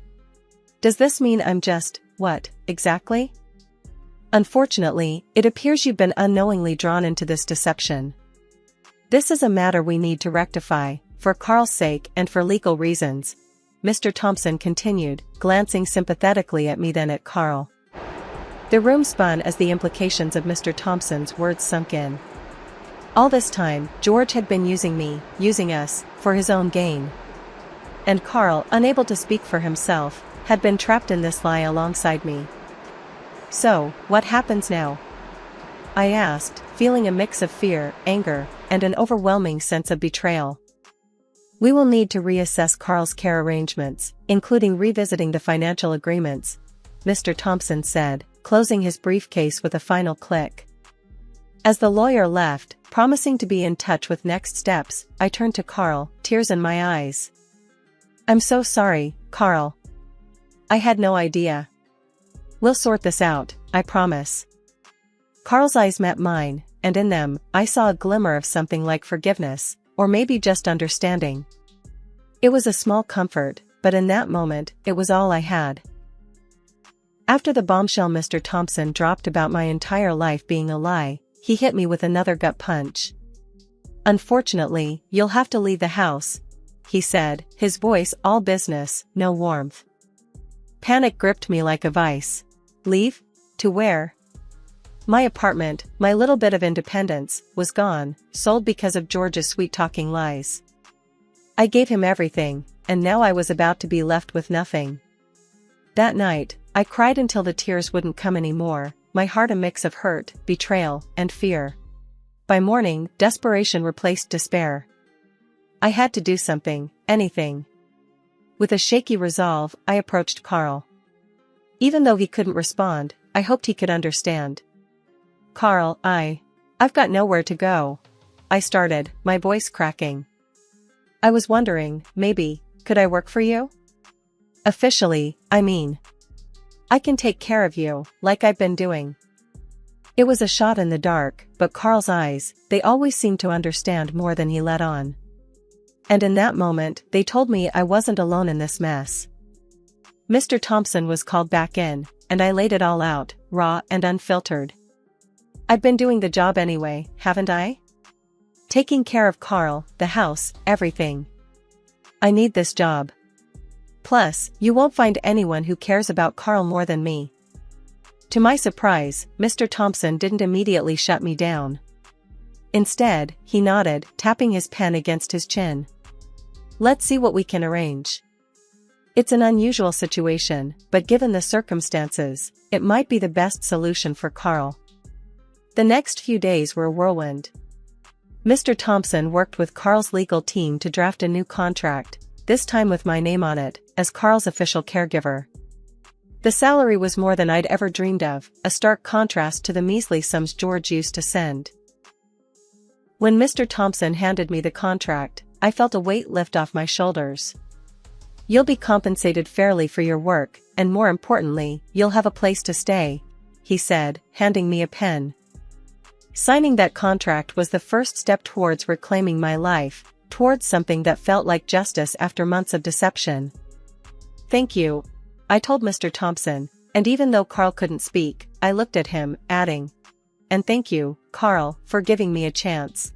Does this mean I'm just, what, exactly? Unfortunately, it appears you've been unknowingly drawn into this deception. This is a matter we need to rectify, for Carl's sake and for legal reasons, Mr. Thompson continued, glancing sympathetically at me then at Carl. The room spun as the implications of Mr. Thompson's words sunk in. All this time, George had been using us, for his own gain. And Carl, unable to speak for himself, had been trapped in this lie alongside me. So, what happens now? I asked, feeling a mix of fear, anger, and an overwhelming sense of betrayal. We will need to reassess Carl's care arrangements, including revisiting the financial agreements, Mr. Thompson said, closing his briefcase with a final click. As the lawyer left, promising to be in touch with next steps, I turned to Carl, tears in my eyes. I'm so sorry, Carl. I had no idea. We'll sort this out, I promise. Carl's eyes met mine, and in them, I saw a glimmer of something like forgiveness, or maybe just understanding. It was a small comfort, but in that moment, it was all I had. After the bombshell Mr. Thompson dropped about my entire life being a lie, he hit me with another gut punch. Unfortunately, you'll have to leave the house, he said, his voice all business, no warmth. Panic gripped me like a vice. Leave? To where? My apartment, my little bit of independence, was gone, sold because of George's sweet-talking lies. I gave him everything, and now I was about to be left with nothing. That night, I cried until the tears wouldn't come anymore, my heart a mix of hurt, betrayal, and fear. By morning, desperation replaced despair. I had to do something, anything. With a shaky resolve, I approached Carl. Even though he couldn't respond, I hoped he could understand. Carl, I've got nowhere to go. I started, my voice cracking. I was wondering, maybe, could I work for you? Officially, I mean. I can take care of you, like I've been doing. It was a shot in the dark, but Carl's eyes, they always seemed to understand more than he let on. And in that moment, they told me I wasn't alone in this mess. Mr. Thompson was called back in, and I laid it all out, raw and unfiltered. I'd been doing the job anyway, haven't I? Taking care of Carl, the house, everything. I need this job. Plus, you won't find anyone who cares about Carl more than me. To my surprise, Mr. Thompson didn't immediately shut me down. Instead, he nodded, tapping his pen against his chin. Let's see what we can arrange. It's an unusual situation, but given the circumstances, it might be the best solution for Carl. The next few days were a whirlwind. Mr. Thompson worked with Carl's legal team to draft a new contract, this time with my name on it, as Carl's official caregiver. The salary was more than I'd ever dreamed of, a stark contrast to the measly sums George used to send. When Mr. Thompson handed me the contract, I felt a weight lift off my shoulders. You'll be compensated fairly for your work, and more importantly, you'll have a place to stay, he said, handing me a pen. Signing that contract was the first step towards reclaiming my life, towards something that felt like justice after months of deception. Thank you, I told Mr. Thompson, and even though Carl couldn't speak, I looked at him, adding, and thank you, Carl, for giving me a chance.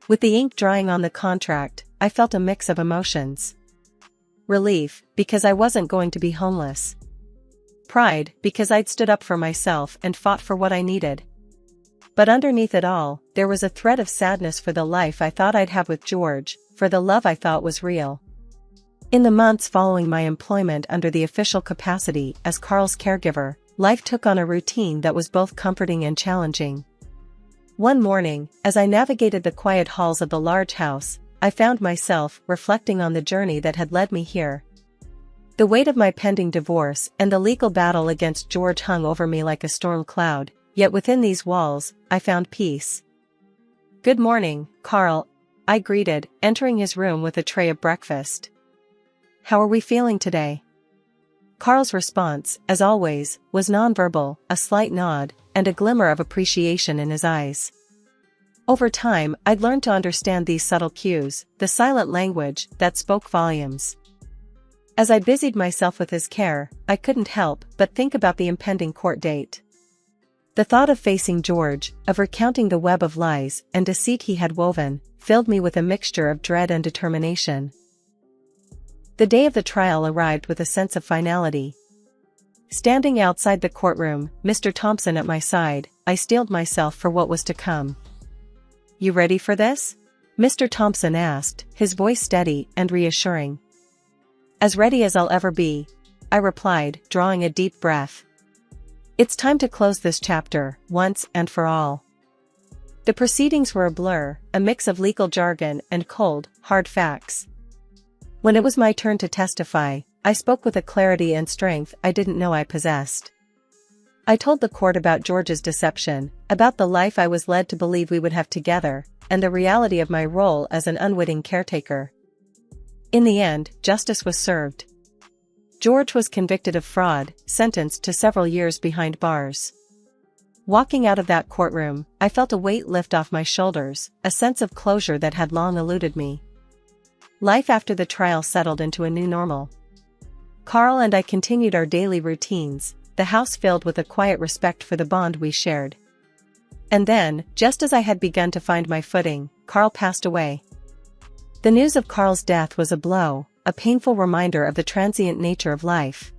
With the ink drying on the contract, I felt a mix of emotions. Relief, because I wasn't going to be homeless. Pride, because I'd stood up for myself and fought for what I needed. But underneath it all, there was a thread of sadness for the life I thought I'd have with George, for the love I thought was real. In the months following my employment under the official capacity as Carl's caregiver, life took on a routine that was both comforting and challenging. One morning, as I navigated the quiet halls of the large house, I found myself reflecting on the journey that had led me here. The weight of my pending divorce and the legal battle against George hung over me like a storm cloud, yet within these walls, I found peace. Good morning, Carl, I greeted, entering his room with a tray of breakfast. How are we feeling today? Carl's response, as always, was nonverbal, a slight nod, and a glimmer of appreciation in his eyes. Over time, I'd learned to understand these subtle cues, the silent language that spoke volumes. As I busied myself with his care, I couldn't help but think about the impending court date. The thought of facing George, of recounting the web of lies and deceit he had woven, filled me with a mixture of dread and determination. The day of the trial arrived with a sense of finality. Standing outside the courtroom, Mr. Thompson at my side, I steeled myself for what was to come. You ready for this? Mr. Thompson asked, his voice steady and reassuring. As ready as I'll ever be, I replied, drawing a deep breath. It's time to close this chapter, once and for all. The proceedings were a blur, a mix of legal jargon and cold, hard facts. When it was my turn to testify, I spoke with a clarity and strength I didn't know I possessed. I told the court about George's deception, about the life I was led to believe we would have together, and the reality of my role as an unwitting caretaker. In the end, justice was served. George was convicted of fraud, sentenced to several years behind bars. Walking out of that courtroom, I felt a weight lift off my shoulders, a sense of closure that had long eluded me. Life after the trial settled into a new normal. Carl and I continued our daily routines, the house filled with a quiet respect for the bond we shared. And then, just as I had begun to find my footing, Carl passed away. The news of Carl's death was a blow, a painful reminder of the transient nature of life.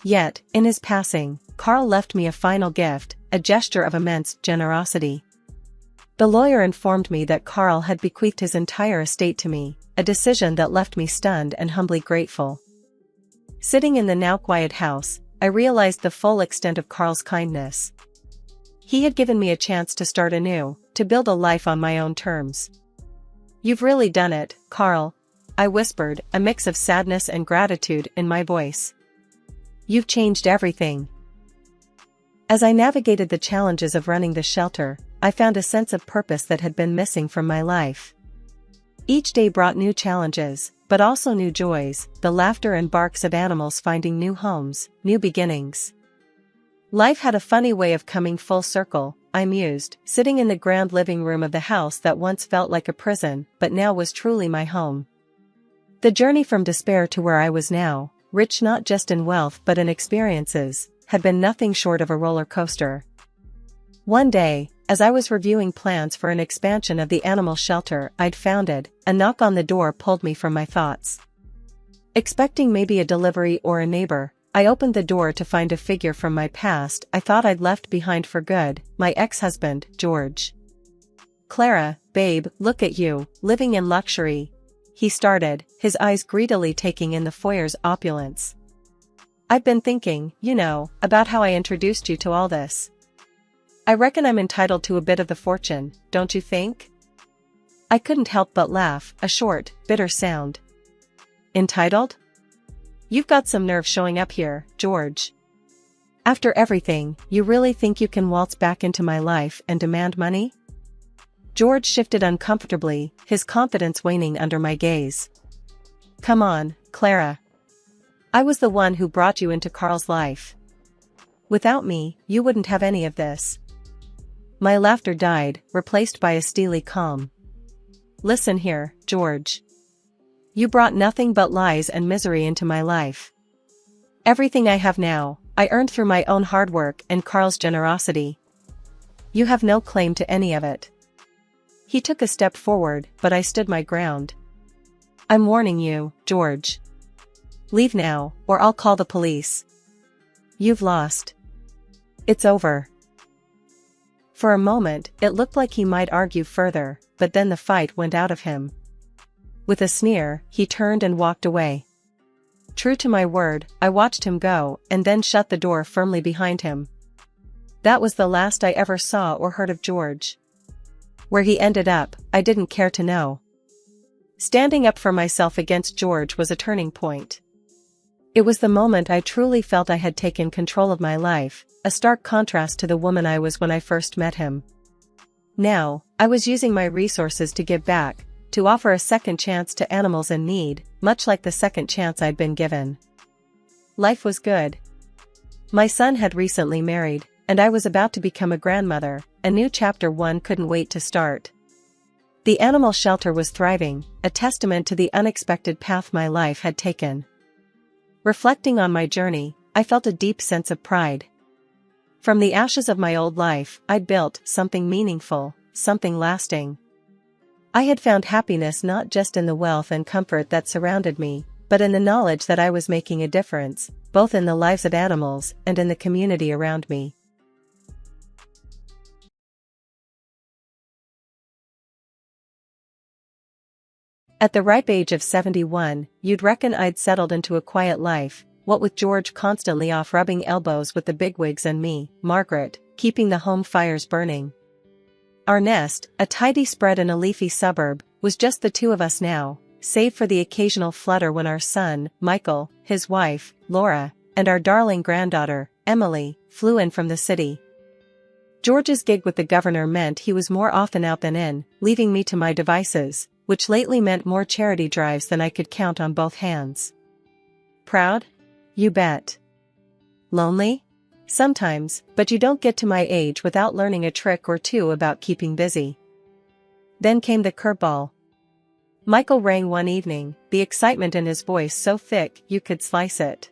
Yet, in his passing, Carl left me a final gift, a gesture of immense generosity. The lawyer informed me that Carl had bequeathed his entire estate to me, a decision that left me stunned and humbly grateful. Sitting in the now quiet house, I realized the full extent of Carl's kindness. He had given me a chance to start anew, to build a life on my own terms. You've really done it, Carl, I whispered, a mix of sadness and gratitude in my voice. You've changed everything. As I navigated the challenges of running the shelter, I found a sense of purpose that had been missing from my life. Each day brought new challenges, but also new joys, the laughter and barks of animals finding new homes, new beginnings. Life had a funny way of coming full circle, I mused, sitting in the grand living room of the house that once felt like a prison, but now was truly my home. The journey from despair to where I was now, rich not just in wealth but in experiences, had been nothing short of a roller coaster. One day, as I was reviewing plans for an expansion of the animal shelter I'd founded, a knock on the door pulled me from my thoughts. Expecting maybe a delivery or a neighbor, I opened the door to find a figure from my past I thought I'd left behind for good, my ex-husband, George. "Clara, babe, look at you, living in luxury," he started, his eyes greedily taking in the foyer's opulence. "I've been thinking, about how I introduced you to all this. I reckon I'm entitled to a bit of the fortune, don't you think?" I couldn't help but laugh, a short, bitter sound. "Entitled? You've got some nerve showing up here, George. After everything, you really think you can waltz back into my life and demand money?" George shifted uncomfortably, his confidence waning under my gaze. "Come on, Clara. I was the one who brought you into Carl's life. Without me, you wouldn't have any of this." My laughter died, replaced by a steely calm. "Listen here, George. You brought nothing but lies and misery into my life. Everything I have now, I earned through my own hard work and Carl's generosity. You have no claim to any of it." He took a step forward, but I stood my ground. "I'm warning you, George. Leave now, or I'll call the police. You've lost. It's over." For a moment, it looked like he might argue further, but then the fight went out of him. With a sneer, he turned and walked away. True to my word, I watched him go, and then shut the door firmly behind him. That was the last I ever saw or heard of George. Where he ended up, I didn't care to know. Standing up for myself against George was a turning point. It was the moment I truly felt I had taken control of my life, a stark contrast to the woman I was when I first met him. Now, I was using my resources to give back, to offer a second chance to animals in need, much like the second chance I'd been given. Life was good. My son had recently married, and I was about to become a grandmother, a new chapter one couldn't wait to start. The animal shelter was thriving, a testament to the unexpected path my life had taken. Reflecting on my journey, I felt a deep sense of pride. From the ashes of my old life, I'd built something meaningful, something lasting. I had found happiness not just in the wealth and comfort that surrounded me, but in the knowledge that I was making a difference, both in the lives of animals and in the community around me. At the ripe age of 71, you'd reckon I'd settled into a quiet life, what with George constantly off rubbing elbows with the bigwigs and me, Margaret, keeping the home fires burning. Our nest, a tidy spread in a leafy suburb, was just the two of us now, save for the occasional flutter when our son, Michael, his wife, Laura, and our darling granddaughter, Emily, flew in from the city. George's gig with the governor meant he was more often out than in, leaving me to my devices, which lately meant more charity drives than I could count on both hands. Proud? You bet. Lonely? Sometimes, but you don't get to my age without learning a trick or two about keeping busy. Then came the curveball. Michael rang one evening, the excitement in his voice so thick you could slice it.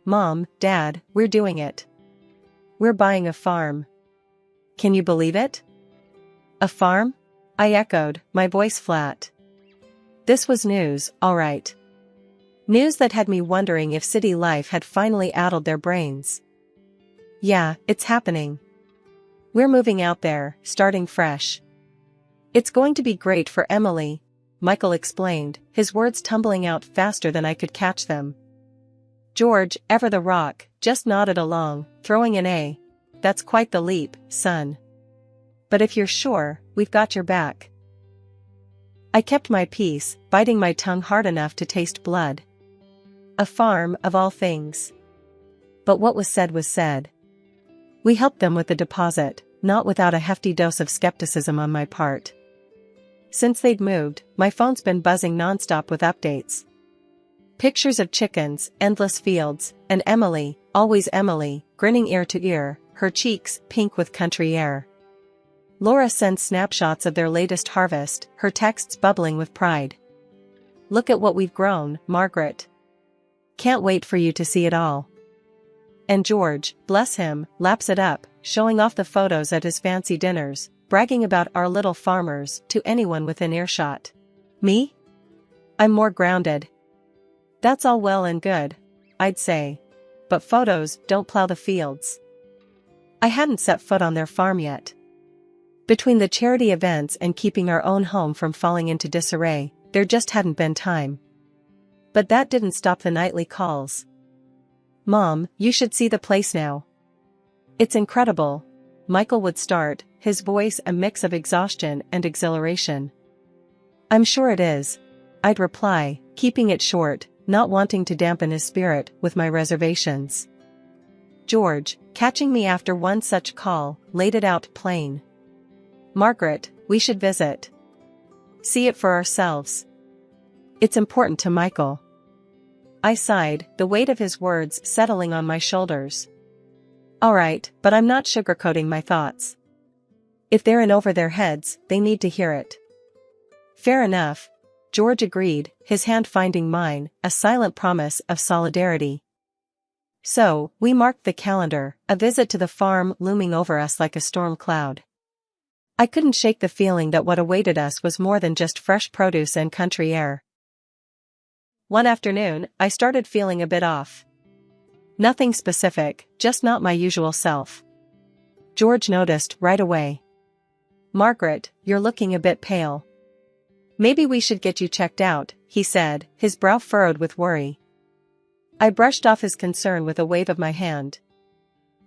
"Mom, Dad, we're doing it. We're buying a farm. Can you believe it?" "A farm?" I echoed, my voice flat. This was news, all right. News that had me wondering if city life had finally addled their brains. "Yeah, it's happening. We're moving out there, starting fresh. It's going to be great for Emily," Michael explained, his words tumbling out faster than I could catch them. George, ever the rock, just nodded along, throwing an "A. That's quite the leap, son. But if you're sure, we've got your back." I kept my peace, biting my tongue hard enough to taste blood. A farm, of all things. But what was said was said. We helped them with the deposit, not without a hefty dose of skepticism on my part. Since they'd moved, my phone's been buzzing nonstop with updates. Pictures of chickens, endless fields, and Emily, always Emily, grinning ear to ear, her cheeks pink with country air. Laura sends snapshots of their latest harvest, her texts bubbling with pride. Look at what we've grown, Margaret. Can't wait for you to see it all. And George, bless him, laps it up, showing off the photos at his fancy dinners, bragging about our little farmers to anyone within earshot. Me? I'm more grounded. That's all well and good, I'd say. But photos don't plow the fields. I hadn't set foot on their farm yet. Between the charity events and keeping our own home from falling into disarray, there just hadn't been time. But that didn't stop the nightly calls. Mom, you should see the place now. It's incredible, Michael would start, his voice a mix of exhaustion and exhilaration. I'm sure it is, I'd reply, keeping it short, not wanting to dampen his spirit with my reservations. George, catching me after one such call, laid it out plain. Margaret, we should visit. See it for ourselves. It's important to Michael. I sighed, the weight of his words settling on my shoulders. All right, but I'm not sugarcoating my thoughts. If they're in over their heads, they need to hear it. Fair enough, George agreed, his hand finding mine, a silent promise of solidarity. So, we marked the calendar, a visit to the farm looming over us like a storm cloud. I couldn't shake the feeling that what awaited us was more than just fresh produce and country air. One afternoon, I started feeling a bit off. Nothing specific, just not my usual self. George noticed right away. Margaret, you're looking a bit pale. Maybe we should get you checked out, he said, his brow furrowed with worry. I brushed off his concern with a wave of my hand.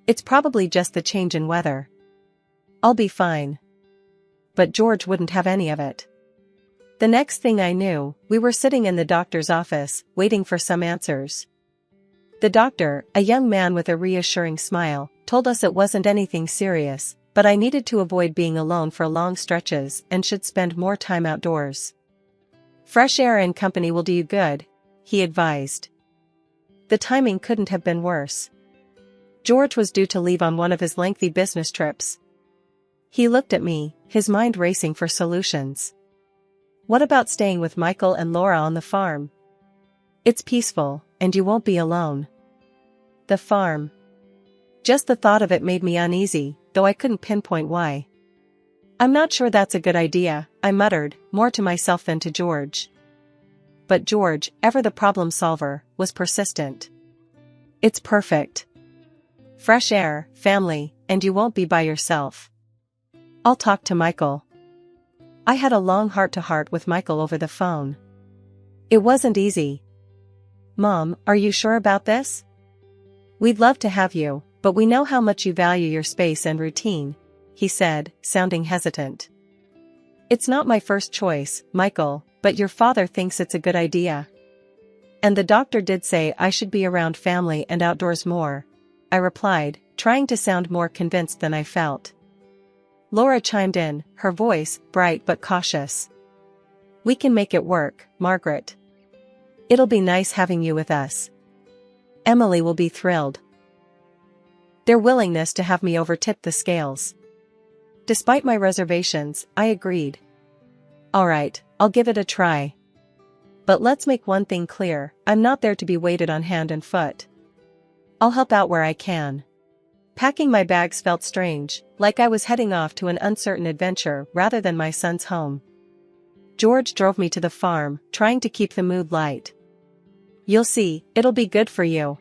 It's probably just the change in weather. I'll be fine. But George wouldn't have any of it. The next thing I knew, we were sitting in the doctor's office, waiting for some answers. The doctor, a young man with a reassuring smile, told us it wasn't anything serious, but I needed to avoid being alone for long stretches and should spend more time outdoors. Fresh air and company will do you good, he advised. The timing couldn't have been worse. George was due to leave on one of his lengthy business trips. He looked at me, his mind racing for solutions. What about staying with Michael and Laura on the farm? It's peaceful, and you won't be alone. The farm. Just the thought of it made me uneasy, though I couldn't pinpoint why. I'm not sure that's a good idea, I muttered, more to myself than to George. But George, ever the problem solver, was persistent. It's perfect. Fresh air, family, and you won't be by yourself. I'll talk to Michael. I had a long heart-to-heart with Michael over the phone. It wasn't easy. Mom, are you sure about this? We'd love to have you, but we know how much you value your space and routine, he said, sounding hesitant. It's not my first choice, Michael, but your father thinks it's a good idea. And the doctor did say I should be around family and outdoors more, I replied, trying to sound more convinced than I felt. Laura chimed in, her voice bright but cautious. We can make it work, Margaret. It'll be nice having you with us. Emily will be thrilled. Their willingness to have me over tipped the scales. Despite my reservations, I agreed. All right, I'll give it a try. But let's make one thing clear, I'm not there to be waited on hand and foot. I'll help out where I can. Packing my bags felt strange, like I was heading off to an uncertain adventure rather than my son's home. George drove me to the farm, trying to keep the mood light. You'll see, it'll be good for you.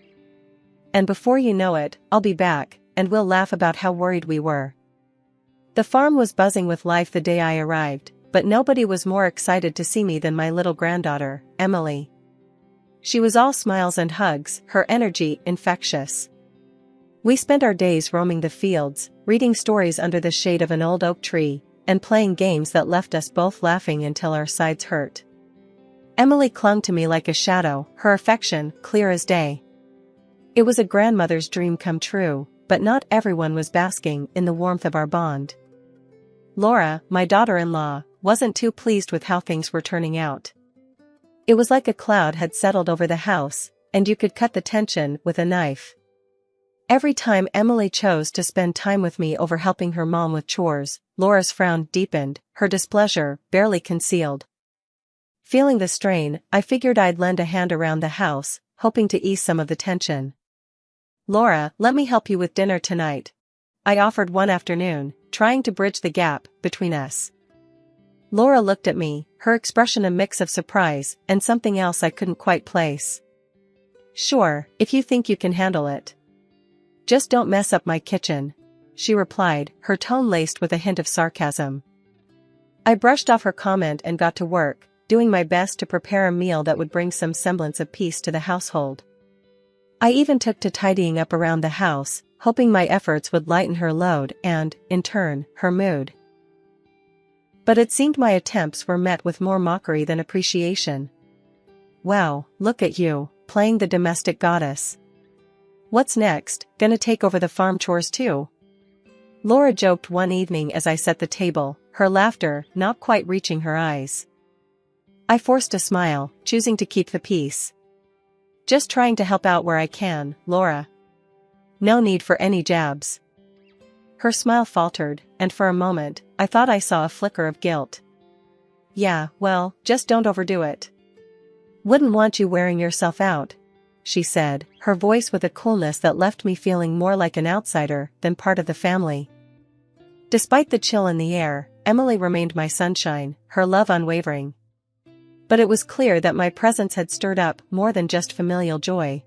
And before you know it, I'll be back, and we'll laugh about how worried we were. The farm was buzzing with life the day I arrived, but nobody was more excited to see me than my little granddaughter, Emily. She was all smiles and hugs, her energy infectious. We spent our days roaming the fields, reading stories under the shade of an old oak tree, and playing games that left us both laughing until our sides hurt. Emily clung to me like a shadow, her affection clear as day. It was a grandmother's dream come true, but not everyone was basking in the warmth of our bond. Laura, my daughter-in-law, wasn't too pleased with how things were turning out. It was like a cloud had settled over the house, and you could cut the tension with a knife. Every time Emily chose to spend time with me over helping her mom with chores, Laura's frown deepened, her displeasure barely concealed. Feeling the strain, I figured I'd lend a hand around the house, hoping to ease some of the tension. "Laura, let me help you with dinner tonight," I offered one afternoon, trying to bridge the gap between us. Laura looked at me, her expression a mix of surprise and something else I couldn't quite place. "Sure, if you think you can handle it. Just don't mess up my kitchen," she replied, her tone laced with a hint of sarcasm. I brushed off her comment and got to work, doing my best to prepare a meal that would bring some semblance of peace to the household. I even took to tidying up around the house, hoping my efforts would lighten her load and, in turn, her mood. But it seemed my attempts were met with more mockery than appreciation. "Wow, look at you, playing the domestic goddess. What's next, gonna take over the farm chores too?" Laura joked one evening as I set the table, her laughter not quite reaching her eyes. I forced a smile, choosing to keep the peace. "Just trying to help out where I can, Laura. No need for any jabs." Her smile faltered, and for a moment, I thought I saw a flicker of guilt. "Yeah, well, just don't overdo it. Wouldn't want you wearing yourself out," she said, her voice with a coolness that left me feeling more like an outsider than part of the family. Despite the chill in the air, Emily remained my sunshine, her love unwavering. But it was clear that my presence had stirred up more than just familial joy.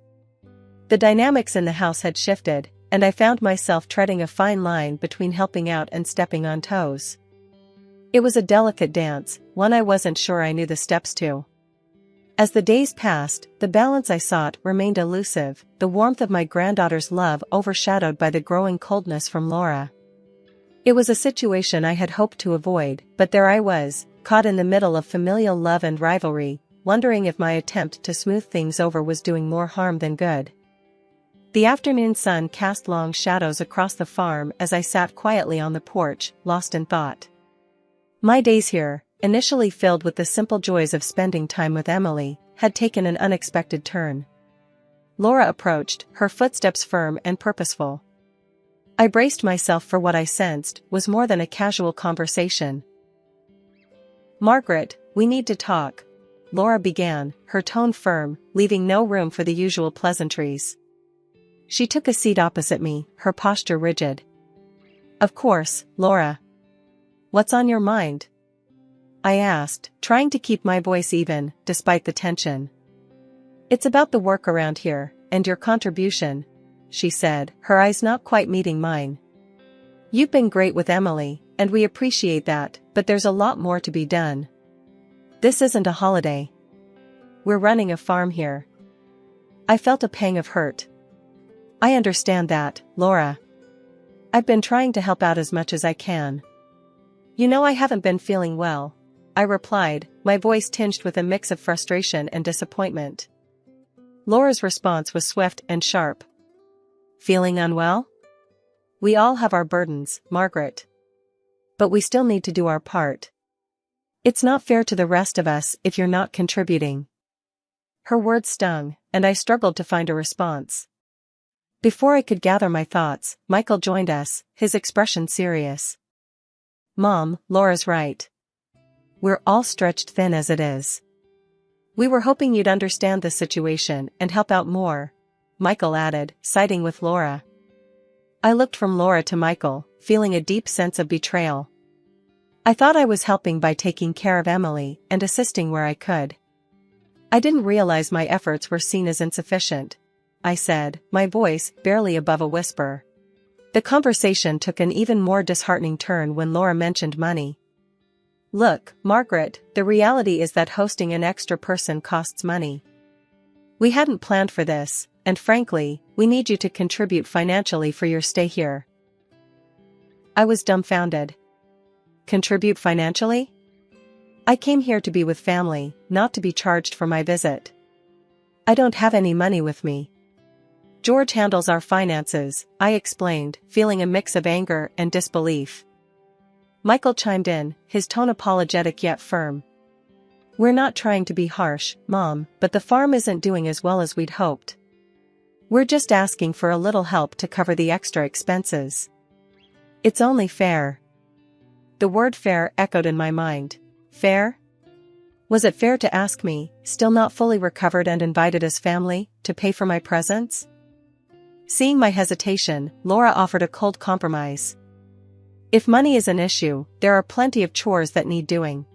The dynamics in the house had shifted, and I found myself treading a fine line between helping out and stepping on toes. It was a delicate dance, one I wasn't sure I knew the steps to. As the days passed, the balance I sought remained elusive, the warmth of my granddaughter's love overshadowed by the growing coldness from Laura. It was a situation I had hoped to avoid, but there I was, caught in the middle of familial love and rivalry, wondering if my attempt to smooth things over was doing more harm than good. The afternoon sun cast long shadows across the farm as I sat quietly on the porch, lost in thought. My days here, initially filled with the simple joys of spending time with Emily, had taken an unexpected turn. Laura approached, her footsteps firm and purposeful. I braced myself for what I sensed was more than a casual conversation. "Margaret, we need to talk," Laura began, her tone firm, leaving no room for the usual pleasantries. She took a seat opposite me, her posture rigid. "Of course, Laura. What's on your mind?" I asked, trying to keep my voice even, despite the tension. "It's about the work around here, and your contribution," she said, her eyes not quite meeting mine. "You've been great with Emily, and we appreciate that, but there's a lot more to be done. This isn't a holiday. We're running a farm here." I felt a pang of hurt. "I understand that, Laura. I've been trying to help out as much as I can. You know I haven't been feeling well," I replied, my voice tinged with a mix of frustration and disappointment. Laura's response was swift and sharp. "Feeling unwell? We all have our burdens, Margaret. But we still need to do our part. It's not fair to the rest of us if you're not contributing." Her words stung, and I struggled to find a response. Before I could gather my thoughts, Michael joined us, his expression serious. "Mom, Laura's right. We're all stretched thin as it is. We were hoping you'd understand the situation and help out more," Michael added, siding with Laura. I looked from Laura to Michael, feeling a deep sense of betrayal. I thought I was helping by taking care of Emily and assisting where I could. "I didn't realize my efforts were seen as insufficient," I said, my voice barely above a whisper. The conversation took an even more disheartening turn when Laura mentioned money. "Look, Margaret, the reality is that hosting an extra person costs money. We hadn't planned for this, and frankly, we need you to contribute financially for your stay here." I was dumbfounded. Contribute financially? I came here to be with family, not to be charged for my visit. I don't have any money with me. George handles our finances, I explained, feeling a mix of anger and disbelief. Michael chimed in, his tone apologetic yet firm. We're not trying to be harsh, Mom, but the farm isn't doing as well as we'd hoped. We're just asking for a little help to cover the extra expenses. It's only fair. The word fair echoed in my mind. Fair? Was it fair to ask me, still not fully recovered and invited as family, to pay for my presence? Seeing my hesitation, Laura offered a cold compromise. If money is an issue, there are plenty of chores that need doing.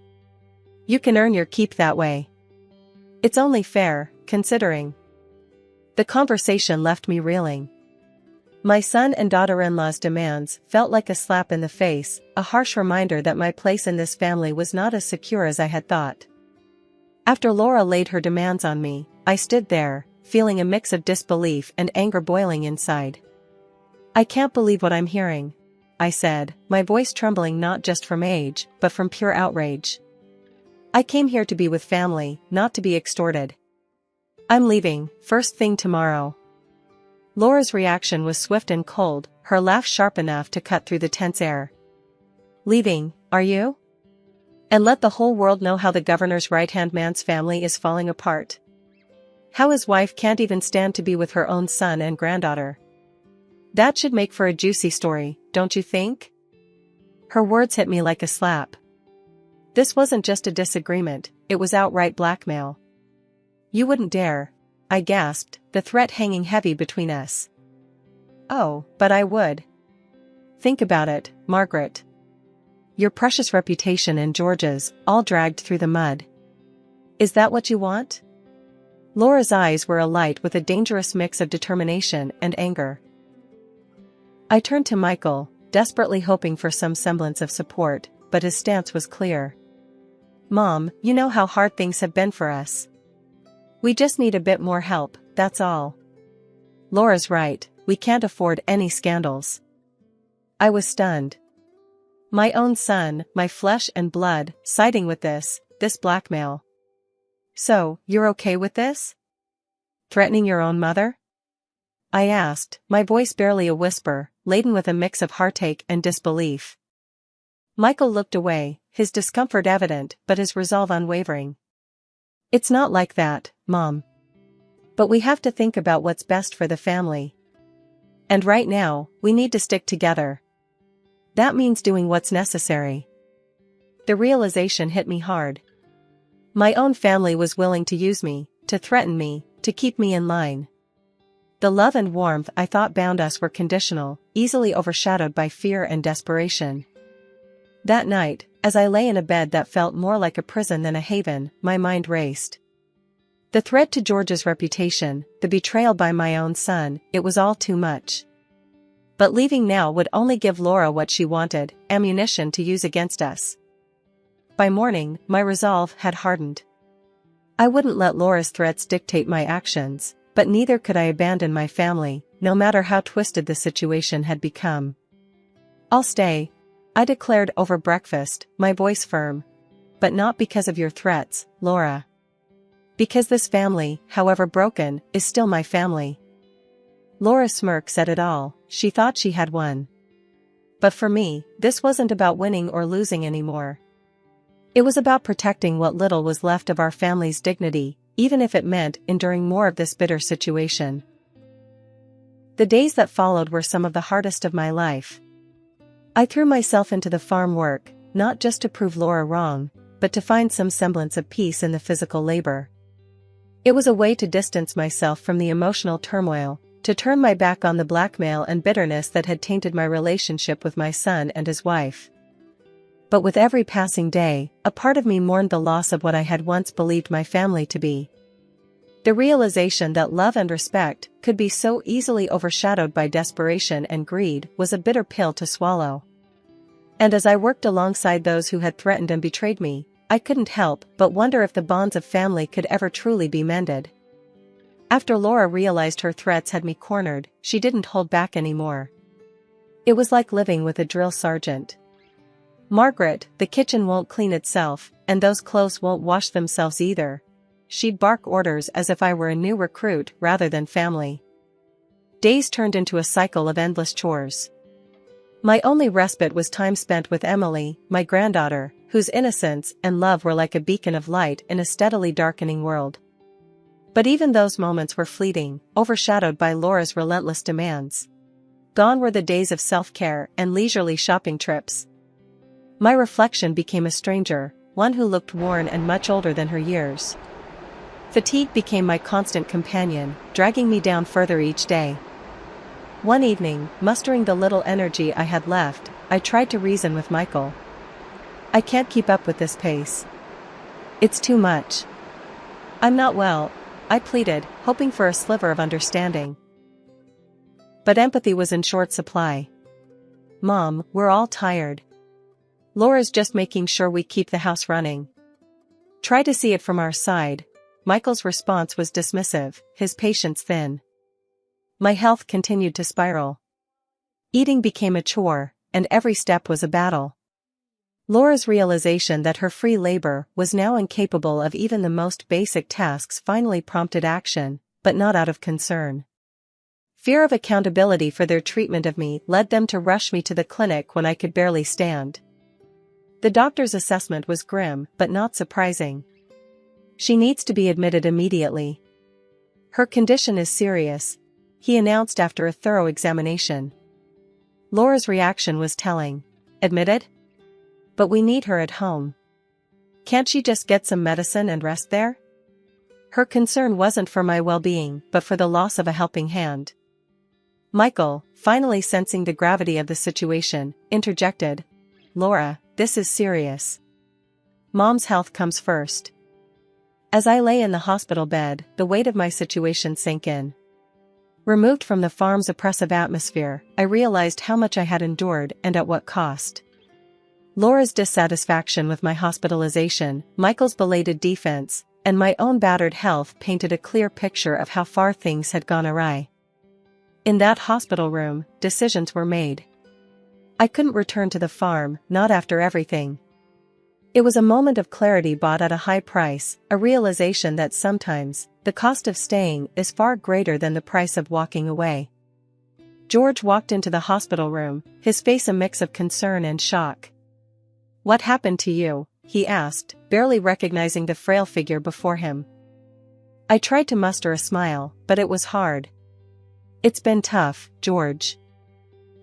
You can earn your keep that way. It's only fair, considering. The conversation left me reeling. My son and daughter-in-law's demands felt like a slap in the face, a harsh reminder that my place in this family was not as secure as I had thought. After Laura laid her demands on me, I stood there, feeling a mix of disbelief and anger boiling inside. I can't believe what I'm hearing, I said, my voice trembling not just from age, but from pure outrage. I came here to be with family, not to be extorted. I'm leaving, first thing tomorrow. Laura's reaction was swift and cold, her laugh sharp enough to cut through the tense air. Leaving, are you? And let the whole world know how the governor's right-hand man's family is falling apart. How his wife can't even stand to be with her own son and granddaughter. That should make for a juicy story, don't you think? Her words hit me like a slap. This wasn't just a disagreement, it was outright blackmail. You wouldn't dare, I gasped, the threat hanging heavy between us. Oh, but I would. Think about it, Margaret. Your precious reputation and George's, all dragged through the mud. Is that what you want? Laura's eyes were alight with a dangerous mix of determination and anger. I turned to Michael, desperately hoping for some semblance of support, but his stance was clear. Mom, you know how hard things have been for us. We just need a bit more help, that's all. Laura's right, we can't afford any scandals. I was stunned. My own son, my flesh and blood, siding with this blackmail. So, you're okay with this? Threatening your own mother? I asked, my voice barely a whisper, laden with a mix of heartache and disbelief. Michael looked away, his discomfort evident but his resolve unwavering. It's not like that, Mom. But we have to think about what's best for the family. And right now, we need to stick together. That means doing what's necessary. The realization hit me hard. My own family was willing to use me, to threaten me, to keep me in line. The love and warmth I thought bound us were conditional, easily overshadowed by fear and desperation. That night, as I lay in a bed that felt more like a prison than a haven, my mind raced. The threat to George's reputation, the betrayal by my own son, it was all too much. But leaving now would only give Laura what she wanted, ammunition to use against us. By morning, my resolve had hardened. I wouldn't let Laura's threats dictate my actions, but neither could I abandon my family, no matter how twisted the situation had become. I'll stay, I declared over breakfast, my voice firm. But not because of your threats, Laura. Because this family, however broken, is still my family. Laura's smirk said it all, she thought she had won. But for me, this wasn't about winning or losing anymore. It was about protecting what little was left of our family's dignity, even if it meant enduring more of this bitter situation. The days that followed were some of the hardest of my life. I threw myself into the farm work, not just to prove Laura wrong, but to find some semblance of peace in the physical labor. It was a way to distance myself from the emotional turmoil, to turn my back on the blackmail and bitterness that had tainted my relationship with my son and his wife. But with every passing day, a part of me mourned the loss of what I had once believed my family to be. The realization that love and respect could be so easily overshadowed by desperation and greed was a bitter pill to swallow. And as I worked alongside those who had threatened and betrayed me, I couldn't help but wonder if the bonds of family could ever truly be mended. After Laura realized her threats had me cornered, she didn't hold back anymore. It was like living with a drill sergeant. Margaret, the kitchen won't clean itself, and those clothes won't wash themselves either. She'd bark orders as if I were a new recruit rather than family. Days turned into a cycle of endless chores. My only respite was time spent with Emily, my granddaughter, whose innocence and love were like a beacon of light in a steadily darkening world. But even those moments were fleeting, overshadowed by Laura's relentless demands. Gone were the days of self-care and leisurely shopping trips. My reflection became a stranger, one who looked worn and much older than her years. Fatigue became my constant companion, dragging me down further each day. One evening, mustering the little energy I had left, I tried to reason with Michael. I can't keep up with this pace. It's too much. I'm not well, I pleaded, hoping for a sliver of understanding. But empathy was in short supply. Mom, we're all tired. Laura's just making sure we keep the house running. Try to see it from our side. Michael's response was dismissive, his patience thin. My health continued to spiral. Eating became a chore, and every step was a battle. Laura's realization that her free labor was now incapable of even the most basic tasks finally prompted action, but not out of concern. Fear of accountability for their treatment of me led them to rush me to the clinic when I could barely stand. The doctor's assessment was grim but not surprising. She needs to be admitted immediately. Her condition is serious, he announced after a thorough examination. Laura's reaction was telling. Admitted? But we need her at home. Can't she just get some medicine and rest there? Her concern wasn't for my well-being but for the loss of a helping hand. Michael, finally sensing the gravity of the situation, interjected. Laura, this is serious. Mom's health comes first. As I lay in the hospital bed, the weight of my situation sank in. Removed from the farm's oppressive atmosphere, I realized how much I had endured and at what cost. Laura's dissatisfaction with my hospitalization, Michael's belated defense, and my own battered health painted a clear picture of how far things had gone awry. In that hospital room, decisions were made. I couldn't return to the farm, not after everything. It was a moment of clarity bought at a high price, a realization that sometimes, the cost of staying is far greater than the price of walking away. George walked into the hospital room, his face a mix of concern and shock. What happened to you? He asked, barely recognizing the frail figure before him. I tried to muster a smile, but it was hard. It's been tough, George.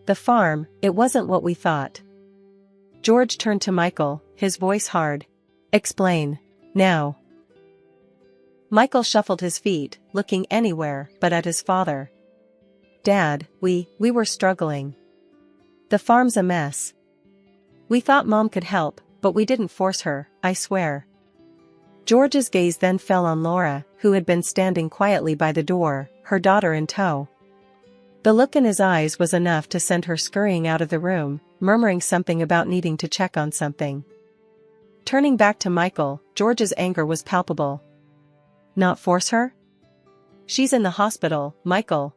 The farm, it wasn't what we thought. George turned to Michael, his voice hard. Explain. Now. Michael shuffled his feet, looking anywhere but at his father. Dad, we were struggling. The farm's a mess. We thought Mom could help, but we didn't force her, I swear. George's gaze then fell on Laura, who had been standing quietly by the door, her daughter in tow. The look in his eyes was enough to send her scurrying out of the room, murmuring something about needing to check on something. Turning back to Michael, George's anger was palpable. Not force her? She's in the hospital, Michael.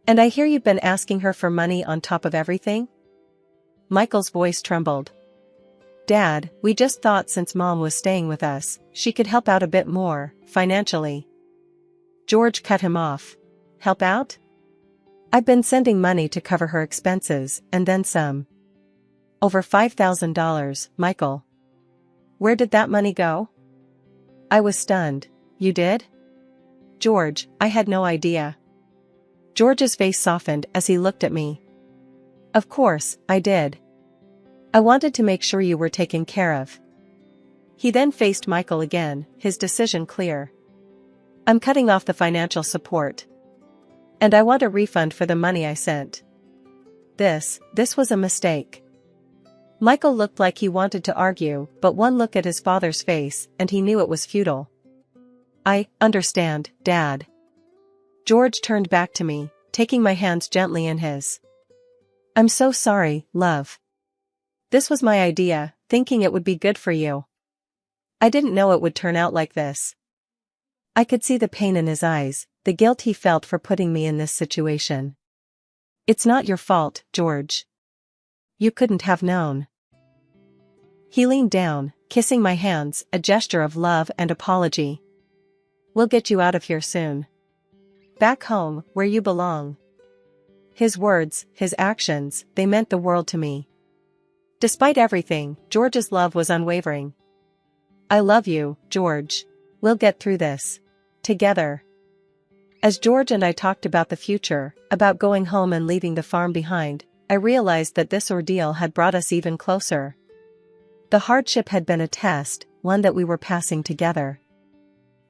And I hear you've been asking her for money on top of everything? Michael's voice trembled. Dad, we just thought since Mom was staying with us, she could help out a bit more, financially. George cut him off. Help out? I've been sending money to cover her expenses, and then some. Over $5,000, Michael. Where did that money go? I was stunned. You did? George, I had no idea. George's face softened as he looked at me. Of course, I did. I wanted to make sure you were taken care of. He then faced Michael again, his decision clear. I'm cutting off the financial support. And I want a refund for the money I sent. This was a mistake. Michael looked like he wanted to argue, but one look at his father's face, and he knew it was futile. I understand, Dad. George turned back to me, taking my hands gently in his. I'm so sorry, love. This was my idea, thinking it would be good for you. I didn't know it would turn out like this. I could see the pain in his eyes, the guilt he felt for putting me in this situation. It's not your fault, George. You couldn't have known. He leaned down, kissing my hands, a gesture of love and apology. We'll get you out of here soon. Back home, where you belong. His words, his actions, they meant the world to me. Despite everything, George's love was unwavering. "I love you, George. We'll get through this. Together." As George and I talked about the future, about going home and leaving the farm behind, I realized that this ordeal had brought us even closer. The hardship had been a test, one that we were passing together.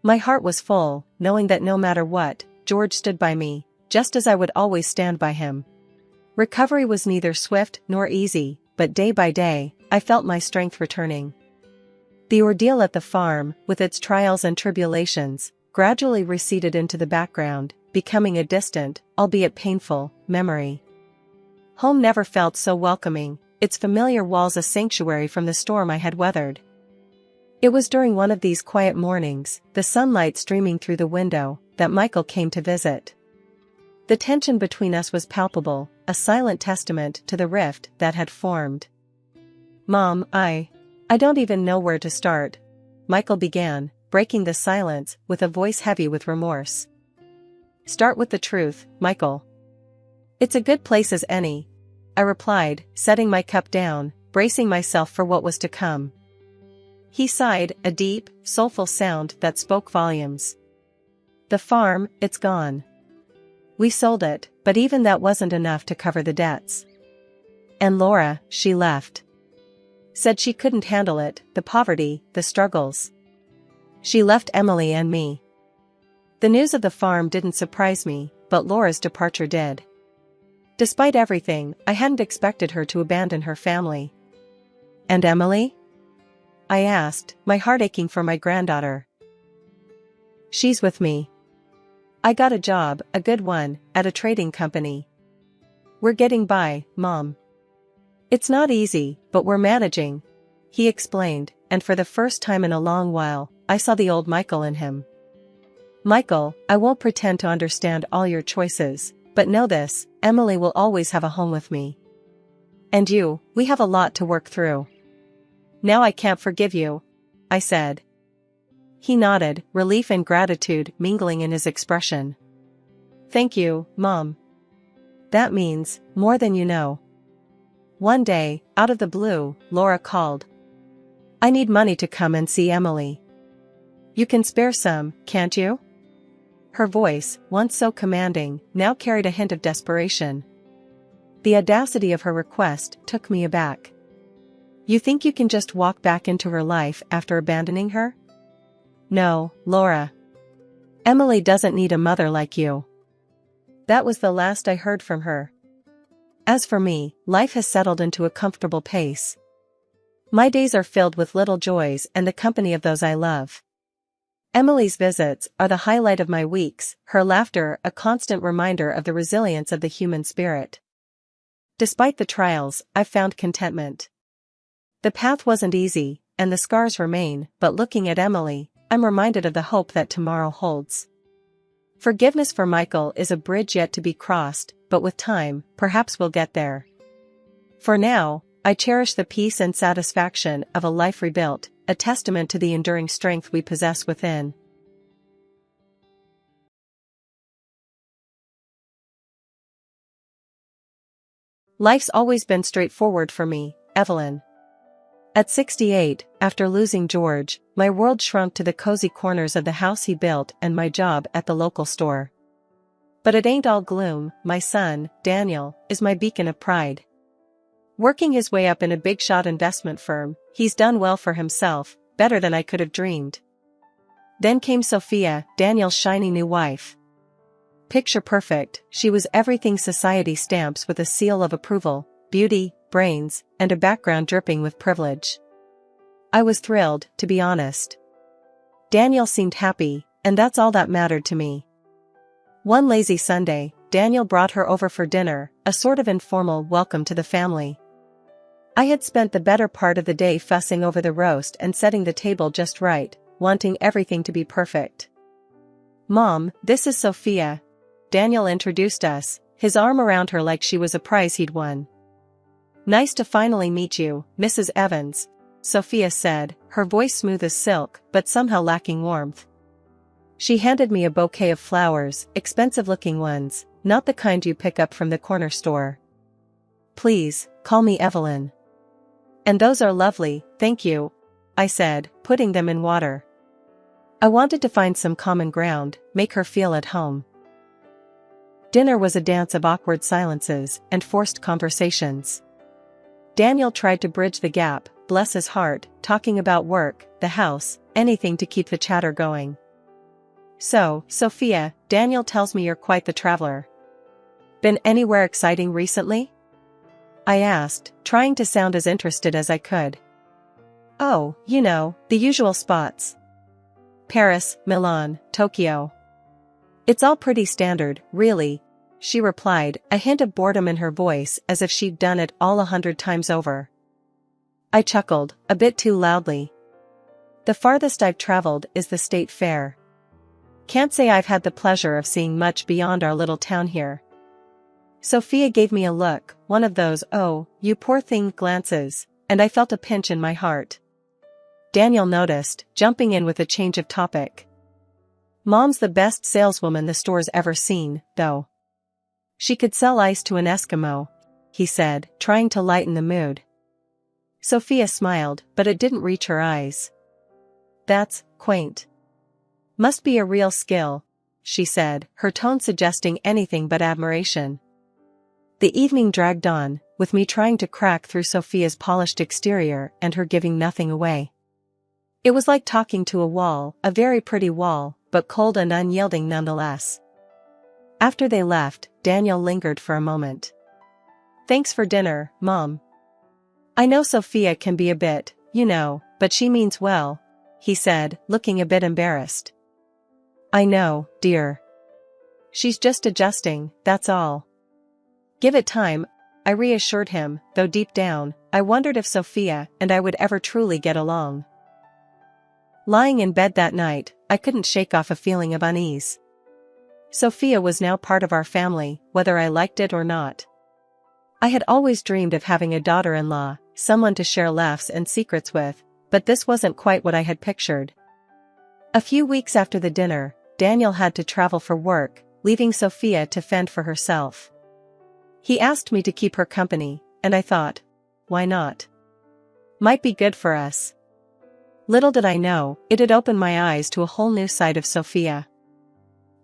My heart was full, knowing that no matter what, George stood by me, just as I would always stand by him. Recovery was neither swift nor easy, but day by day, I felt my strength returning. The ordeal at the farm, with its trials and tribulations, gradually receded into the background, becoming a distant, albeit painful, memory. Home never felt so welcoming, its familiar walls a sanctuary from the storm I had weathered. It was during one of these quiet mornings, the sunlight streaming through the window, that Michael came to visit. The tension between us was palpable, a silent testament to the rift that had formed. "Mom, I don't even know where to start," Michael began, breaking the silence with a voice heavy with remorse. "Start with the truth, Michael. It's a good place as any," I replied, setting my cup down, bracing myself for what was to come. He sighed, a deep, soulful sound that spoke volumes. "The farm, it's gone. We sold it, but even that wasn't enough to cover the debts. And Laura, she left. Said she couldn't handle it, the poverty, the struggles. She left Emily and me." The news of the farm didn't surprise me, but Laura's departure did. Despite everything, I hadn't expected her to abandon her family. "And Emily?" I asked, my heart aching for my granddaughter. "She's with me. I got a job, a good one, at a trading company. We're getting by, Mom. It's not easy, but we're managing," he explained, and for the first time in a long while, I saw the old Michael in him. "Michael, I won't pretend to understand all your choices, but know this, Emily will always have a home with me. And you, we have a lot to work through." "Now I can't forgive you," I said. He nodded, relief and gratitude mingling in his expression. "Thank you, Mom. That means more than you know." One day, out of the blue, Laura called. "I need money to come and see Emily. You can spare some, can't you?" Her voice, once so commanding, now carried a hint of desperation. The audacity of her request took me aback. "You think you can just walk back into her life after abandoning her?" "No, Laura. Emily doesn't need a mother like you." That was the last I heard from her. As for me, life has settled into a comfortable pace. My days are filled with little joys and the company of those I love. Emily's visits are the highlight of my weeks, her laughter a constant reminder of the resilience of the human spirit. Despite the trials, I've found contentment. The path wasn't easy, and the scars remain, but looking at Emily, I'm reminded of the hope that tomorrow holds. Forgiveness for Michael is a bridge yet to be crossed, but with time, perhaps we'll get there. For now, I cherish the peace and satisfaction of a life rebuilt, a testament to the enduring strength we possess within. Life's always been straightforward for me, Evelyn. At 68, after losing George, my world shrunk to the cozy corners of the house he built and my job at the local store. But it ain't all gloom. My son, Daniel, is my beacon of pride. Working his way up in a big-shot investment firm, he's done well for himself, better than I could have dreamed. Then came Sophia, Daniel's shiny new wife. Picture perfect, she was everything society stamps with a seal of approval: beauty, brains, and a background dripping with privilege. I was thrilled, to be honest. Daniel seemed happy, and that's all that mattered to me. One lazy Sunday, Daniel brought her over for dinner, a sort of informal welcome to the family. I had spent the better part of the day fussing over the roast and setting the table just right, wanting everything to be perfect. "Mom, this is Sophia." Daniel introduced us, his arm around her like she was a prize he'd won. "Nice to finally meet you, Mrs. Evans," Sophia said, her voice smooth as silk, but somehow lacking warmth. She handed me a bouquet of flowers, expensive-looking ones, not the kind you pick up from the corner store. "Please, call me Evelyn." "And those are lovely, thank you," I said, putting them in water. I wanted to find some common ground, make her feel at home. Dinner was a dance of awkward silences and forced conversations. Daniel tried to bridge the gap, bless his heart, talking about work, the house, anything to keep the chatter going. "So, Sophia, Daniel tells me you're quite the traveler. Been anywhere exciting recently?" I asked, trying to sound as interested as I could. "Oh, you know, the usual spots. Paris, Milan, Tokyo. It's all pretty standard, really," she replied, a hint of boredom in her voice as if she'd done it all 100 times over. I chuckled, a bit too loudly. "The farthest I've traveled is the state fair. Can't say I've had the pleasure of seeing much beyond our little town here." Sophia gave me a look, one of those "oh, you poor thing" glances, and I felt a pinch in my heart. Daniel noticed, jumping in with a change of topic. "Mom's the best saleswoman the store's ever seen, though. She could sell ice to an Eskimo," he said, trying to lighten the mood. Sophia smiled, but it didn't reach her eyes. "That's quaint. Must be a real skill," she said, her tone suggesting anything but admiration. The evening dragged on, with me trying to crack through Sophia's polished exterior and her giving nothing away. It was like talking to a wall, a very pretty wall, but cold and unyielding nonetheless. After they left, Daniel lingered for a moment. "Thanks for dinner, Mom. I know Sophia can be a bit, you know, but she means well," he said, looking a bit embarrassed. "I know, dear. She's just adjusting, that's all." "Give it time," I reassured him, though deep down, I wondered if Sophia and I would ever truly get along. Lying in bed that night, I couldn't shake off a feeling of unease. Sophia was now part of our family, whether I liked it or not. I had always dreamed of having a daughter-in-law, someone to share laughs and secrets with, but this wasn't quite what I had pictured. A few weeks after the dinner, Daniel had to travel for work, leaving Sophia to fend for herself. He asked me to keep her company, and I thought, why not? Might be good for us. Little did I know, it had opened my eyes to a whole new side of Sophia.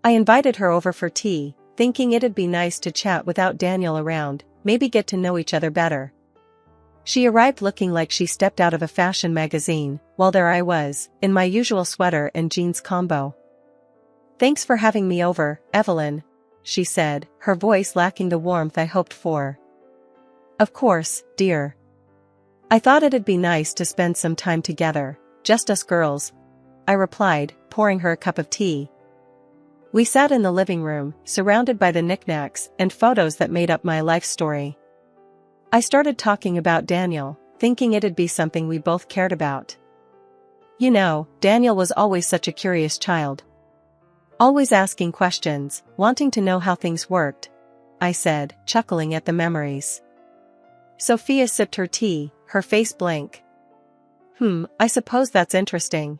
I invited her over for tea, thinking it'd be nice to chat without Daniel around, maybe get to know each other better. She arrived looking like she stepped out of a fashion magazine, while there I was, in my usual sweater and jeans combo. "Thanks for having me over, Evelyn," she said, her voice lacking the warmth I hoped for. "Of course, dear. I thought it'd be nice to spend some time together, just us girls," I replied, pouring her a cup of tea. We sat in the living room, surrounded by the knickknacks and photos that made up my life story. I started talking about Daniel, thinking it'd be something we both cared about. You know, Daniel was always such a curious child. Always asking questions, wanting to know how things worked, I said, chuckling at the memories. Sophia sipped her tea, her face blank. I suppose that's interesting.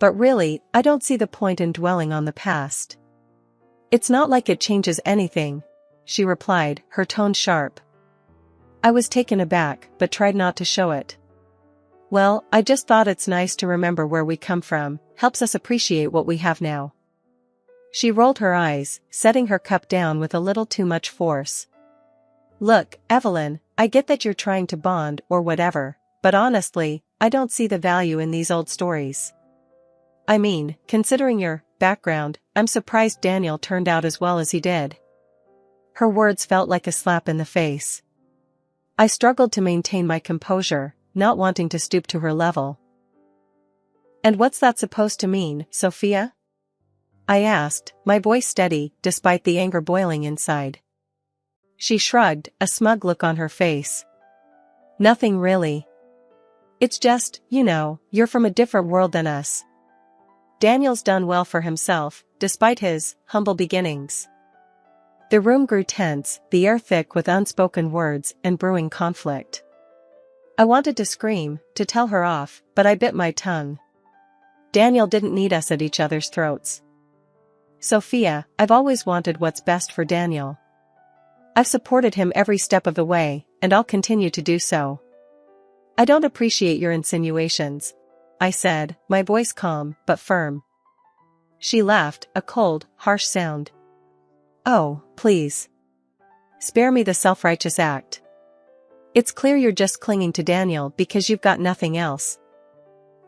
But really, I don't see the point in dwelling on the past. It's not like it changes anything," she replied, her tone sharp. I was taken aback, but tried not to show it. "Well, I just thought it's nice to remember where we come from, helps us appreciate what we have now." She rolled her eyes, setting her cup down with a little too much force. "Look, Evelyn, I get that you're trying to bond or whatever, but honestly, I don't see the value in these old stories. I mean, considering your background, I'm surprised Daniel turned out as well as he did." Her words felt like a slap in the face. I struggled to maintain my composure, not wanting to stoop to her level. "And what's that supposed to mean, Sophia?" I asked, my voice steady, despite the anger boiling inside. She shrugged, a smug look on her face. "Nothing really. It's just, you know, you're from a different world than us. Daniel's done well for himself, despite his humble beginnings." The room grew tense, the air thick with unspoken words and brewing conflict. I wanted to scream, to tell her off, but I bit my tongue. Daniel didn't need us at each other's throats. Sophia, I've always wanted what's best for Daniel. I've supported him every step of the way, and I'll continue to do so. I don't appreciate your insinuations, I said, my voice calm but firm. She laughed, a cold, harsh sound. Oh, please. Spare me the self-righteous act. It's clear you're just clinging to Daniel because you've got nothing else.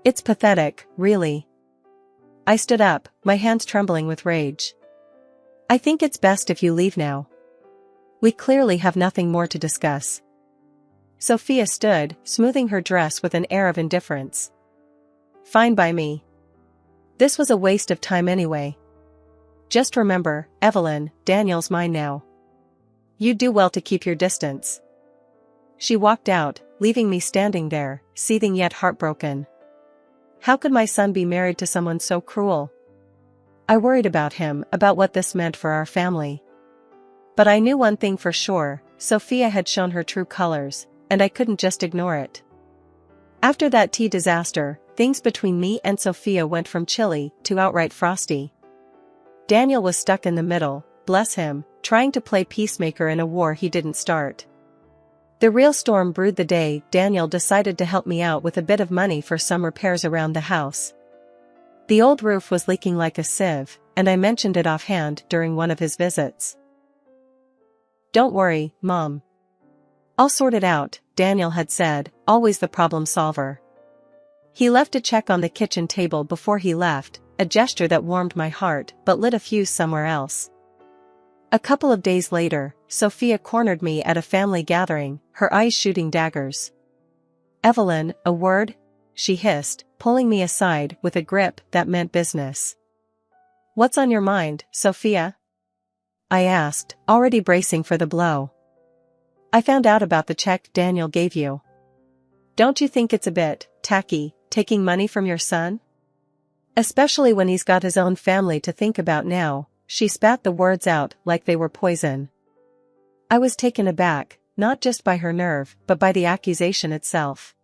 It's pathetic, really. I stood up, my hands trembling with rage. I think it's best if you leave now. We clearly have nothing more to discuss. Sophia stood, smoothing her dress with an air of indifference. Fine by me. This was a waste of time anyway. Just remember, Evelyn, Daniel's mine now. You'd do well to keep your distance. She walked out, leaving me standing there, seething yet heartbroken. How could my son be married to someone so cruel? I worried about him, about what this meant for our family. But I knew one thing for sure, Sophia had shown her true colors, and I couldn't just ignore it. After that tea disaster, things between me and Sophia went from chilly to outright frosty. Daniel was stuck in the middle, bless him, trying to play peacemaker in a war he didn't start. The real storm brewed the day Daniel decided to help me out with a bit of money for some repairs around the house. The old roof was leaking like a sieve, and I mentioned it offhand during one of his visits. Don't worry, Mom. I'll sort it out, Daniel had said, always the problem solver. He left a check on the kitchen table before he left, a gesture that warmed my heart but lit a fuse somewhere else. A couple of days later, Sophia cornered me at a family gathering, her eyes shooting daggers. Evelyn, a word? She hissed, pulling me aside with a grip that meant business. What's on your mind, Sophia? I asked, already bracing for the blow. I found out about the check Daniel gave you. Don't you think it's a bit tacky, taking money from your son? Especially when he's got his own family to think about now. She spat the words out like they were poison. I was taken aback, not just by her nerve but by the accusation itself.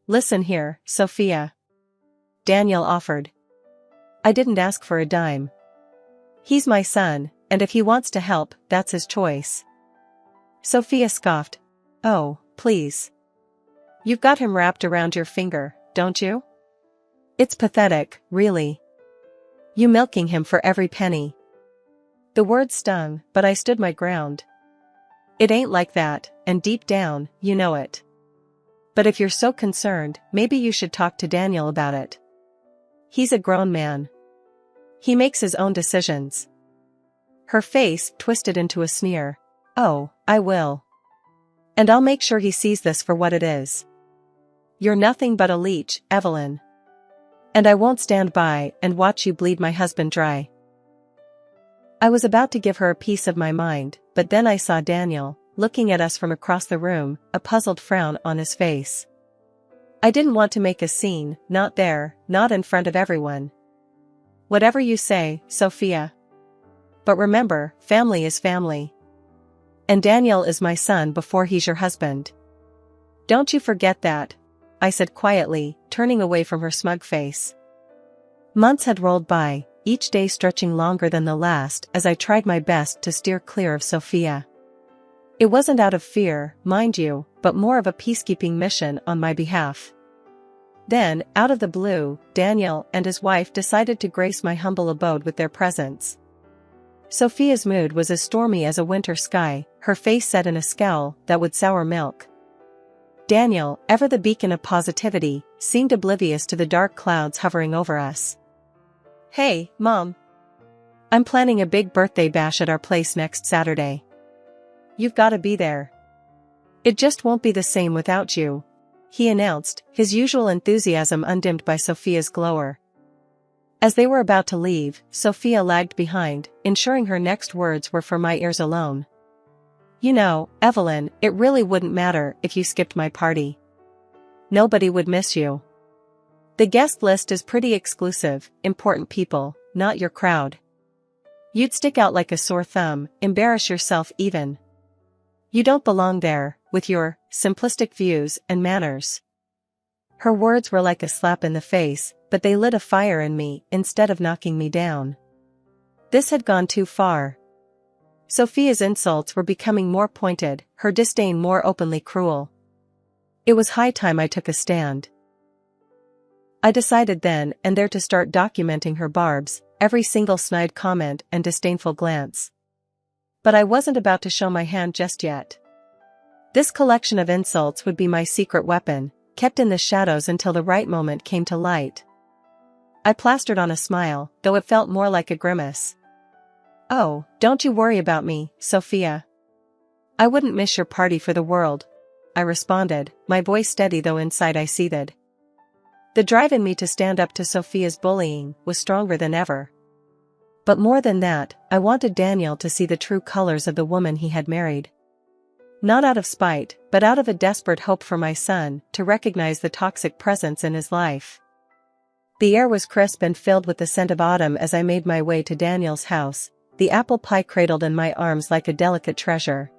Listen here, Sophia. Daniel offered. I didn't ask for a dime. He's my son, and if he wants to help, that's his choice. Sophia scoffed. Oh, please. You've got him wrapped around your finger, don't you? It's pathetic, really. You milking him for every penny. The words stung, but I stood my ground. It ain't like that, and deep down, you know it. But if you're so concerned, maybe you should talk to Daniel about it. He's a grown man. He makes his own decisions. Her face twisted into a sneer. Oh, I will. And I'll make sure he sees this for what it is. You're nothing but a leech, Evelyn. And I won't stand by and watch you bleed my husband dry. I was about to give her a piece of my mind, but then I saw Daniel, looking at us from across the room, a puzzled frown on his face. I didn't want to make a scene, not there, not in front of everyone. Whatever you say, Sophia. But remember, family is family. And Daniel is my son before he's your husband. Don't you forget that, I said quietly, turning away from her smug face. Months had rolled by, each day stretching longer than the last as I tried my best to steer clear of Sophia. It wasn't out of fear, mind you, but more of a peacekeeping mission on my behalf. Then, out of the blue, Daniel and his wife decided to grace my humble abode with their presence. Sophia's mood was as stormy as a winter sky, her face set in a scowl that would sour milk. Daniel, ever the beacon of positivity, seemed oblivious to the dark clouds hovering over us. Hey, Mom. I'm planning a big birthday bash at our place next Saturday. You've got to be there. It just won't be the same without you, he announced, his usual enthusiasm undimmed by Sophia's glower. As they were about to leave, Sophia lagged behind, ensuring her next words were for my ears alone. You know, Evelyn, it really wouldn't matter if you skipped my party. Nobody would miss you. The guest list is pretty exclusive, important people, not your crowd. You'd stick out like a sore thumb, embarrass yourself even. You don't belong there, with your simplistic views and manners. Her words were like a slap in the face, but they lit a fire in me instead of knocking me down. This had gone too far. Sophia's insults were becoming more pointed, her disdain more openly cruel. It was high time I took a stand. I decided then and there to start documenting her barbs, every single snide comment and disdainful glance. But I wasn't about to show my hand just yet. This collection of insults would be my secret weapon, kept in the shadows until the right moment came to light. I plastered on a smile, though it felt more like a grimace. "Oh, don't you worry about me, Sophia. I wouldn't miss your party for the world," I responded, my voice steady though inside I seethed. The drive in me to stand up to Sophia's bullying was stronger than ever. But more than that, I wanted Daniel to see the true colors of the woman he had married. Not out of spite, but out of a desperate hope for my son to recognize the toxic presence in his life. The air was crisp and filled with the scent of autumn as I made my way to Daniel's house, the apple pie cradled in my arms like a delicate treasure.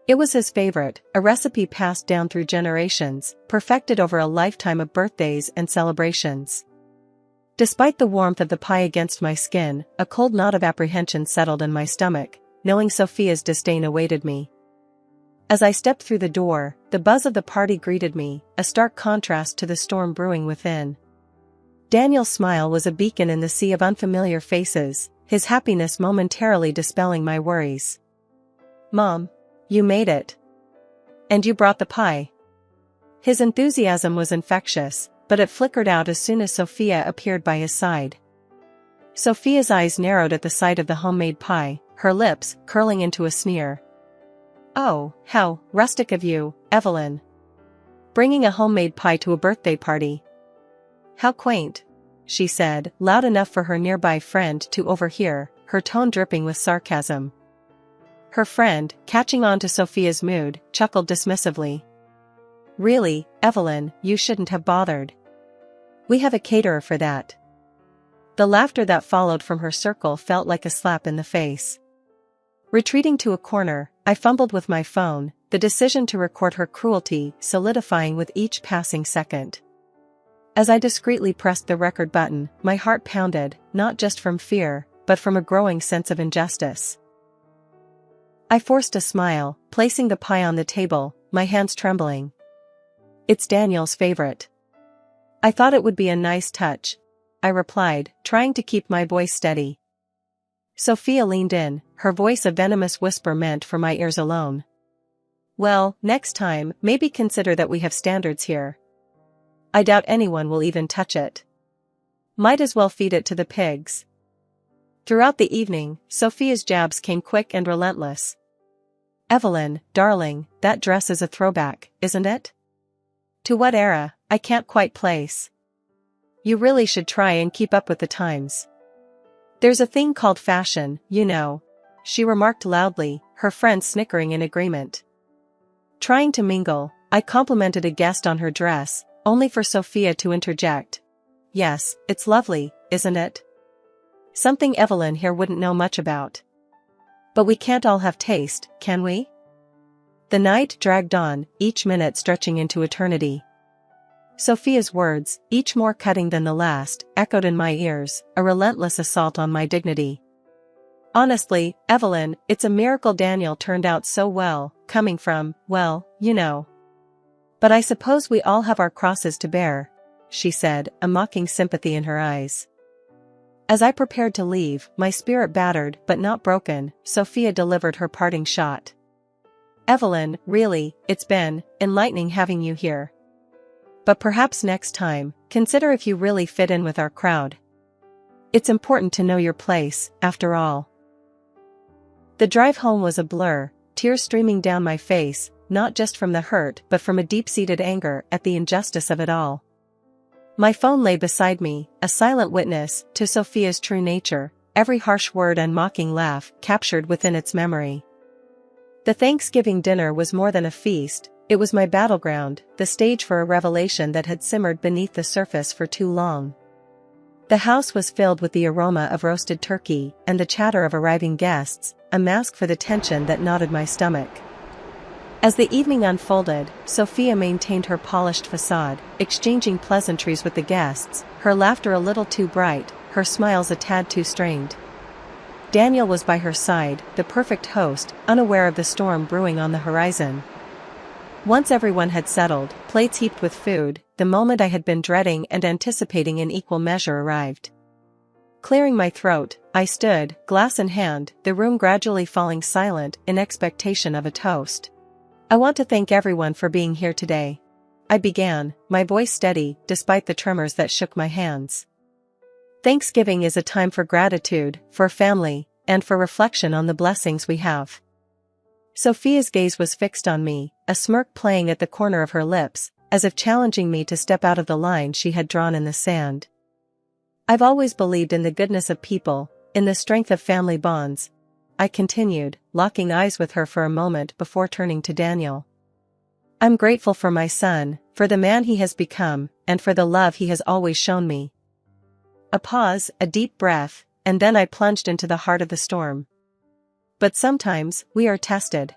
It was his favorite, a recipe passed down through generations, perfected over a lifetime of birthdays and celebrations. Despite the warmth of the pie against my skin, a cold knot of apprehension settled in my stomach, knowing Sophia's disdain awaited me. As I stepped through the door, the buzz of the party greeted me, a stark contrast to the storm brewing within. Daniel's smile was a beacon in the sea of unfamiliar faces, his happiness momentarily dispelling my worries. "Mom, you made it. And you brought the pie." His enthusiasm was infectious, but it flickered out as soon as Sophia appeared by his side. Sophia's eyes narrowed at the sight of the homemade pie, her lips curling into a sneer. "Oh, how rustic of you, Evelyn. Bringing a homemade pie to a birthday party. How quaint," she said, loud enough for her nearby friend to overhear, her tone dripping with sarcasm. Her friend, catching on to Sophia's mood, chuckled dismissively. "Really, Evelyn, you shouldn't have bothered. We have a caterer for that." The laughter that followed from her circle felt like a slap in the face. Retreating to a corner, I fumbled with my phone, the decision to record her cruelty solidifying with each passing second. As I discreetly pressed the record button, my heart pounded, not just from fear, but from a growing sense of injustice. I forced a smile, placing the pie on the table, my hands trembling. "It's Daniel's favorite. I thought it would be a nice touch," I replied, trying to keep my voice steady. Sophia leaned in, her voice a venomous whisper meant for my ears alone. "Well, next time, maybe consider that we have standards here. I doubt anyone will even touch it. Might as well feed it to the pigs." Throughout the evening, Sophia's jabs came quick and relentless. "Evelyn, darling, that dress is a throwback, isn't it? To what era, I can't quite place. You really should try and keep up with the times. There's a thing called fashion, you know," she remarked loudly, her friends snickering in agreement. Trying to mingle, I complimented a guest on her dress, only for Sophia to interject. "Yes, it's lovely, isn't it? Something Evelyn here wouldn't know much about. But we can't all have taste, can we?" The night dragged on, each minute stretching into eternity. Sophia's words, each more cutting than the last, echoed in my ears, a relentless assault on my dignity. "Honestly, Evelyn, it's a miracle Daniel turned out so well, coming from, well, you know. But I suppose we all have our crosses to bear," she said, a mocking sympathy in her eyes. As I prepared to leave, my spirit battered but not broken, Sophia delivered her parting shot. "Evelyn, really, it's been enlightening having you here. But perhaps next time, consider if you really fit in with our crowd. It's important to know your place, after all." The drive home was a blur, tears streaming down my face, not just from the hurt but from a deep-seated anger at the injustice of it all. My phone lay beside me, a silent witness to Sophia's true nature, every harsh word and mocking laugh captured within its memory. The Thanksgiving dinner was more than a feast, it was my battleground, the stage for a revelation that had simmered beneath the surface for too long. The house was filled with the aroma of roasted turkey and the chatter of arriving guests, a mask for the tension that knotted my stomach. As the evening unfolded, Sophia maintained her polished facade, exchanging pleasantries with the guests, her laughter a little too bright, her smiles a tad too strained. Daniel was by her side, the perfect host, unaware of the storm brewing on the horizon. Once everyone had settled, plates heaped with food, the moment I had been dreading and anticipating in equal measure arrived. Clearing my throat, I stood, glass in hand, the room gradually falling silent in expectation of a toast. I want to thank everyone for being here today. I began, my voice steady, despite the tremors that shook my hands. Thanksgiving is a time for gratitude, for family, and for reflection on the blessings we have. Sophia's gaze was fixed on me, a smirk playing at the corner of her lips, as if challenging me to step out of the line she had drawn in the sand. I've always believed in the goodness of people, in the strength of family bonds, I continued, locking eyes with her for a moment before turning to Daniel. I'm grateful for my son, for the man he has become, and for the love he has always shown me. A pause, a deep breath, and then I plunged into the heart of the storm. But sometimes, we are tested.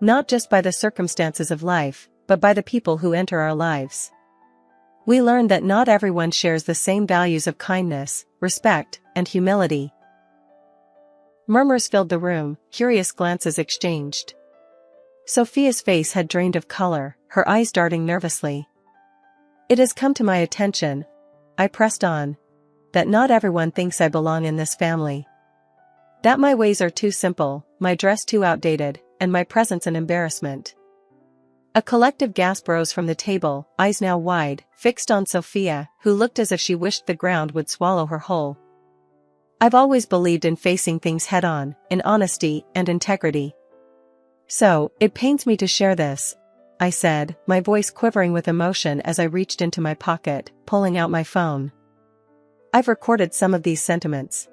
Not just by the circumstances of life, but by the people who enter our lives. We learn that not everyone shares the same values of kindness, respect, and humility. Murmurs filled the room, curious glances exchanged. Sophia's face had drained of color, her eyes darting nervously. It has come to my attention, I pressed on, that not everyone thinks I belong in this family. That my ways are too simple, my dress too outdated, and my presence an embarrassment. A collective gasp rose from the table, eyes now wide, fixed on Sophia, who looked as if she wished the ground would swallow her whole. I've always believed in facing things head-on, in honesty and integrity. So, it pains me to share this, I said, my voice quivering with emotion as I reached into my pocket, pulling out my phone. I've recorded some of these sentiments.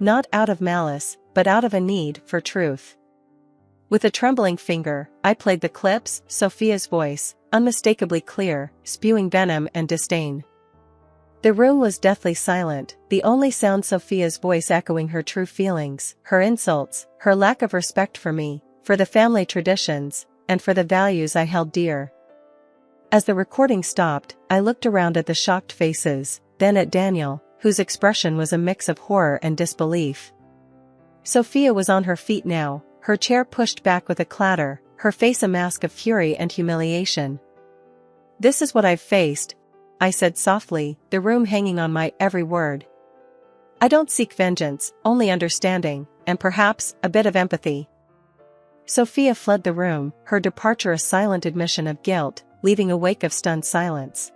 Not out of malice, but out of a need for truth. With a trembling finger, I played the clips, Sophia's voice, unmistakably clear, spewing venom and disdain. The room was deathly silent, the only sound Sophia's voice echoing her true feelings, her insults, her lack of respect for me, for the family traditions, and for the values I held dear. As the recording stopped, I looked around at the shocked faces, then at Daniel, whose expression was a mix of horror and disbelief. Sophia was on her feet now, her chair pushed back with a clatter, her face a mask of fury and humiliation. This is what I've faced, I said softly, the room hanging on my every word. I don't seek vengeance, only understanding, and perhaps, a bit of empathy. Sophia fled the room, her departure a silent admission of guilt, leaving a wake of stunned silence.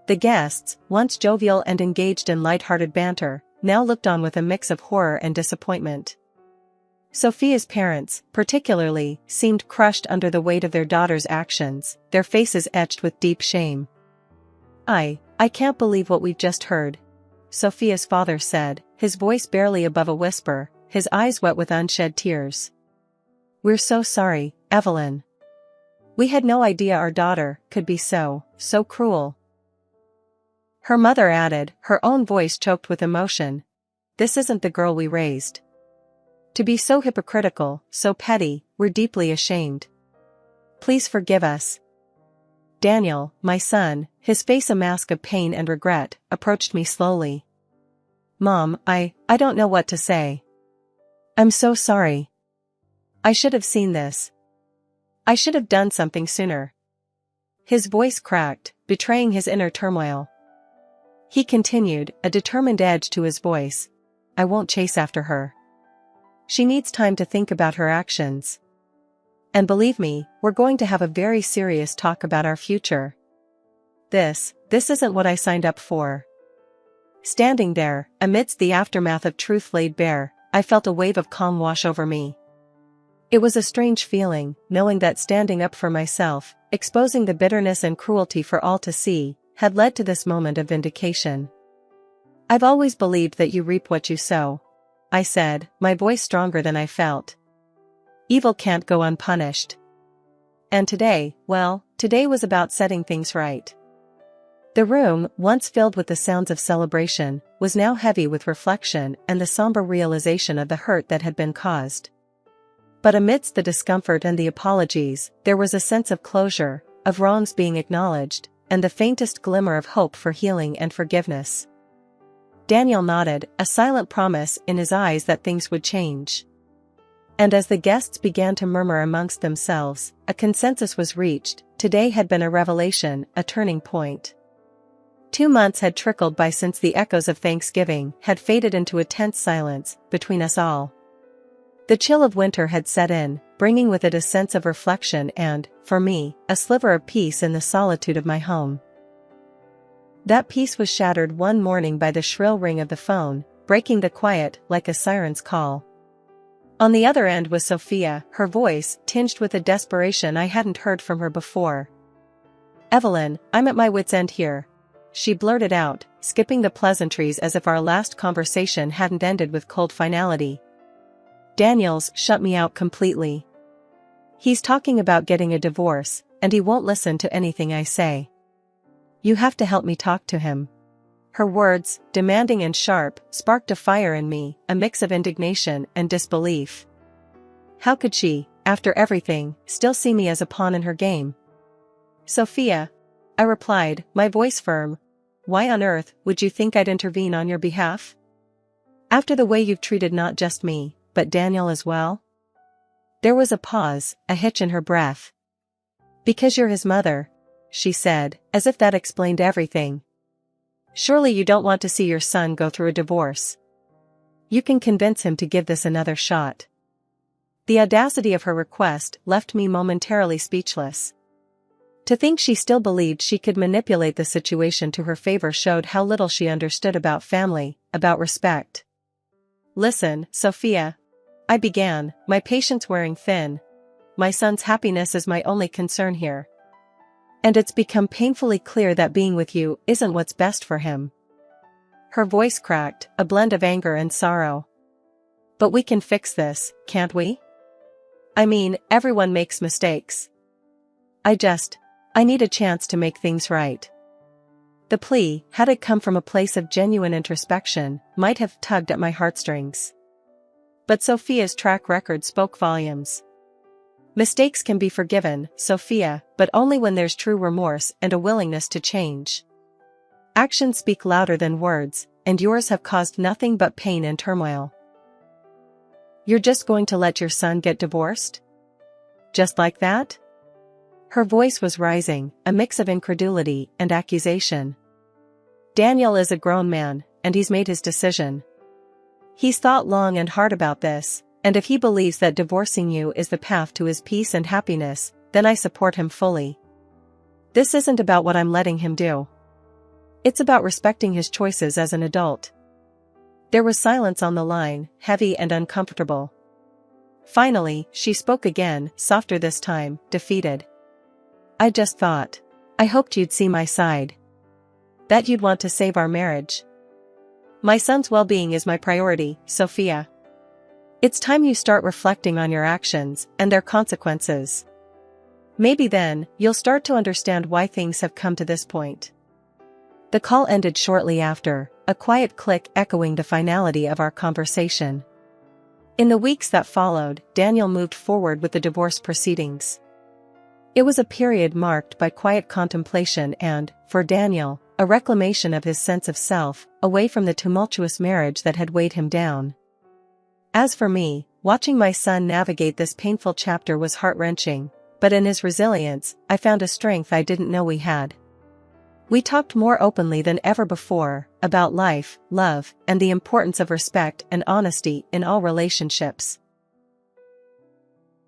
The guests, once jovial and engaged in light-hearted banter, now looked on with a mix of horror and disappointment. Sophia's parents, particularly, seemed crushed under the weight of their daughter's actions, their faces etched with deep shame. I can't believe what we've just heard, Sophia's father said, his voice barely above a whisper, his eyes wet with unshed tears. We're so sorry, Evelyn. We had no idea our daughter could be so cruel. Her mother added, her own voice choked with emotion. This isn't the girl we raised. To be so hypocritical, so petty, we're deeply ashamed. Please forgive us. Daniel, my son, his face a mask of pain and regret, approached me slowly. Mom, I don't know what to say. I'm so sorry. I should have seen this. I should have done something sooner. His voice cracked, betraying his inner turmoil. He continued, a determined edge to his voice. I won't chase after her. She needs time to think about her actions. And believe me, we're going to have a very serious talk about our future. This isn't what I signed up for. Standing there, amidst the aftermath of truth laid bare, I felt a wave of calm wash over me. It was a strange feeling, knowing that standing up for myself, exposing the bitterness and cruelty for all to see, had led to this moment of vindication. I've always believed that you reap what you sow, I said, my voice stronger than I felt. Evil can't go unpunished. And today was about setting things right. The room, once filled with the sounds of celebration, was now heavy with reflection and the somber realization of the hurt that had been caused. But amidst the discomfort and the apologies, there was a sense of closure, of wrongs being acknowledged, and the faintest glimmer of hope for healing and forgiveness. Daniel nodded, a silent promise in his eyes that things would change. And as the guests began to murmur amongst themselves, a consensus was reached. Today had been a revelation, a turning point. 2 months had trickled by since the echoes of Thanksgiving had faded into a tense silence between us all. The chill of winter had set in, bringing with it a sense of reflection and, for me, a sliver of peace in the solitude of my home. That peace was shattered one morning by the shrill ring of the phone, breaking the quiet like a siren's call. On the other end was Sophia, her voice tinged with a desperation I hadn't heard from her before. "Evelyn, I'm at my wit's end here," she blurted out, skipping the pleasantries as if our last conversation hadn't ended with cold finality. "Daniel's shut me out completely. He's talking about getting a divorce, and he won't listen to anything I say. You have to help me talk to him." Her words, demanding and sharp, sparked a fire in me, a mix of indignation and disbelief. How could she, after everything, still see me as a pawn in her game? "Sophia," I replied, my voice firm, "why on earth would you think I'd intervene on your behalf? After the way you've treated not just me, but Daniel as well?" There was a pause, a hitch in her breath. "Because you're his mother," she said, as if that explained everything. "Surely you don't want to see your son go through a divorce. You can convince him to give this another shot." The audacity of her request left me momentarily speechless. To think she still believed she could manipulate the situation to her favor showed how little she understood about family, about respect. "Listen, Sophia," I began, my patience wearing thin. "My son's happiness is my only concern here. And it's become painfully clear that being with you isn't what's best for him." Her voice cracked, a blend of anger and sorrow. "But we can fix this, can't we? I mean, everyone makes mistakes. I need a chance to make things right." The plea, had it come from a place of genuine introspection, might have tugged at my heartstrings. But Sophia's track record spoke volumes. "Mistakes can be forgiven, Sophia, but only when there's true remorse and a willingness to change. Actions speak louder than words, and yours have caused nothing but pain and turmoil." "You're just going to let your son get divorced? Just like that?" Her voice was rising, a mix of incredulity and accusation. "Daniel is a grown man, and he's made his decision. He's thought long and hard about this. And if he believes that divorcing you is the path to his peace and happiness, then I support him fully. This isn't about what I'm letting him do. It's about respecting his choices as an adult." There was silence on the line, heavy and uncomfortable. Finally, she spoke again, softer this time, defeated. "I just thought. I hoped you'd see my side. That you'd want to save our marriage. My son's well-being is my priority, Sophia. It's time you start reflecting on your actions and their consequences. Maybe then, you'll start to understand why things have come to this point." The call ended shortly after, a quiet click echoing the finality of our conversation. In the weeks that followed, Daniel moved forward with the divorce proceedings. It was a period marked by quiet contemplation and, for Daniel, a reclamation of his sense of self, away from the tumultuous marriage that had weighed him down. As for me, watching my son navigate this painful chapter was heart-wrenching, but in his resilience, I found a strength I didn't know we had. We talked more openly than ever before, about life, love, and the importance of respect and honesty in all relationships.